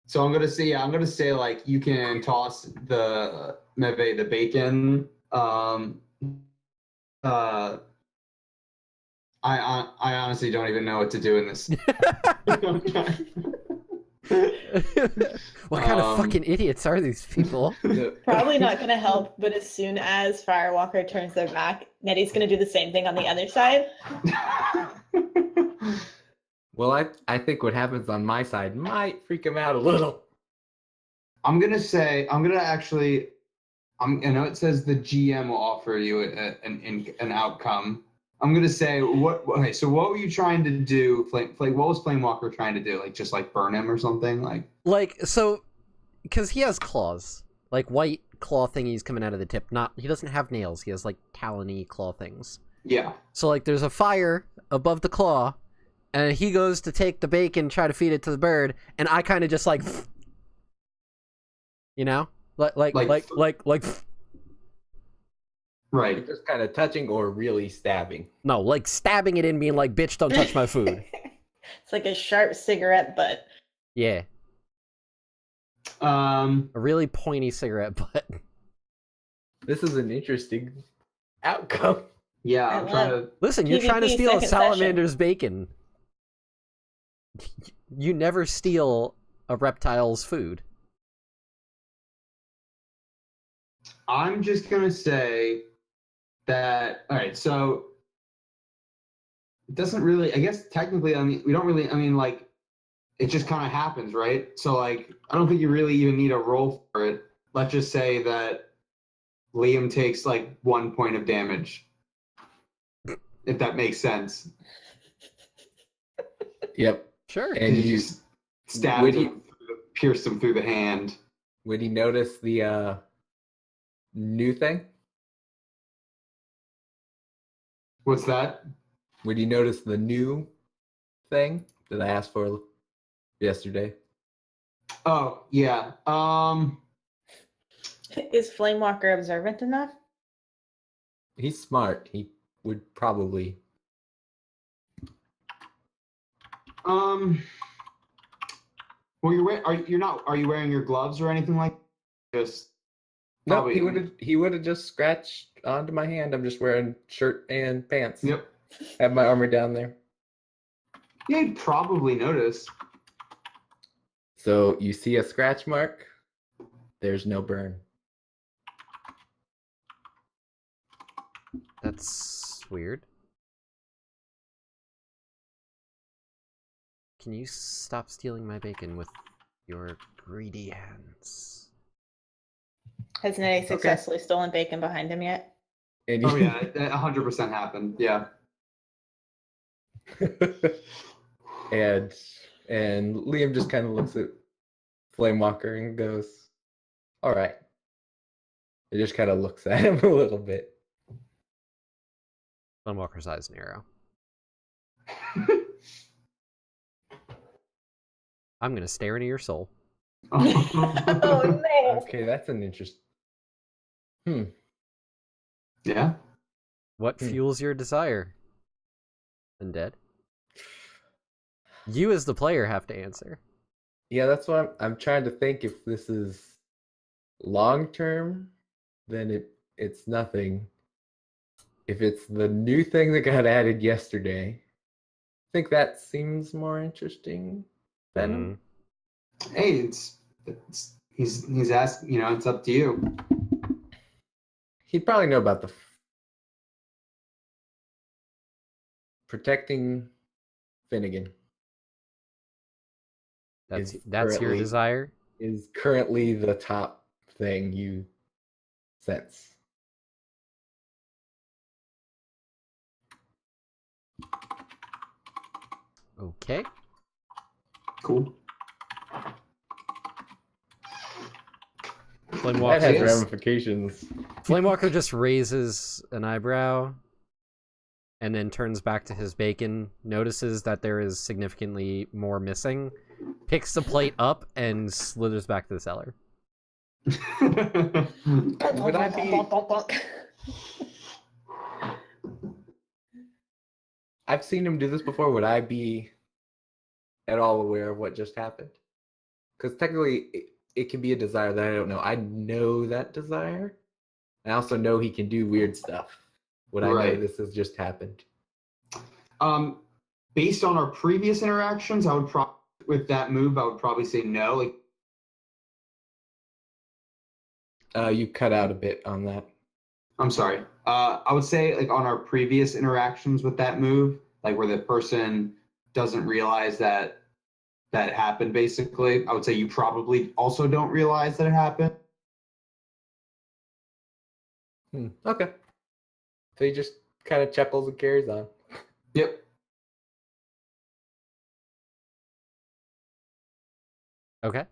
B: So I'm gonna say like you can toss the Meve the bacon. I honestly don't even know what to do in this.
A: What kind of fucking idiots are these people?
E: Probably not going to help, but as soon as Firewalker turns their back, Nettie's going to do the same thing on the other side.
C: Well, I think what happens on my side might freak him out a little.
B: I know it says the GM will offer you an outcome. I'm gonna say okay, so what were you trying to do? What was Flamewalker trying to do? Like just like burn him or something?
A: So, because he has claws, like white claw thingies coming out of the tip. He doesn't have nails. He has like talony claw things.
B: Yeah.
A: So like, there's a fire above the claw, and he goes to take the bacon, try to feed it to the bird, and I kind of just like, you know, like.
B: Right.
C: Just kind of touching or really stabbing.
A: No, like stabbing it in, being like, "Bitch, don't touch my food."
E: It's like a sharp cigarette butt.
A: Yeah. A really pointy cigarette butt.
C: This is an interesting outcome.
B: Yeah, I'm trying to.
A: Listen, you're
E: PvP
A: trying to steal a
E: second
A: salamander's bacon. You never steal a reptile's food.
B: I'm just gonna say that. All right, so it doesn't really. I guess technically, I mean, we don't really. I mean, like, it just kind of happens, right? So, like, I don't think you really even need a roll for it. Let's just say that Liam takes like 1 point of damage, if that makes sense.
C: Yep.
A: Sure.
C: And
B: You
C: you
B: just stabbed him, pierced him through the hand.
C: would he notice the new thing?
B: What's that?
C: Would you notice the new thing that I asked for yesterday?
B: Oh yeah.
E: Is Flamewalker observant enough?
C: He's smart. He would probably.
B: Well, are you wearing your gloves or anything like? Just
C: No,
B: probably-
C: he would have just scratched onto my hand. I'm just wearing shirt and pants.
B: Yep.
C: Have my armor down there.
B: Yeah, you'd probably notice.
C: So you see a scratch mark. There's no burn.
A: That's weird. Can you stop stealing my bacon with your greedy hands?
E: Has Nettie successfully stolen bacon behind him yet?
C: And
B: Oh yeah, that 100% happened. Yeah.
C: and Liam just kind of looks at Flamewalker and goes, "All right." He just kind of looks at him a little bit.
A: Flamewalker's eyes narrow. I'm gonna stare into your soul.
E: Oh no!
C: Okay, that's an interest.
B: Yeah.
A: What fuels your desire? Undead. You as the player have to answer.
C: Yeah, that's what I'm trying to think. If this is long term, then it's nothing. If it's the new thing that got added yesterday, I think that seems more interesting. Venom.
B: Hey, he's asking. You know, it's up to you.
C: He'd probably know about the protecting Finnegan.
A: That's
C: Is
A: your
C: currently-
A: desire?
C: Is currently the top thing you sense.
A: Okay.
B: Cool.
C: That
A: Flamewalker
C: has
B: Yes.
C: ramifications.
A: Flamewalker just raises an eyebrow and then turns back to his bacon, notices that there is significantly more missing, picks the plate up, and slithers back to the cellar.
C: Would I be? I've seen him do this before. Would I be at all aware of what just happened? Because technically, it can be a desire that I don't know. I know that desire. I also know he can do weird stuff. Would I know
B: Right.
C: this has just happened?
B: Based on our previous interactions, I would with that move, I would probably say no. Like,
C: You cut out a bit on that.
B: I'm sorry. I would say like on our previous interactions with that move, like where the person doesn't realize that that happened. Basically, I would say you probably also don't realize that it happened.
C: Okay. So he just kind of chuckles and carries on.
B: Yep.
A: Okay.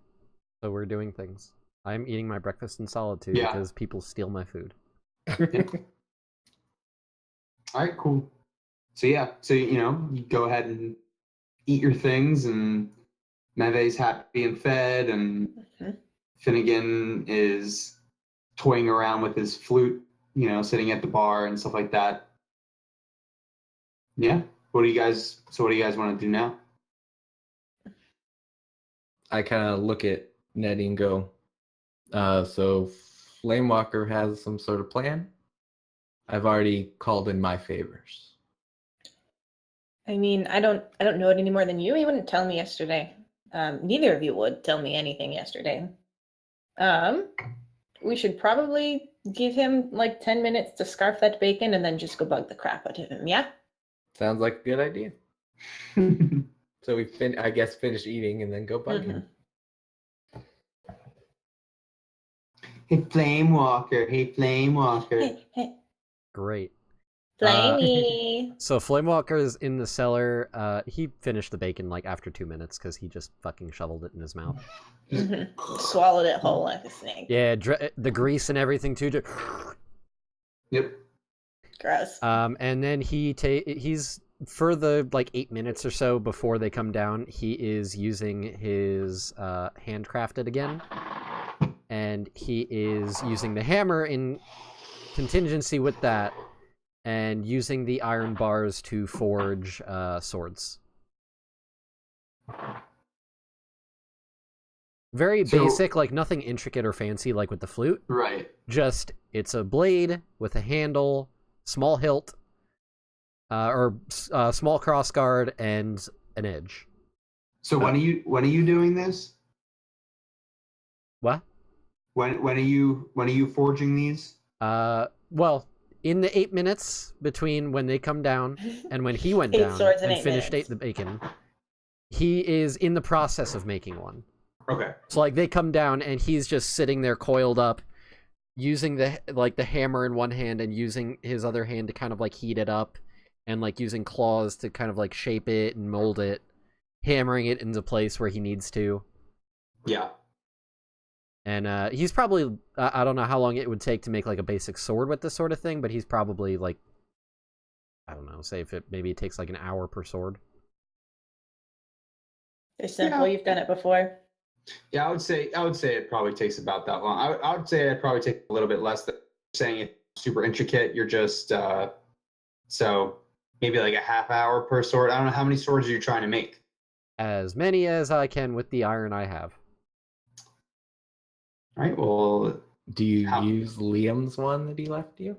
A: So we're doing things. I'm eating my breakfast in solitude
B: Yeah.
A: because people steal my food.
B: All right, cool. So yeah, so you know, you go ahead and eat your things, and Meve's happy and fed, and Finnegan is toying around with his flute, you know, sitting at the bar and stuff like that. Yeah. What do you guys want to do now?
C: I kind of look at Nettie and go, so Flamewalker has some sort of plan. I've already called in my favors.
E: I mean, I don't know it any more than you. He wouldn't tell me yesterday. Neither of you would tell me anything yesterday. We should probably give him like 10 minutes to scarf that bacon and then just go bug the crap out of him, yeah?
C: Sounds like a good idea. So we I guess finish eating and then go bug him.
B: Hey, Flamewalker. Hey, Flamewalker.
E: Hey,
A: Great.
E: Flamey.
A: So Flamewalker is in the cellar. He finished the bacon like after 2 minutes because he just fucking shoveled it in his mouth.
E: Swallowed it whole like a snake.
A: Yeah, the grease and everything too.
B: Yep.
E: Gross.
A: And then he's for the like 8 minutes or so before they come down, he is using his handcrafted again, and he is using the hammer in contingency with that, and using the iron bars to forge swords. Very basic, like nothing intricate or fancy like with the flute.
B: Right.
A: Just, it's a blade with a handle, small hilt, or small crossguard, and an edge.
B: So when are you doing this?
A: What?
B: When are you forging these?
A: Well, in the 8 minutes between when they come down and when he went
E: 8
A: down
E: swords in
A: and
E: 8
A: finished
E: minutes.
A: the bacon, he is in the process of making one.
B: Okay.
A: So like they come down and he's just sitting there coiled up, using the hammer in one hand and using his other hand to kind of like heat it up, and like using claws to kind of like shape it and mold it, hammering it into place where he needs to.
B: Yeah.
A: And he's probably, I don't know how long it would take to make like a basic sword with this sort of thing, but he's probably like, I don't know, say if maybe it takes like an hour per sword.
E: It's simple.
B: Yeah.
E: You've done it before.
B: Yeah, I would say it probably takes about that long. I would say it probably takes a little bit less than saying it's super intricate. You're just so maybe like a half hour per sword. I don't know how many swords are you trying to make.
A: As many as I can with the iron I have.
B: All right. Well,
C: Do you use Liam's one that he left you?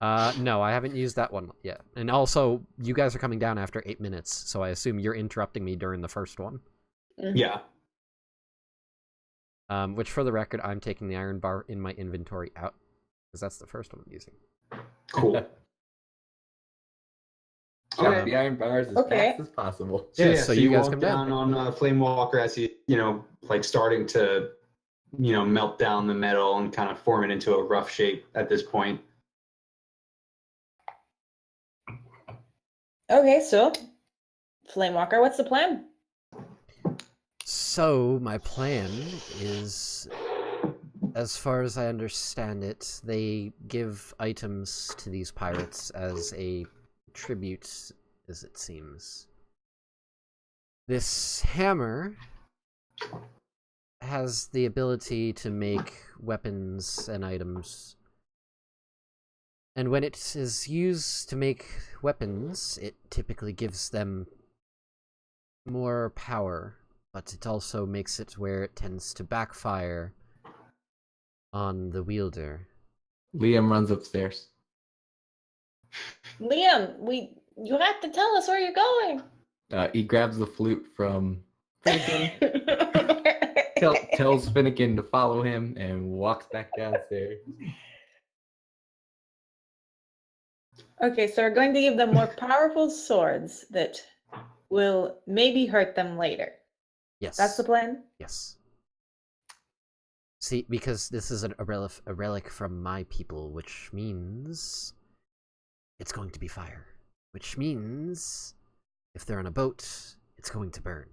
A: No, I haven't used that one yet. And also, you guys are coming down after 8 minutes, so I assume you're interrupting me during the first one.
B: yeah.
A: Which, for the record, I'm taking the iron bar in my inventory out, because that's the first one I'm using.
B: Cool.
C: Chop
B: Okay.
C: the iron bars as
E: Okay.
C: fast as possible.
A: Yeah, so you guys
B: walk
A: come down.
B: on Flamewalker as he, like starting to, melt down the metal and kind of form it into a rough shape at this point.
E: Okay, so Flamewalker, what's the plan?
A: So, my plan is, as far as I understand it, they give items to these pirates as a tribute, as it seems. This hammer has the ability to make weapons and items. And when it is used to make weapons, it typically gives them more power, but it also makes it where it tends to backfire on the wielder.
C: Liam runs upstairs.
E: Liam, you have to tell us where you're going.
C: He grabs the flute from Tells Finnegan to follow him and walks back downstairs.
E: Okay, so we're going to give them more powerful swords that will maybe hurt them later.
A: Yes.
E: That's the plan?
A: Yes. See, because this is a relic from my people, which means it's going to be fire. Which means if they're on a boat, it's going to burn.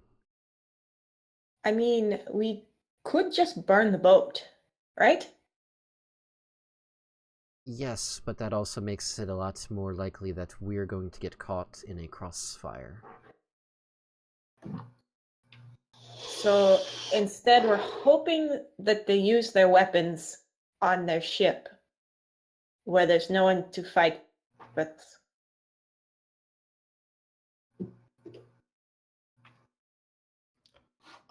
E: I mean, we could just burn the boat, right?
A: Yes, but that also makes it a lot more likely that we're going to get caught in a crossfire.
E: So instead, we're hoping that they use their weapons on their ship, where there's no one to fight with.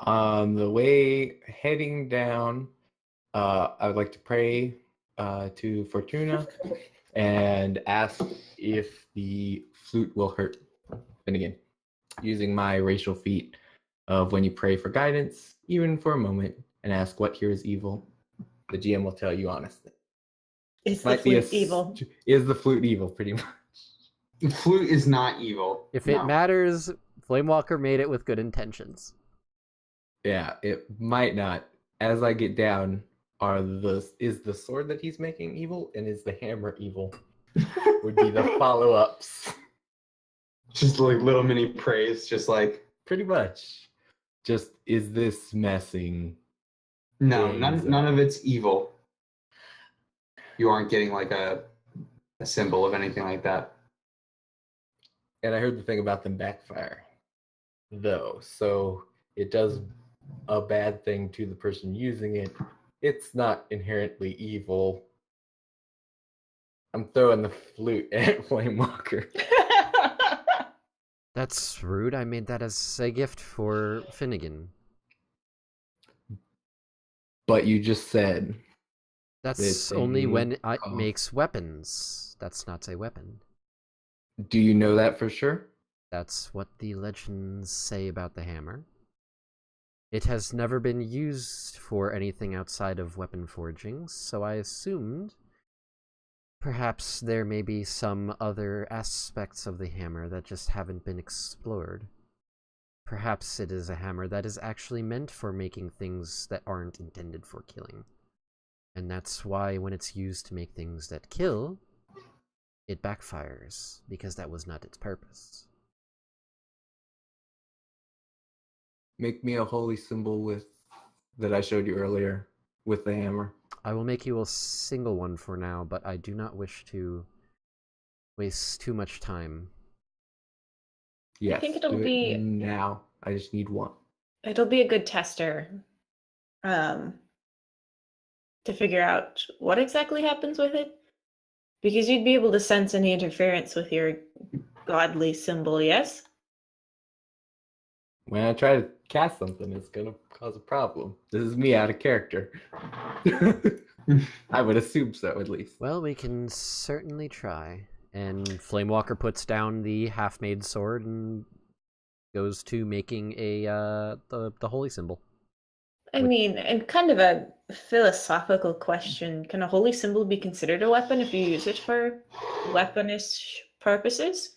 C: On the way heading down, I would like to pray to Fortuna and ask if the flute will hurt Finnegan, using my racial feat of when you pray for guidance, even for a moment, and ask what here is evil. The GM will tell you honestly.
E: Is the flute evil?
C: Is the flute evil, pretty much.
B: The flute is not evil.
A: If
B: No.
A: it matters, Flamewalker made it with good intentions.
C: Yeah, it might not. As I get down, is the sword that he's making evil, and is the hammer evil? Would be the follow-ups.
B: Just like little mini praise, just like
C: Pretty much. Just, is this messing?
B: no,
C: things
B: none
C: up?
B: of it's evil. You aren't getting like a symbol of anything like that.
C: And I heard the thing about them backfire, though. So it does a bad thing to the person using it. It's not inherently evil. I'm throwing the flute at Flamewalker.
A: That's rude. I made that as a gift for Finnegan.
C: But you just said
A: That's
C: This
A: only
C: thing
A: when it
C: costs-
A: makes weapons. That's not a weapon.
C: Do you know that for sure?
A: That's what the legends say about the hammer. It has never been used for anything outside of weapon forging, so I assumed perhaps there may be some other aspects of the hammer that just haven't been explored. Perhaps it is a hammer that is actually meant for making things that aren't intended for killing. And that's why when it's used to make things that kill, it backfires, because that was not its purpose.
C: Make me a holy symbol that I showed you earlier with the hammer.
A: I will make you a single one for now, but I do not wish to waste too much time.
C: Yes.
E: think it'll
C: do it
E: be-
C: now. I just need one.
E: It'll be a good tester to figure out what exactly happens with it. Because you'd be able to sense any interference with your godly symbol, yes?
C: When I try to cast something, it's gonna cause a problem. This is me out of character. I would assume so, at least.
A: Well, we can certainly try. And Flamewalker puts down the half-made sword and goes to making the holy symbol.
E: I mean, and kind of a philosophical question, can a holy symbol be considered a weapon if you use it for weaponish purposes?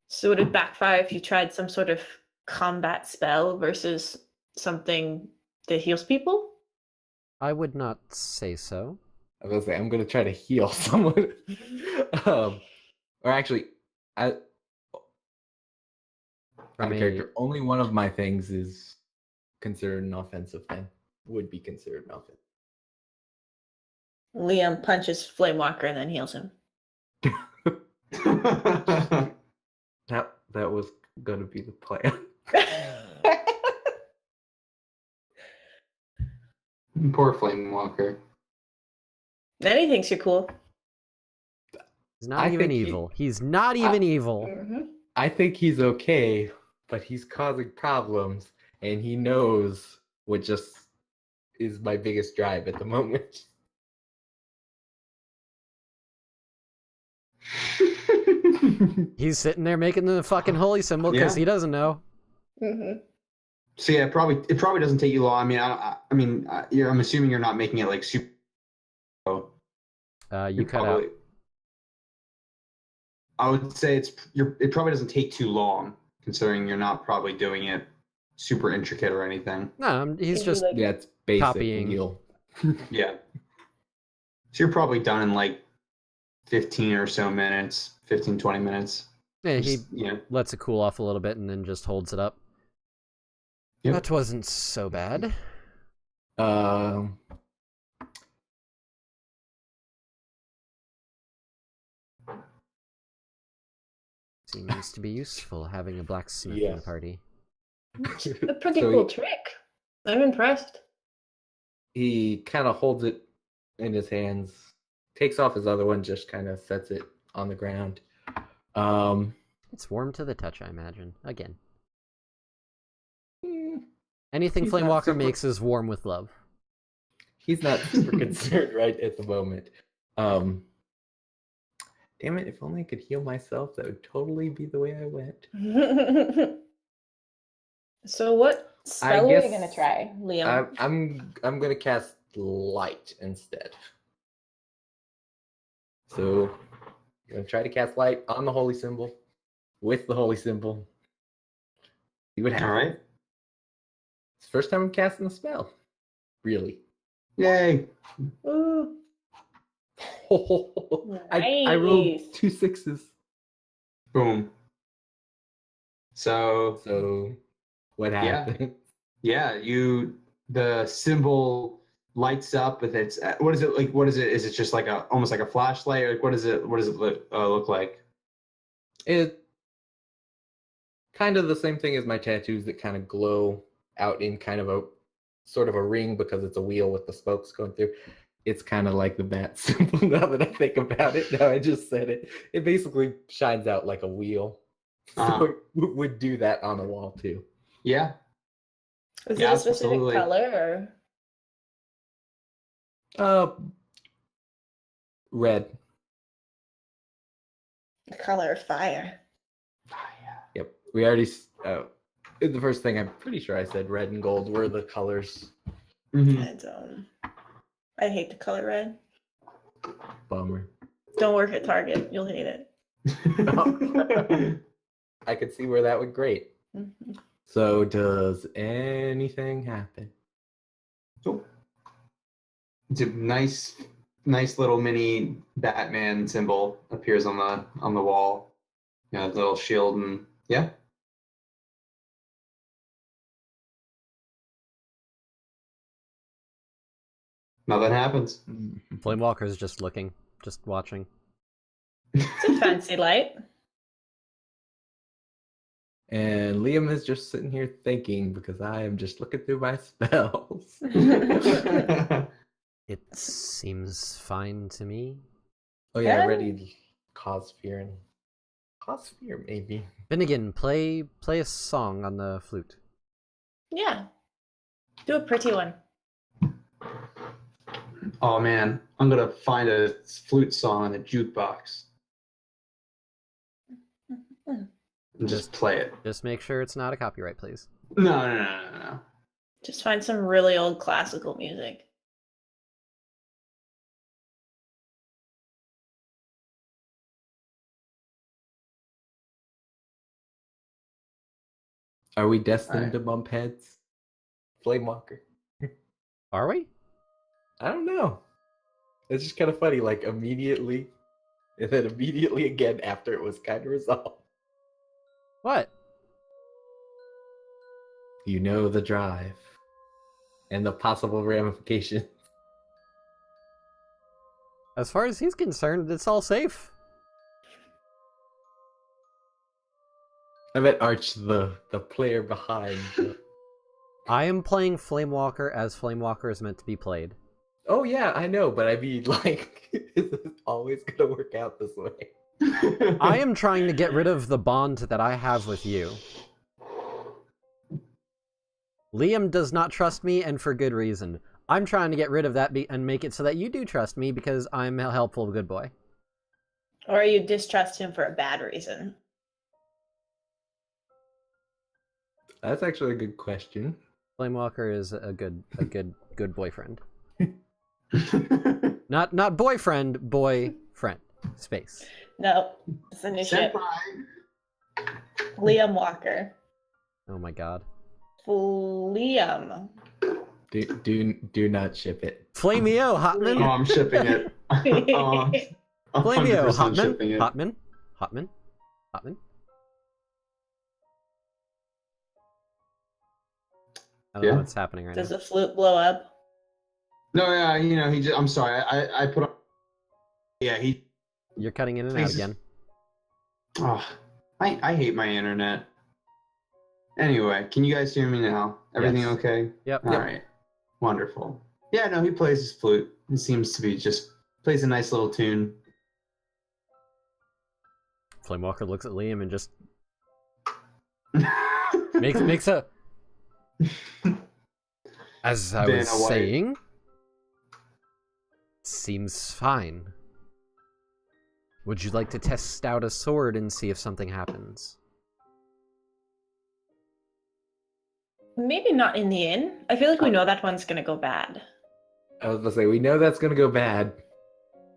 E: So would it backfire if you tried some sort of combat spell versus something that heals people?
A: I would not say so.
C: I was gonna say I'm gonna try to heal someone. Or actually, out of character, only one of my things is considered an offensive thing. Would be considered an offensive.
E: Liam punches Flamewalker and then heals him.
C: That was gonna be the plan.
B: Poor Flamewalker.
E: Then he thinks you're cool.
A: He's not
C: I
A: even
C: think he-
A: evil. He's not even evil.
C: I think he's okay, but he's causing problems, and he knows what just is my biggest drive at the moment.
A: He's sitting there making the fucking holy symbol because
B: Yeah.
A: he doesn't know.
E: Mm-hmm.
B: So yeah, it probably doesn't take you long. I mean, I'm assuming you're not making it like super.
A: You
B: You're
A: cut
B: probably,
A: out.
B: I would say it probably doesn't take too long, considering you're not probably doing it super intricate or anything.
A: No, he's
E: It'd be
A: just
E: like-
C: Yeah, it's basic
A: Copying.
C: wheel.
B: Yeah. So you're probably done in like 15 or so minutes, 15, 20 minutes.
A: yeah, he
B: Just, you know,
A: lets it cool off a little bit and then just holds it up.
B: Yep.
A: That wasn't so bad.
C: Um,
A: Seems to be useful having a blacksmith in the
C: Yes.
A: party.
E: A pretty
C: So
E: cool trick. I'm impressed.
C: he kind of holds it in his hands, takes off his other one, just kind of sets it on the ground.
A: It's warm to the touch, I imagine. Again,
C: mm,
A: anything
C: He's not
A: Flamewalker
C: super-
A: makes is warm with love.
C: he's not super concerned right at the moment. Damn it, if only I could heal myself, that would totally be the way I went.
E: So what spell are you
C: guess
E: gonna try, Liam?
C: I'm gonna cast light instead. So I'm gonna try to cast light on the holy symbol with the holy symbol. See what happens.
B: all right.
C: It's the first time I'm casting a spell. Really.
B: Yay.
E: Ooh.
C: I rolled
E: Nice.
C: 2 6s.
B: Boom. So
C: So what
B: Yeah.
C: happened?
B: yeah, the symbol lights up with its what is it like? What is it? Is it just like almost like a flashlight? Like what is it? What does it look like?
C: It kind of the same thing as my tattoos that kind of glow out in kind of a sort of a ring because it's a wheel with the spokes going through. It's kind of like the bat symbol now that I think about it. Now I just said it. It basically shines out like a wheel. So
B: Uh-huh.
C: it would do that on a wall too.
B: Yeah.
E: Is
B: Yeah,
E: it a specific
B: absolutely.
E: color
C: Red.
E: or the color of fire?
C: Yep. We already the first thing I'm pretty sure I said red and gold were the colors.
B: Mhm.
E: And, I hate the color red.
C: Bummer.
E: Don't work at Target. You'll hate it.
C: I could see where that would great.
E: Mhm.
C: So does anything happen?
B: Oh. It's a nice little mini Batman symbol appears on the wall. Yeah, the little shield and yeah. Nothing happens.
A: Flamewalker's just looking, just watching.
E: It's a fancy light.
C: And Liam is just sitting here thinking because I am just looking through my spells.
A: It seems fine to me.
C: Oh yeah, I
E: Yeah.
C: ready cause fear and cause fear maybe.
A: Finnegan, play a song on the flute.
E: Yeah. Do a pretty one.
B: Oh man, I'm gonna find a flute song on a jukebox and just play it.
A: Just make sure it's not a copyright, please.
B: No.
E: Just find some really old classical music.
C: Are we destined
B: Alright.
C: to bump heads? Flamewalker.
A: Are we?
C: I don't know. It's just kind of funny, like immediately, and then immediately again after it was kind of resolved.
A: What?
C: You know the drive and the possible ramifications.
A: As far as he's concerned, it's all safe.
C: I bet Arch, the player behind.
A: I am playing Flamewalker as Flamewalker is meant to be played.
C: Oh yeah, I know, but I mean, like, is it always gonna work out this way?
A: I am trying to get rid of the bond that I have with you. Liam does not trust me, and for good reason. I'm trying to get rid of that and make it so that you do trust me because I'm a helpful good boy.
E: Or you distrust him for a bad reason.
C: That's actually a good question.
A: Flamewalker is a good boyfriend. Not boyfriend, boyfriend. Space.
E: No, it's a new ship.
B: Senpai.
E: Liam Walker.
A: Oh my god.
E: Liam.
C: Do not ship it.
A: Flameo,
B: Oh,
A: Hotman.
B: I'm shipping it. Oh, I'm
A: Flameo,
B: 100% shipping it.
A: Hotman. I don't know
B: Yeah?
A: what's happening right
E: Does
A: now.
E: the flute blow up?
B: No, yeah, he just. I'm sorry. I put on. Yeah, he.
A: You're cutting in and out
B: Jesus.
A: again.
B: Oh, I hate my internet. Anyway, can you guys hear me now? Everything
A: Yes.
B: okay?
A: Yep.
B: All right. Wonderful. Yeah, no, he plays his flute. He seems to be just plays a nice little tune.
A: Flamewalker looks at Liam and just makes a. As I
B: Vanna
A: was
B: White.
A: saying, seems fine. Would you like to test out a sword and see if something happens?
E: Maybe not in the inn. I feel like we know that one's gonna go bad.
C: I was gonna say we know that's gonna go bad.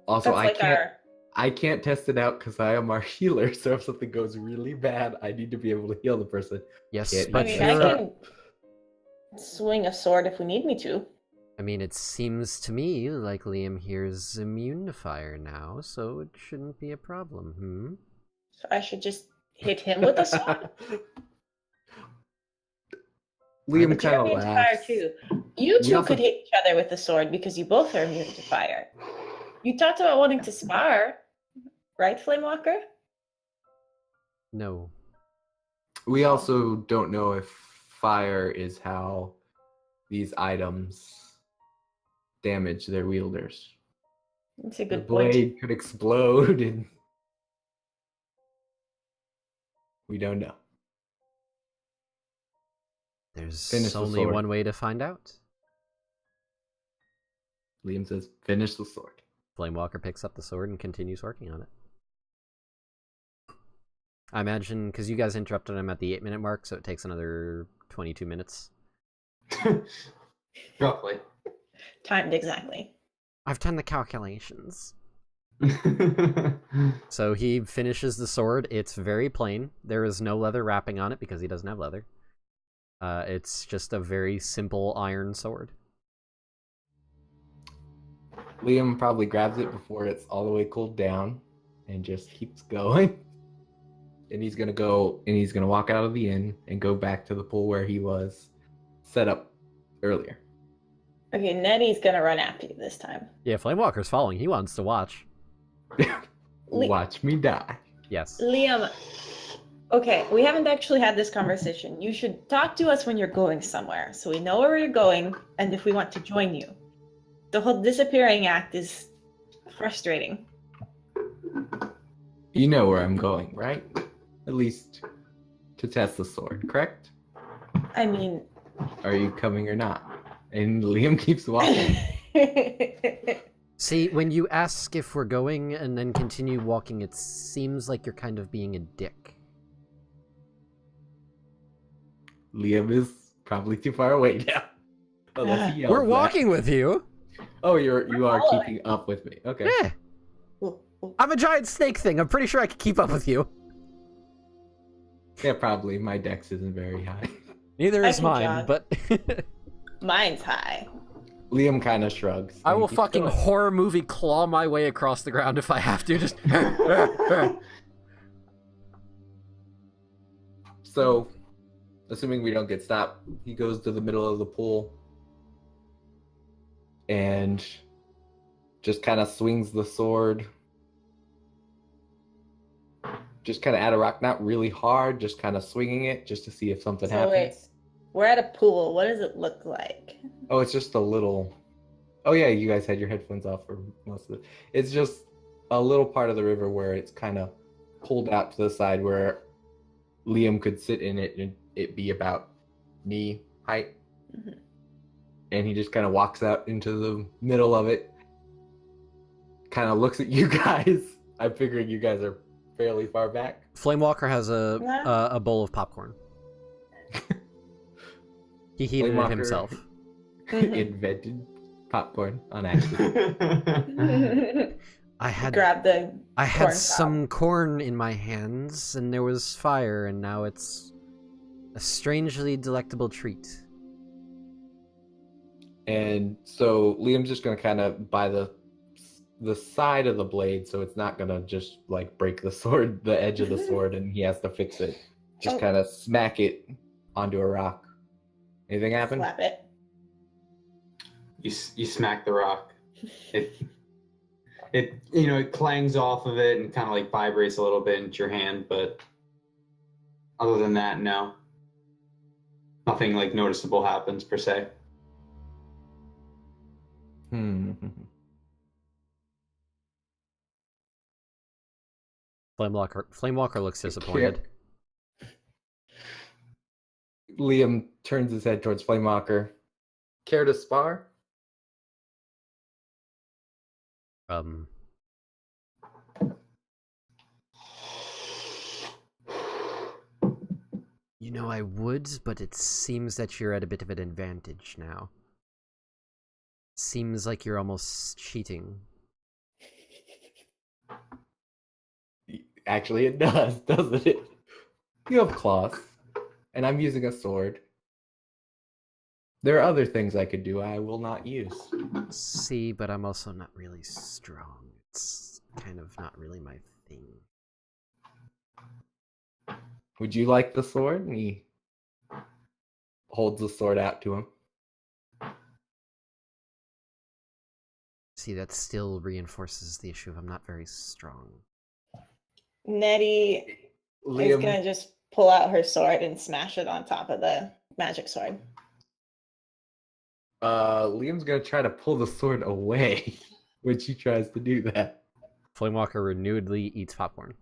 C: Also,
E: That's like
C: I can't test it out because I am our healer. So if something goes really bad, I need to be able to heal the person.
A: Yes,
C: Can't
E: I
A: but
C: use
E: mean, I
A: you're.
E: can swing a sword if we need me to.
A: I mean, it seems to me like Liam here's immune to fire now, so it shouldn't be a problem.
E: So I should just hit him with a sword.
C: Liam
E: But you're
C: kind of
E: immune to fire
C: laughs.
E: too. You
C: We
E: two
C: also-
E: could hit each other with the sword because you both are immune to fire. You talked about wanting to spar, right, Flamewalker?
A: No.
C: We also don't know if fire is how these items damage their wielders.
E: That's a
C: The
E: good point.
C: blade could explode, and we don't know.
A: There's
C: Finish the
A: only
C: sword.
A: one way to find out.
C: Liam says, "Finish the sword."
A: Flamewalker picks up the sword and continues working on it. I imagine, because you guys interrupted him at the 8-minute mark, so it takes another 22 minutes.
B: Roughly.
E: Timed exactly.
A: I've done the calculations. So he finishes the sword. It's very plain. There is no leather wrapping on it because he doesn't have leather. It's just a very simple iron sword.
C: Liam probably grabs it before it's all the way cooled down and just keeps going. And he's gonna go and he's gonna walk out of the inn and go back to the pool where he was set up earlier.
E: Okay, Nettie's gonna run after you this time.
A: Yeah, Flamewalker's following. He wants to watch.
C: Watch me die.
A: Yes.
E: Liam, okay, we haven't actually had this conversation. You should talk to us when you're going somewhere so we know where you're going and if we want to join you. The whole disappearing act is frustrating.
C: You know where I'm going, right? At least to test the sword, correct?
E: I mean,
C: Are you coming or not? And Liam keeps walking.
A: See, when you ask if we're going and then continue walking, it seems like you're kind of being a dick.
C: Liam is probably too far away now. Unless he yells
A: We're
C: that.
A: walking with you.
C: Oh, you are
E: following.
C: keeping up with me. Okay.
A: Yeah. I'm a giant snake thing. I'm pretty sure I could keep up with you.
C: Yeah, probably. My dex isn't very high.
A: Neither
E: I
A: is
E: can
A: mine,
E: jog.
A: but
E: Mine's high.
C: Liam kind of shrugs.
A: I
C: and
A: will
C: keeps
A: fucking
C: going.
A: horror movie claw my way across the ground if I have to. Just
C: So, assuming we don't get stopped, he goes to the middle of the pool and just kind of swings the sword. Just kind of at a rock, not really hard, just kind of swinging it just to see if something
E: So
C: happens.
E: wait, we're at a pool. What does it look like?
C: Oh, it's just a little. Oh yeah, you guys had your headphones off for most of it. It's just a little part of the river where it's kind of pulled out to the side where Liam could sit in it and it be about knee height.
E: Mhm.
C: And he just kind of walks out into the middle of it. Kind of looks at you guys. I'm figuring you guys are fairly far back.
A: Flamewalker has
E: Yeah.
A: a bowl of popcorn. He heated it
C: Flamewalker
A: himself.
C: invented popcorn on accident.
A: I had
E: Grab the
A: I had
E: corn cob.
A: some corn in my hands, and there was fire, and now it's a strangely delectable treat.
C: And so Liam's just gonna kind of buy the side of the blade, so it's not gonna just like break the sword, the edge of the sword, and he has to fix it. Just
E: Oh.
C: kind of smack it onto a rock. Anything happen?
E: Slap it.
B: You smack the rock. It it clangs off of it and kind of like vibrates a little bit into your hand, but other than that, no. Nothing like noticeable happens per se.
A: Flamewalker looks disappointed.
C: Liam turns his head towards Flamewalker. Care to spar?
A: I would, but it seems that you're at a bit of an advantage now. Seems like you're almost cheating.
C: Actually, it does, doesn't it? You have claws, and I'm using a sword. There are other things I could do I will not use.
A: See, but I'm also not really strong. It's kind of not really my thing.
C: Would you like the sword? And he holds the sword out to him.
A: See, that still reinforces the issue of I'm not very strong.
E: Nettie is
C: Liam,
E: gonna just pull out her sword and smash it on top of the magic sword.
C: Liam's gonna try to pull the sword away when she tries to do that.
A: Flamewalker renewedly eats popcorn.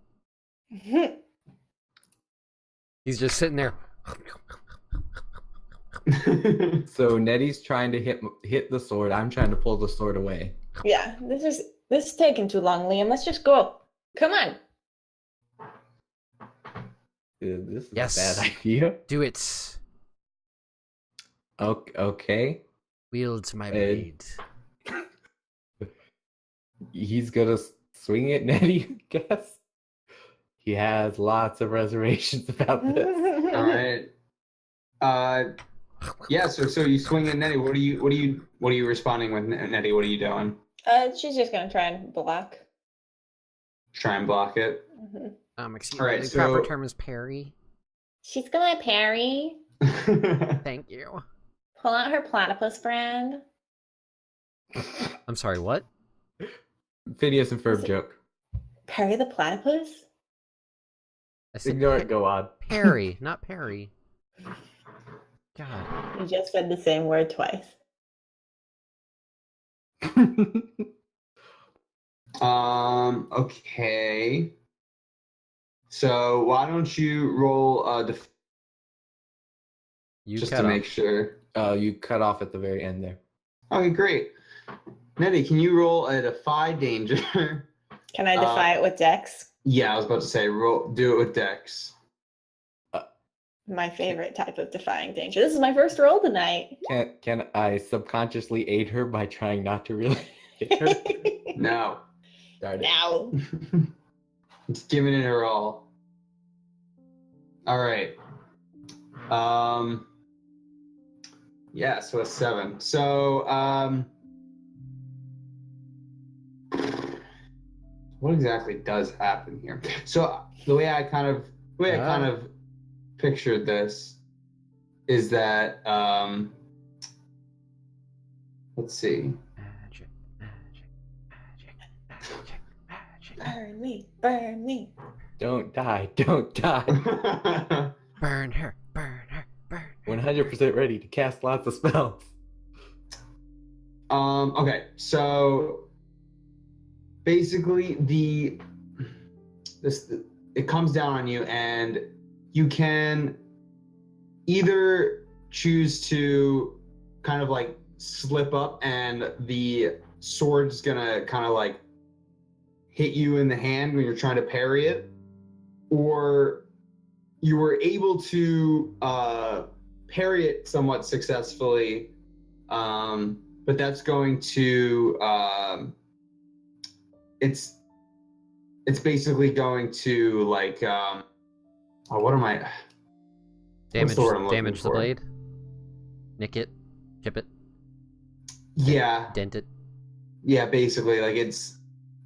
A: He's just sitting there.
C: So Nettie's trying to hit the sword. I'm trying to pull the sword away.
E: Yeah, this is taking too long, Liam. Let's just go. Come on.
C: This is
A: Yes.
C: a bad idea.
A: Do it.
C: Okay.
A: Wield my
C: Ed.
A: blade.
C: He's gonna swing at Nettie, I guess. He has lots of reservations about this.
B: All right. Yeah. So you swing at Nettie. What are you responding with, Nettie? What are you doing?
E: She's just gonna try and block.
B: Try and block it.
A: Excuse
B: All
A: me.
B: right,
A: The proper
B: so-
A: term is parry.
E: She's gonna parry.
A: Thank you.
E: Pull out her platypus friend.
A: I'm sorry. What?
C: Phineas and Ferb joke.
E: Parry the platypus?
A: I said
C: Ignore it, go on.
A: parry, not parry. God.
E: You just said the same word twice.
B: Okay. So why don't you roll
A: You
B: just
A: cut
B: to
A: off.
B: make sure.
C: You cut off at the very end there.
B: Okay, great. Nettie, can you roll a defy danger?
E: Can I defy it with Dex?
B: Yeah, I was about to say do it with Dex.
E: My favorite type of defying danger. This is my first roll tonight.
C: Can I subconsciously aid her by trying not to really hit her?
B: No.
C: Darn it.
E: Now.
B: Just giving it her all. All right. Yeah, so a 7. So what exactly does happen here? So the way I kind of pictured this is that let's see.
A: Magic, magic, magic, magic, magic.
E: Burn me, burn me.
C: Don't die, don't die.
A: Burn her, burn her, burn her.
C: 100% ready to cast lots of spells.
B: Okay, so basically it comes down on you, and you can either choose to kind of like slip up and the sword's gonna kind of like hit you in the hand when you're trying to parry it, or you were able to parry it somewhat successfully, but that's going to it's basically going to like what am I? What's the word I'm looking
A: Damage the
B: for?
A: blade. Nick it. Chip it.
B: Yeah,
A: Dent it.
B: yeah, basically like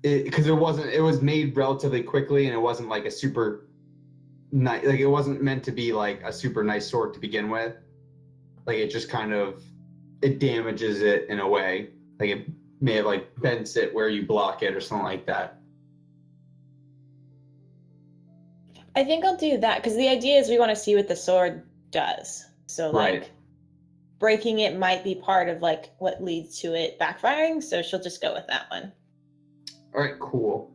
B: because it was made relatively quickly and it wasn't like a super nice, like it wasn't meant to be like a super nice sword to begin with. Like it just kind of it damages it in a way. Like it may have like bends it where you block it or something like that.
E: I think I'll do that because the idea is we want to see what the sword does. So like
B: Right.
E: breaking it might be part of like what leads to it backfiring. So she'll just go with that one.
B: All right, cool.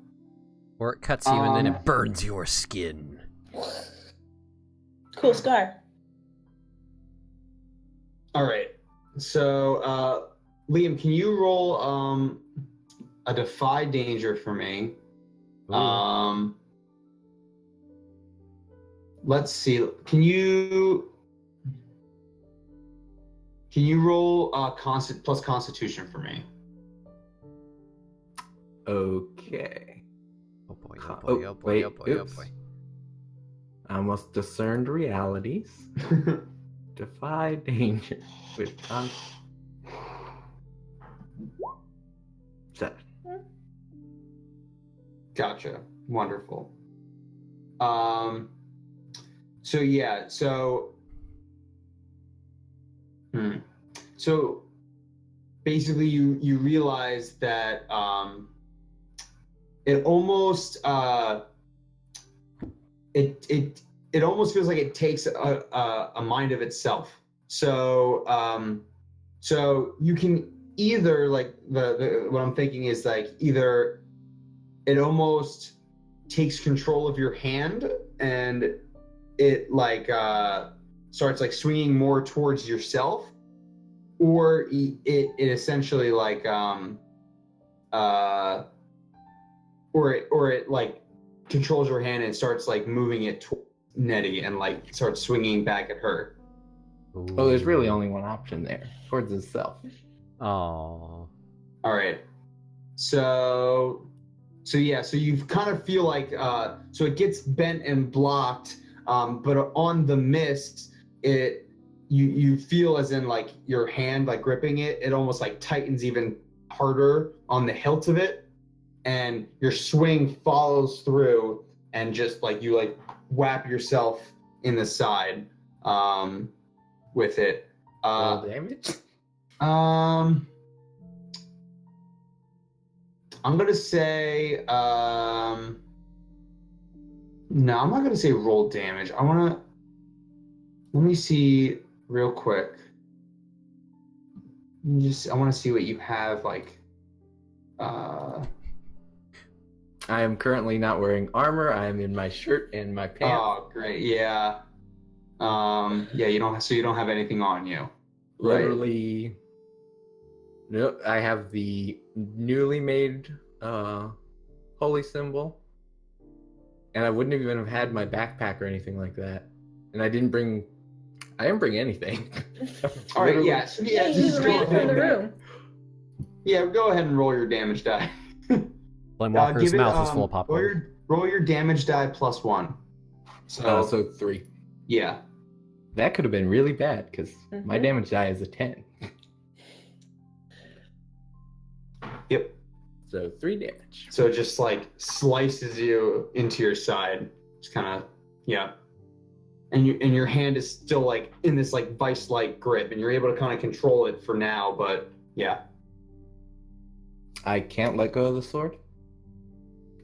A: Or it cuts you and then
B: Um,
A: it burns your skin.
E: Cool scar.
B: All right. So, Liam, can you roll a defy danger for me?
A: Ooh.
B: Let's see. Can you roll plus Constitution for me?
C: Okay.
A: Oh boy, oh boy, oh boy, oh boy, oh
C: oops.
A: boy.
C: I almost discerned realities. Defy danger with Seven.
B: Gotcha. Wonderful. So yeah, so so basically you realize that it almost it almost feels like it takes a mind of itself. So so you can either like the what I'm thinking is like either it almost takes control of your hand and it like starts like swinging more towards yourself, or it essentially like or it like controls your hand and starts like moving it towards Nettie and like starts swinging back at her.
C: Oh, there's really only one option there, towards itself.
A: Oh.
B: All right. So yeah, so you kind of feel like so it gets bent and blocked, but on the mist, you feel as in like your hand like gripping it, it almost like tightens even harder on the hilt of it, and your swing follows through, and just like you like whap yourself in the side with it.
C: Roll damage.
B: I'm gonna say no, I'm not gonna say roll damage. Let me see real quick. I want to see what you have like.
C: I am currently not wearing armor. I am in my shirt and my pants.
B: Oh, great, yeah. Yeah, you don't have anything on you.
C: Literally, no. I have the newly made holy symbol, and I wouldn't even have had my backpack or anything like that. And I didn't bring anything.
B: All right,
C: Literally-
B: yeah, so yeah,
E: You
B: just go
E: ran from the
B: ahead.
E: room.
B: Yeah, go ahead and roll your damage die.
A: Flamewalker's
B: Give it,
A: mouth is full of popcorn.
B: roll your damage die +1. So,
C: so 3.
B: yeah.
C: That could have been really bad because my
E: Mhm.
C: damage die is a 10.
B: Yep.
C: So 3 damage.
B: So it just like slices you into your side. Just kind of, yeah. And your hand is still like in this like vice-like grip, and you're able to kind of control it for now. But yeah,
C: I can't let go of the sword.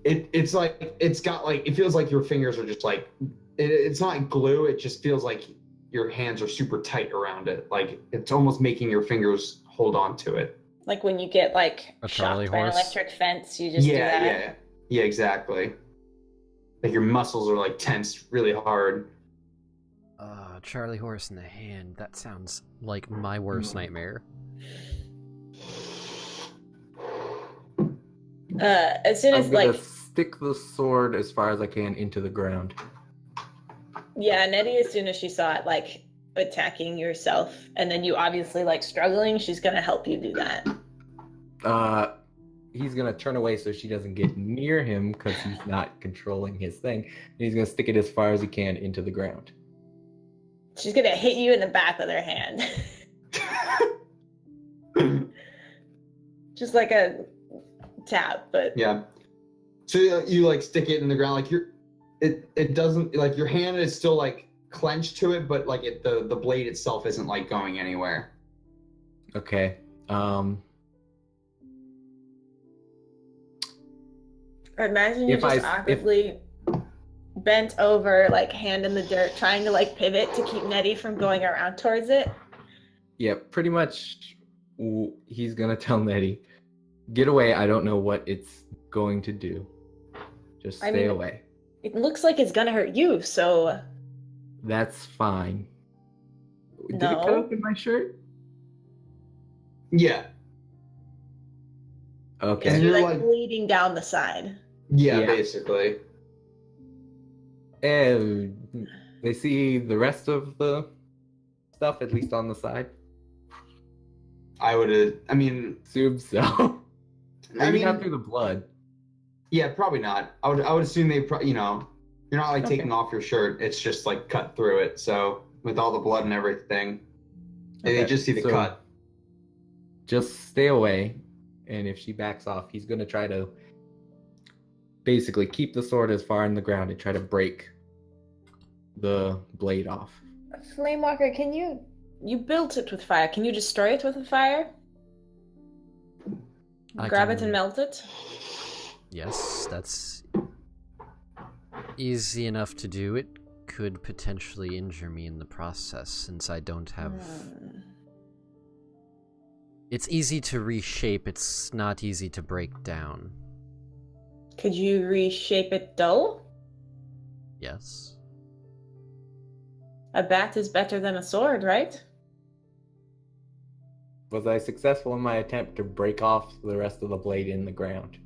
B: it's like it's got like it feels like your fingers are just like it's not glue. It just feels like your hands are super tight around it. Like it's almost making your fingers hold on to it.
E: Like when you get like
A: A Charlie
E: shocked by an
A: horse?
E: electric fence, you just do that.
B: Yeah, exactly. Like your muscles are like tensed really hard.
A: Charlie horse in the hand. That sounds like my worst nightmare.
E: As soon as
C: I'm gonna
E: like
C: stick the sword as far as I can into the ground.
E: yeah, Nettie, as soon as she saw it like attacking yourself, and then you obviously like struggling, she's gonna help you do that.
C: He's gonna turn away so she doesn't get near him because he's not controlling his thing. And he's gonna stick it as far as he can into the ground.
E: She's gonna hit you in the back with her hand. Just like a tap, but
B: Yeah. So you like stick it in the ground, like it doesn't, like your hand is still like clenched to it, but like the blade itself isn't like going anywhere.
C: Okay.
E: imagine you're
C: If
E: just
C: I-
E: awkwardly bent over, like hand in the dirt, trying to like pivot to keep Nettie from going around towards it.
C: Yeah, pretty much he's gonna tell Nettie, get away, I don't know what it's going to do. Just
E: I
C: stay
E: mean-
C: away.
E: It looks like it's gonna hurt you, so
C: That's fine. Did it
E: No.
C: cut open my shirt?
B: Yeah.
C: Okay.
B: And
E: you're
B: you're
E: like
B: like-
E: bleeding down the side.
B: Yeah,
C: Yeah.
B: basically.
C: And they see the rest of the stuff, at least on the side.
B: I would, I mean,
C: Assume so. Maybe
B: I mean,
C: not through the blood.
B: yeah, probably not. I would assume they, you're not like
C: Okay.
B: taking off your shirt. It's just like cut through it. So with all the blood and everything, they
C: Okay,
B: just see the
C: so-
B: cut.
C: Just stay away. And if she backs off, he's gonna try to basically keep the sword as far in the ground and try to break the blade off.
E: Flamewalker, can you built it with fire? Can you destroy it with a fire?
A: I
E: Grab it
A: can-
E: and melt it?
A: Yes, that's easy enough to do. It could potentially injure me in the process since I don't have.
E: Hmm.
A: It's easy to reshape, it's not easy to break down.
E: Could you reshape it dull?
A: Yes.
E: A bat is better than a sword, right?
C: Was I successful in my attempt to break off the rest of the blade in the ground?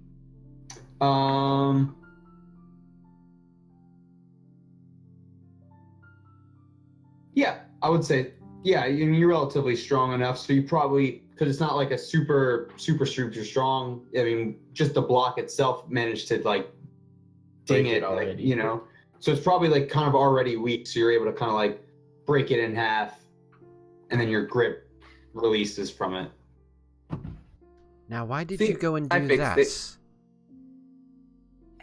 B: Yeah, I would say, yeah, you're relatively strong enough, so you probably, because it's not like a super strong. I mean, just the block itself managed to like ding
C: Break it
B: it, like,
C: already.
B: So it's probably like kind of already weak, so you're able to kind of like break it in half, and then your grip releases from it.
A: Now, why did
C: See,
A: you go and
C: I
A: do
C: fixed
A: that?
C: it.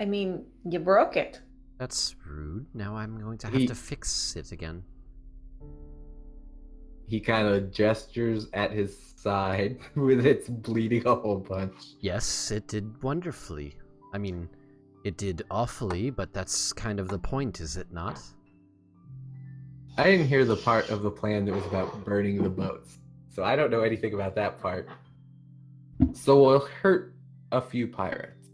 E: I mean, you broke it.
A: That's rude. Now I'm going to have
C: He-
A: to fix it again.
C: He kind of gestures at his side with its bleeding a whole bunch.
A: Yes, it did wonderfully. I mean, it did awfully, but that's kind of the point, is it not?
C: I didn't hear the part of the plan that was about burning the boats, so I don't know anything about that part. So we'll hurt a few pirates.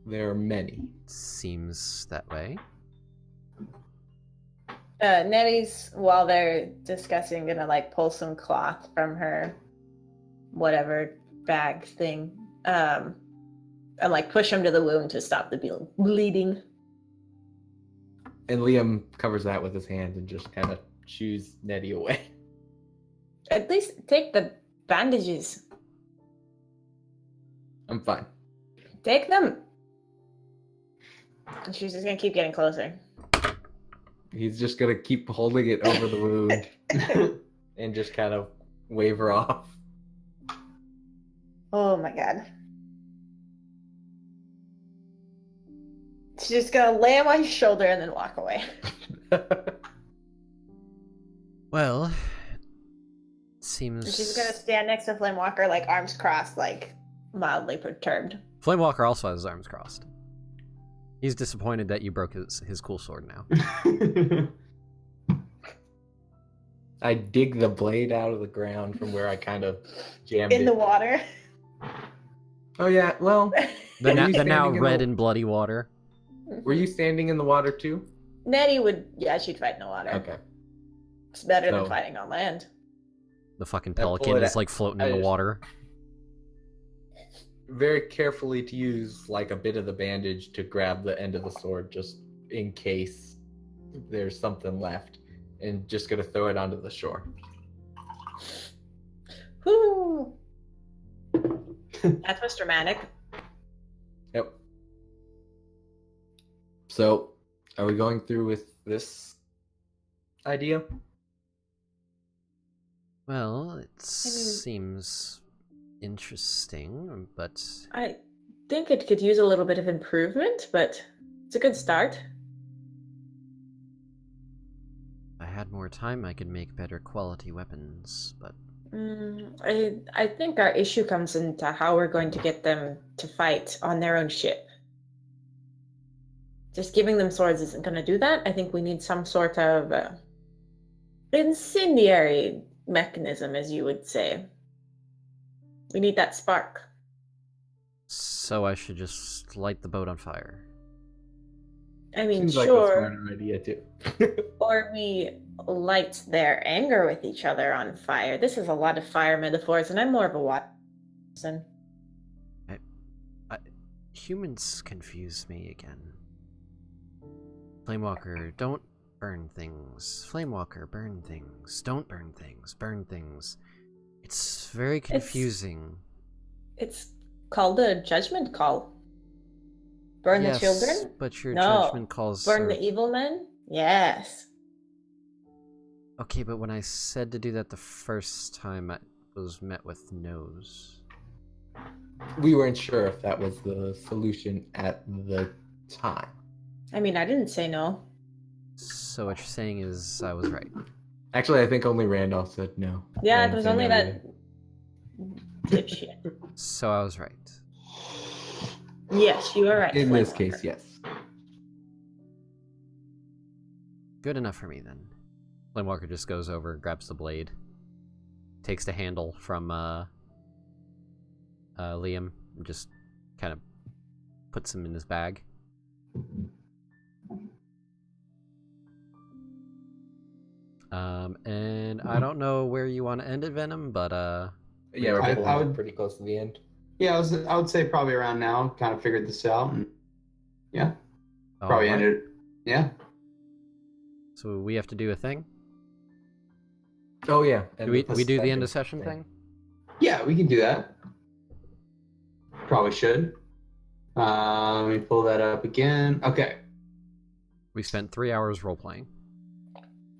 C: There are many.
A: Seems that way.
E: Nettie's, while they're discussing, gonna like pull some cloth from her whatever bag thing, and like push him to the wound to stop the bleeding.
C: And Liam covers that with his hand and just kind of shoos Nettie away.
E: At least take the bandages.
C: I'm fine.
E: Take them. And she's just gonna keep getting closer.
C: He's just gonna keep holding it over the wound and just kind of wave her off.
E: Oh my god. She's just gonna lay on my shoulder and then walk away.
A: Well,
E: And
A: seems.
E: she's gonna stand next to Flamewalker, like arms crossed, like mildly perturbed.
A: Flamewalker also has his arms crossed. He's disappointed that you broke his cool sword now.
C: I dig the blade out of the ground from where I kind of jammed
E: In
C: it.
E: the water.
C: Oh yeah, well,
A: The,
C: Are
A: now
C: you
A: the now
C: standing in
A: red
C: the-
A: and bloody water.
C: were you standing in the water too?
E: Nettie would, yeah, she'd fight in the water.
C: Okay.
E: It's better than
C: So-
E: fighting on land.
A: The fucking
C: I pull
A: pelican
C: it
A: is
C: out-
A: like floating
C: I
A: in the
C: just-
A: water.
C: Very carefully to use like a bit of the bandage to grab the end of the sword just in case there's something left. and just gonna throw it onto the shore.
E: Whoo! That was dramatic.
C: Yep. So, are we going through with this idea?
A: Well, it seems interesting, but
E: I think it could use a little bit of improvement, but it's a good start.
A: if I had more time, I could make better quality weapons, but
E: I think our issue comes into how we're going to get them to fight on their own ship. Just giving them swords isn't going to do that. I think we need some sort of incendiary mechanism, as you would say. We need that spark.
A: so I should just light the boat on fire.
E: I mean,
C: Seems like a
E: sure.
C: smarter idea too.
E: Or we light their anger with each other on fire. This is a lot of fire metaphors, and I'm more of a water person.
A: Humans confuse me again. Flamewalker, don't burn things. Flamewalker, burn things. Don't burn things. Burn things. It's very confusing.
E: It's called a judgment call. Burn
A: Yes,
E: the children?
A: but your
E: No.
A: judgment calls
E: Burn
A: are...
E: the evil men? Yes.
A: Okay, but when I said to do that the first time, I was met with no's.
C: We weren't sure if that was the solution at the time.
E: I mean, I didn't say no.
A: So what you're saying is I was right.
C: Actually, I think only Randolph said no.
E: Yeah,
C: And
E: it was
C: so
E: only
C: no,
E: that dipshit.
A: So I was right.
E: Yes, you are right.
C: in this
E: Flamewalker.
C: case, yes.
A: Good enough for me, then. Flamewalker just goes over, grabs the blade, takes the handle from Liam, and just kind of puts him in his bag. And I don't know where you want to end it, Venom, but
C: Yeah, we're
B: I
C: pulling up
B: would-
C: pretty close to the end.
B: Yeah, I would say probably around now. Kind of figured this out, and yeah, probably
A: alright.
B: ended. Yeah.
A: So we have to do a thing.
C: Oh yeah.
A: Do we do the end of session thing?
B: Yeah, we can do that. Probably should. Let me pull that up again. Okay.
A: We spent 3 hours role playing.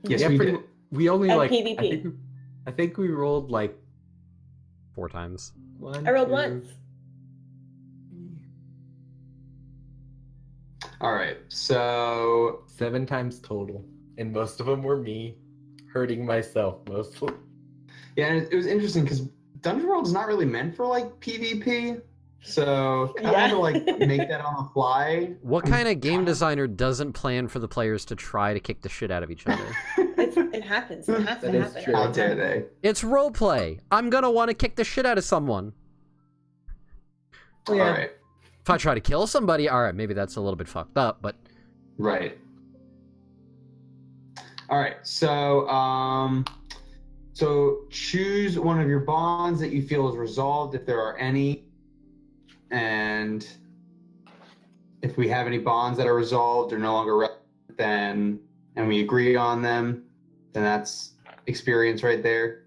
B: Yes,
C: Yeah,
B: we
C: pretty,
B: did.
C: we only
E: And
C: like
E: PvP.
C: I think we rolled like
A: 4 times.
C: one.
E: I rolled
C: two,
E: once.
B: All right. So
C: 7 times total, and most of them were me hurting myself mostly.
B: yeah, and it was interesting because Dungeon World is not really meant for like PvP. So I had to like make that on the fly.
A: What kind of game designer doesn't plan for the players to try to kick the shit out of each other?
E: It happens. It has
C: That
E: to
C: is
E: happen.
C: true.
B: How
E: every
B: dare
E: time.
B: they?
A: It's roleplay. I'm gonna want to kick the shit out of someone.
C: Oh, yeah.
B: All right.
A: If I try to kill somebody, alright, maybe that's a little bit fucked up, but
B: Right. All right. So choose one of your bonds that you feel is resolved, if there are any, and if we have any bonds that are resolved or no longer relevant, then and we agree on them, then that's experience right there.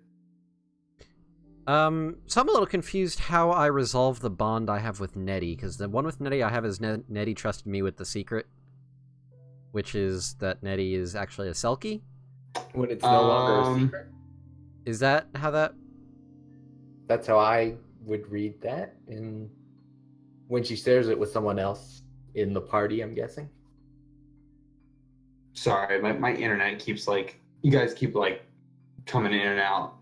A: so I'm a little confused how I resolve the bond I have with Nettie, because the one with Nettie I have is Nettie trusted me with the secret, which is that Nettie is actually a Selkie.
C: When it's no longer a secret.
A: Is that how that...
C: That's how I would read that. And when she shares it with someone else in the party, I'm guessing.
B: Sorry, my internet keeps like, you guys keep like coming in and out.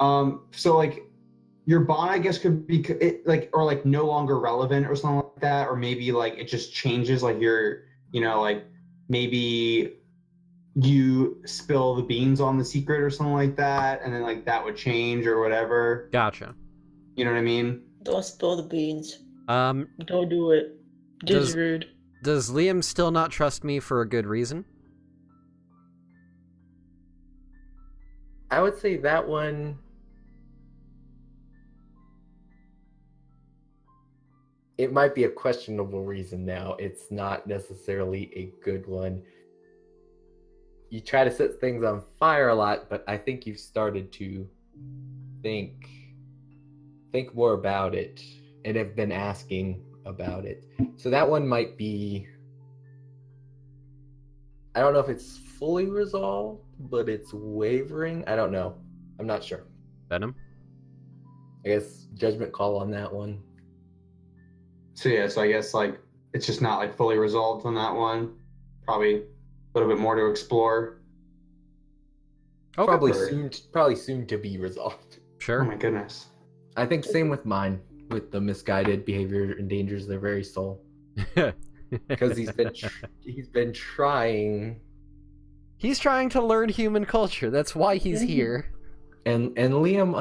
B: So like your bond, I guess, could be or like no longer relevant or something like that, or maybe like it just changes, like you're, like maybe you spill the beans on the secret or something like that, and then like that would change or whatever.
A: Gotcha.
B: You know what I mean?
E: Don't spill the beans.
A: Um,
E: Don't do it.
A: Does-
E: Just rude.
A: does Liam still not trust me for a good reason?
C: I would say that one. It might be a questionable reason now. It's not necessarily a good one. you try to set things on fire a lot, but I think you've started to think more about it and have been asking about it. So that one might be, I don't know if it's fully resolved, but it's wavering. I don't know. I'm not sure.
A: Venom?
C: I guess judgment call on that one.
B: So yeah, so I guess like it's just not like fully resolved on that one. Probably a little bit more to explore.
A: Okay.
C: Probably soon to be resolved.
B: Oh
A: Sure.
B: my goodness.
C: I think same with mine, with the misguided behavior endangers their very soul. Because he's been trying,
A: He's trying to learn human culture. That's why he's here.
C: and Liam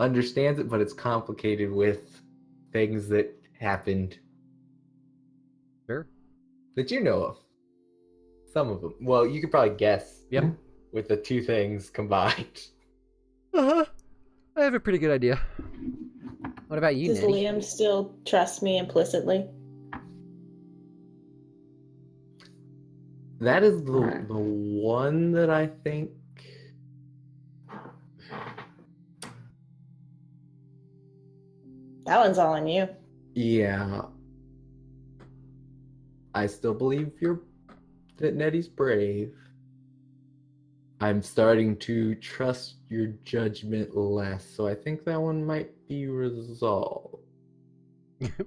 C: understands it, but it's complicated with things that happened
A: Sure.
C: that you know of. Some of them. Well, you could probably guess.
A: Yep.
C: With the two things combined.
A: Uh-huh. I have a pretty good idea. What about you,
E: Does
A: Nanny?
E: Liam still trust me implicitly?
C: That is the
B: Alright.
C: one that I think.
E: That one's all on you.
C: Yeah. I still believe that Nettie's brave. I'm starting to trust your judgment less, so I think that one might be resolved.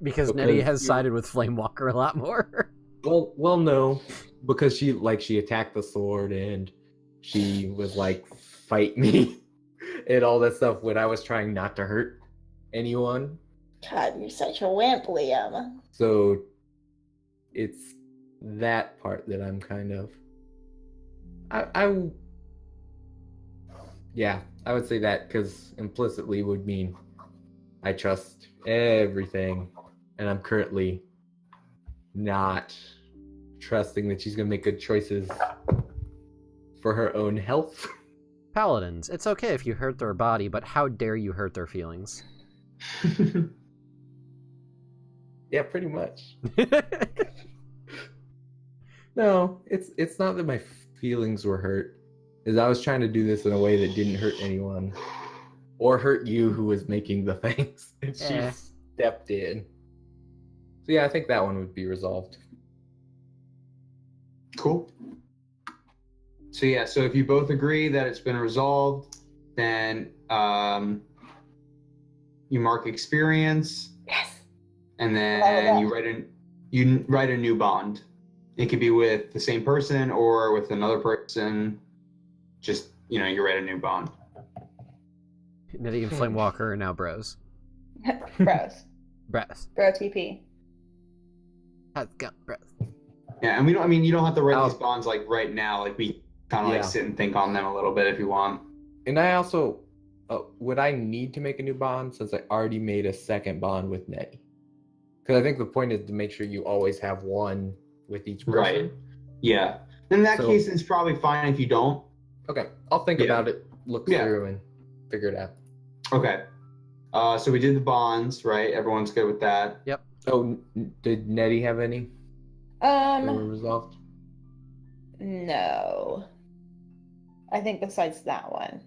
A: Because Nettie
C: Because
A: has
C: you-
A: sided with Flamewalker a lot more.
C: Well, no, because she attacked the sword and she was like, fight me, and all that stuff when I was trying not to hurt anyone.
E: God, you're such a wimp, Liam.
C: So it's that part that I'm kind of. Yeah, I would say that because implicitly would mean I trust everything, and I'm currently not trusting that she's gonna make good choices for her own health.
A: Paladins, it's okay if you hurt their body, but how dare you hurt their feelings?
C: Yeah, pretty much. No, it's not that my feelings were hurt. Is I was trying to do this in a way that didn't hurt anyone, or hurt you who was making the things, and she
A: Eh.
C: stepped in. So yeah, I think that one would be resolved.
B: Cool. So yeah, so if you both agree that it's been resolved, then you mark experience,
E: Yes.
B: and then
E: that.
B: you write a new bond. It could be with the same person or with another person. Just you write a new bond.
A: Nettie and Flamewalker are now bros.
E: Bros.
A: Bros.
E: Bro TP.
A: Let's go, bros.
B: Yeah, and you don't have to write
C: Oh.
B: these bonds like right now. Like we kind of
C: Yeah.
B: like sit and think on them a little bit if you want.
C: And I also, would I need to make a new bond since I already made a second bond with Nettie? Because I think the point is to make sure you always have one with each person.
B: Right. Yeah. In that
C: So-
B: case, it's probably fine if you don't.
C: Okay, I'll think
B: Yeah.
C: about it, look
B: Yeah.
C: through, and figure it out.
B: Okay. So we did the bonds, right? Everyone's good with that.
C: Oh, did Nettie have any that were
E: Um,
C: resolved?
E: no. I think besides that one.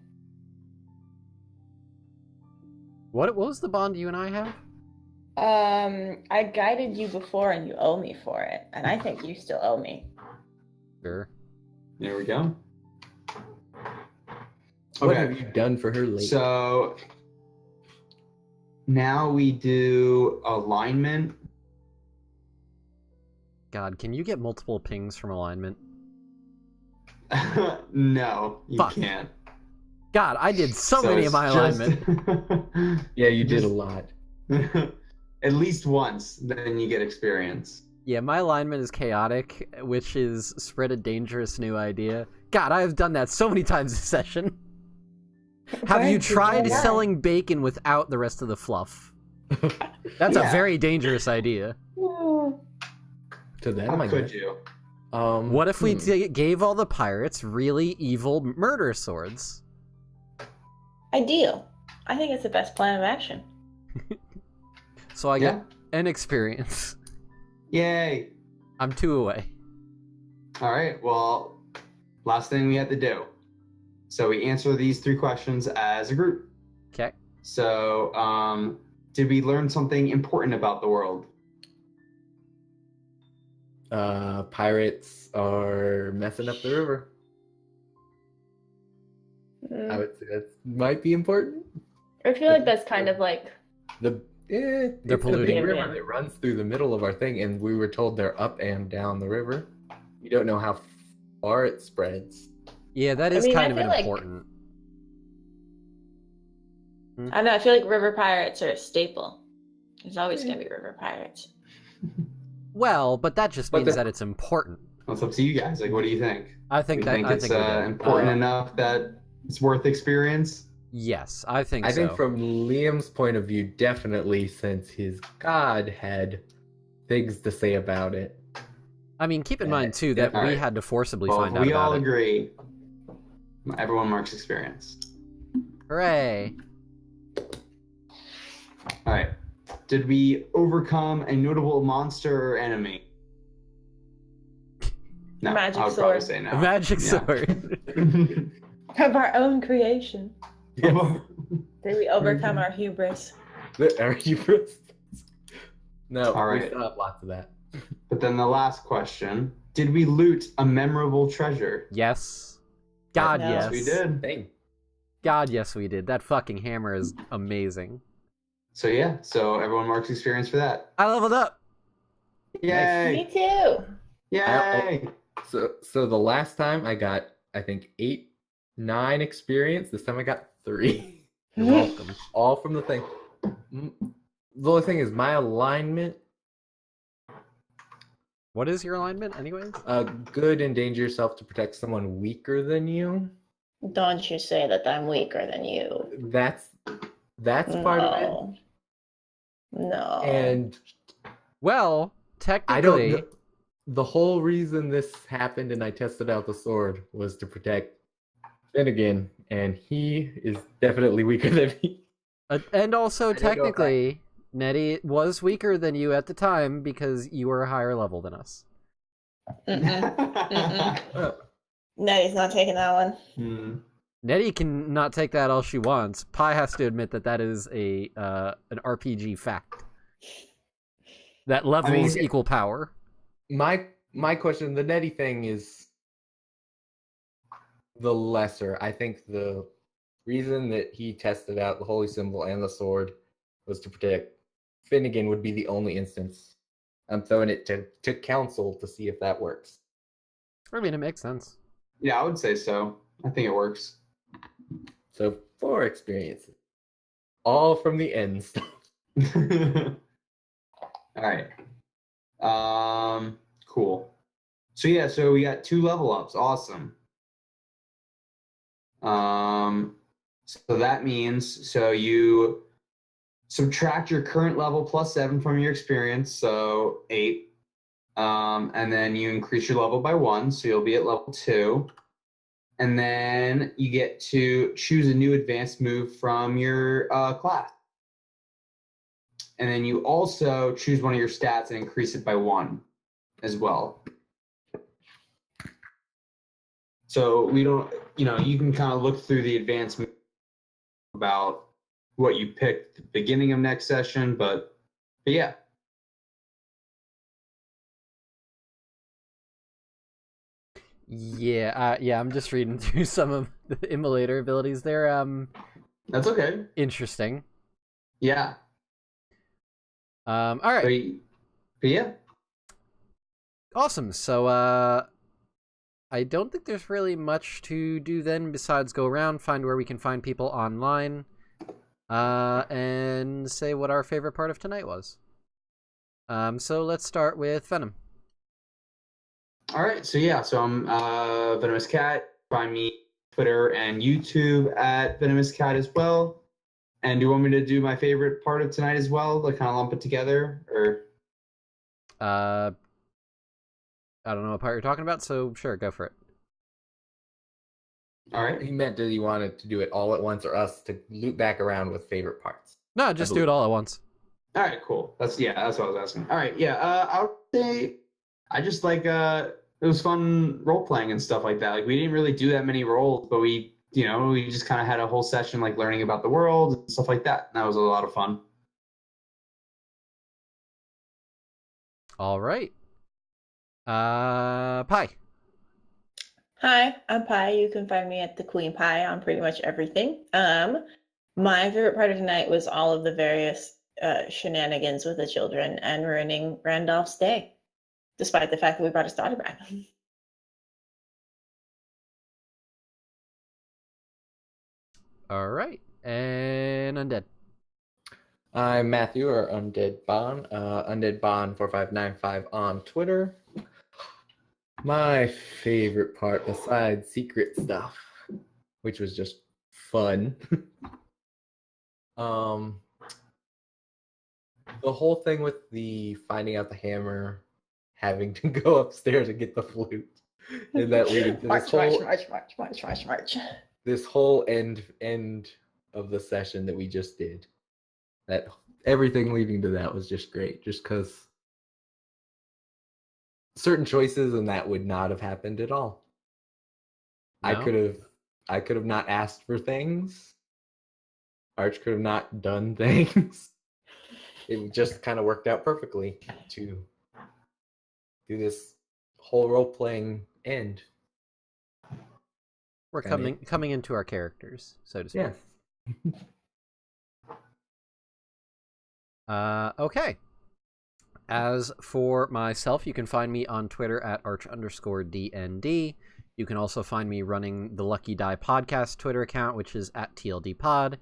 A: What was the bond you and I have?
E: I guided you before and you owe me for it. And I think you still owe me.
A: Sure.
B: There we go.
C: What
B: Okay.
C: have you done for her lately?
B: So now we do alignment.
A: God, can you get multiple pings from alignment?
B: No, you
A: Fuck.
B: can't.
A: God, I did so many
B: it's
A: of my
B: just-
A: alignment.
C: Yeah, you did a
B: just-
C: lot.
B: At least once, then you get experience.
A: Yeah, my alignment is chaotic, which is spread a dangerous new idea. God, I have done that so many times this session. Have you tried selling bacon without the rest of the fluff? That's a
B: Yeah.
A: very dangerous idea.
C: To them,
B: How
C: I
B: could
C: guess.
B: you?
A: What if we
C: Hmm.
A: gave all the pirates really evil murder swords?
E: Ideal. I think it's the best plan of action.
A: So I
B: Yeah.
A: get an experience.
B: Yay.
A: I'm 2 away.
B: All right. Well, last thing we had to do. So we answer these 3 questions as a group.
A: Okay.
B: So, did we learn something important about the world?
C: Pirates are messing up the river. I would say that might be important.
E: I feel like that's kind of like
A: They're
C: It's a
A: polluting.
C: big river
E: Yeah.
C: that runs through the middle of our thing, and we were told they're up and down the river. You don't know how far it spreads.
A: Yeah, that
E: I
A: is
E: mean, I
A: kind of
E: feel like-
A: important.
E: I don't know. I feel like river pirates are a staple. There's always gonna be river pirates.
A: Well, but that just
C: But
A: means
C: the-
A: that it's important.
B: Well, it's up to you guys. Like, what do you think?
A: I
B: Do
A: think
B: you
A: that
B: think
A: I
B: it's
A: think we do.
B: important enough that it's worth experience?
A: Yes, I think
C: I
A: so.
C: think from Liam's point of view, definitely, since his god had things to say about it.
A: I mean, keep in mind too that
B: Alright.
A: we had to forcibly
B: Well,
A: find
B: if
A: out
B: we all
A: about it.
B: agree. Everyone marks experience.
A: Hooray!
B: All right. Did we overcome a notable monster or enemy? No,
E: Magic
B: I would probably
E: sword.
B: say no.
A: A magic
B: Yeah.
A: sword.
E: Of our own creation.
C: Yes.
E: Did we overcome our hubris?
C: Are you first? No,
B: All
C: we
B: right.
C: still have lots of that.
B: But then the last question: did we loot a memorable treasure?
A: Yes. God,
E: No.
A: yes.
B: We did.
C: Thing.
A: God, yes, we did. That fucking hammer is amazing.
B: So yeah. So everyone marks experience for that.
A: I leveled up.
B: Yay!
E: Me too.
B: Yay!
C: So the last time I got, I think 8, 9 experience. This time I got 3.
A: You're welcome.
C: All from the thing. The only thing is my alignment.
A: What is your alignment, anyways?
C: Good, endanger yourself to protect someone weaker than you.
E: Don't you say that I'm weaker than you.
C: That's part of it.
E: No. No.
C: And
A: Well,
C: I don't
A: technically,
C: know. The whole reason this happened and I tested out the sword was to protect Finnegan, and he is definitely weaker than me.
A: and also
C: I didn't go with that.
A: technically, Nettie was weaker than you at the time because you were a higher level than us.
C: Oh,
E: No, he's not taking that one.
B: Hmm.
A: Nettie can not take that all she wants. Pi has to admit that that is an RPG fact. That levels equal power.
C: my question, the Nettie thing is the lesser. I think the reason that he tested out the holy symbol and the sword was to protect Finnegan would be the only instance. I'm throwing it to council to see if that works.
A: I mean, it makes sense.
B: Yeah, I would say so. I think it works.
C: So 4 experiences. All from the end stuff.
B: All right. Cool. So yeah, so we got 2 level ups. Awesome. So that means you subtract your current level plus 7 from your experience, so 8. And then you increase your level by 1, so you'll be at level 2. And then you get to choose a new advanced move from your class. And then you also choose one of your stats and increase it by 1 as well. So we don't, you can kind of look through the advanced move about what you picked at the beginning of next session, but yeah.
A: Yeah, I'm just reading through some of the immolator abilities. They're
B: That's okay.
A: interesting.
B: Yeah.
A: All right.
B: But yeah.
A: Awesome. So I don't think there's really much to do then besides go around, find where we can find people online, and say what our favorite part of tonight was. So let's start with Venom.
B: All right. So yeah. So I'm Venomous Cat. Find me Twitter and YouTube at Venomous Cat as well. And do you want me to do my favorite part of tonight as well? Like kind of lump it together, or?
A: I don't know what part you're talking about, so sure, go for it.
B: All right.
C: He meant that he wanted to do it all at once or us to loop back around with favorite parts.
A: No, just do it all at once.
B: All right, cool. That's what I was asking. All right, yeah. I would say I just like it was fun role playing and stuff like that. Like we didn't really do that many roles, but we just kind of had a whole session like learning about the world and stuff like that. And that was a lot of fun.
A: All right. Pie.
E: Hi, I'm Pi. You can find me at the Queen Pie on pretty much everything. My favorite part of tonight was all of the various shenanigans with the children and ruining Randolph's day, despite the fact that we brought his daughter back.
A: All right. And Undead.
C: I'm Matthew, or Undead Bon, Undead Bon 4595 on Twitter. My favorite part, besides secret stuff, which was just fun, the whole thing with the finding out the hammer, having to go upstairs and get the flute, and that leading to
E: March.
C: this whole end of the session that we just did. That everything leading to that was just great, just because certain choices and that would not have happened at all.
A: No?
C: I could have not asked for things. Arch could have not done things. It just kind of worked out perfectly to do this whole role playing end.
A: We're
C: Kinda.
A: coming into our characters, so to speak.
C: Yeah.
A: Okay. As for myself, you can find me on Twitter at arch_DND. You can also find me running the Lucky Die podcast Twitter account, which is at TLDpod.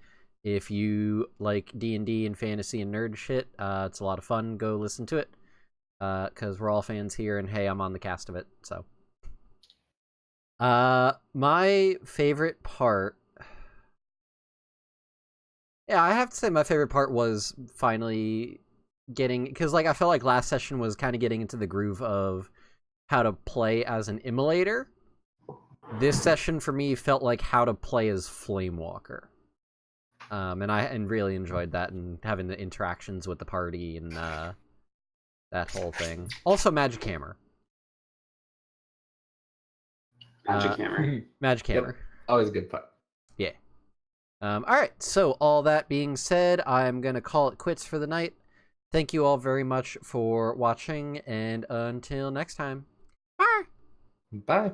A: If you like D&D and fantasy and nerd shit, it's a lot of fun. Go listen to it, because we're all fans here, and hey, I'm on the cast of it, so. My favorite part... Yeah, I have to say my favorite part was finally getting... Because, like, I felt like last session was kind of getting into the groove of how to play as an immolator. This session, for me, felt like how to play as Flamewalker. And I really enjoyed that, and having the interactions with the party and that whole thing. Also, Magic Hammer.
B: Magic Hammer.
A: Magic Hammer.
C: Yep. Always a good part.
A: Yeah. All right, so all that being said, I'm going to call it quits for the night. Thank you all very much for watching, and until next time. Bye!
C: Bye.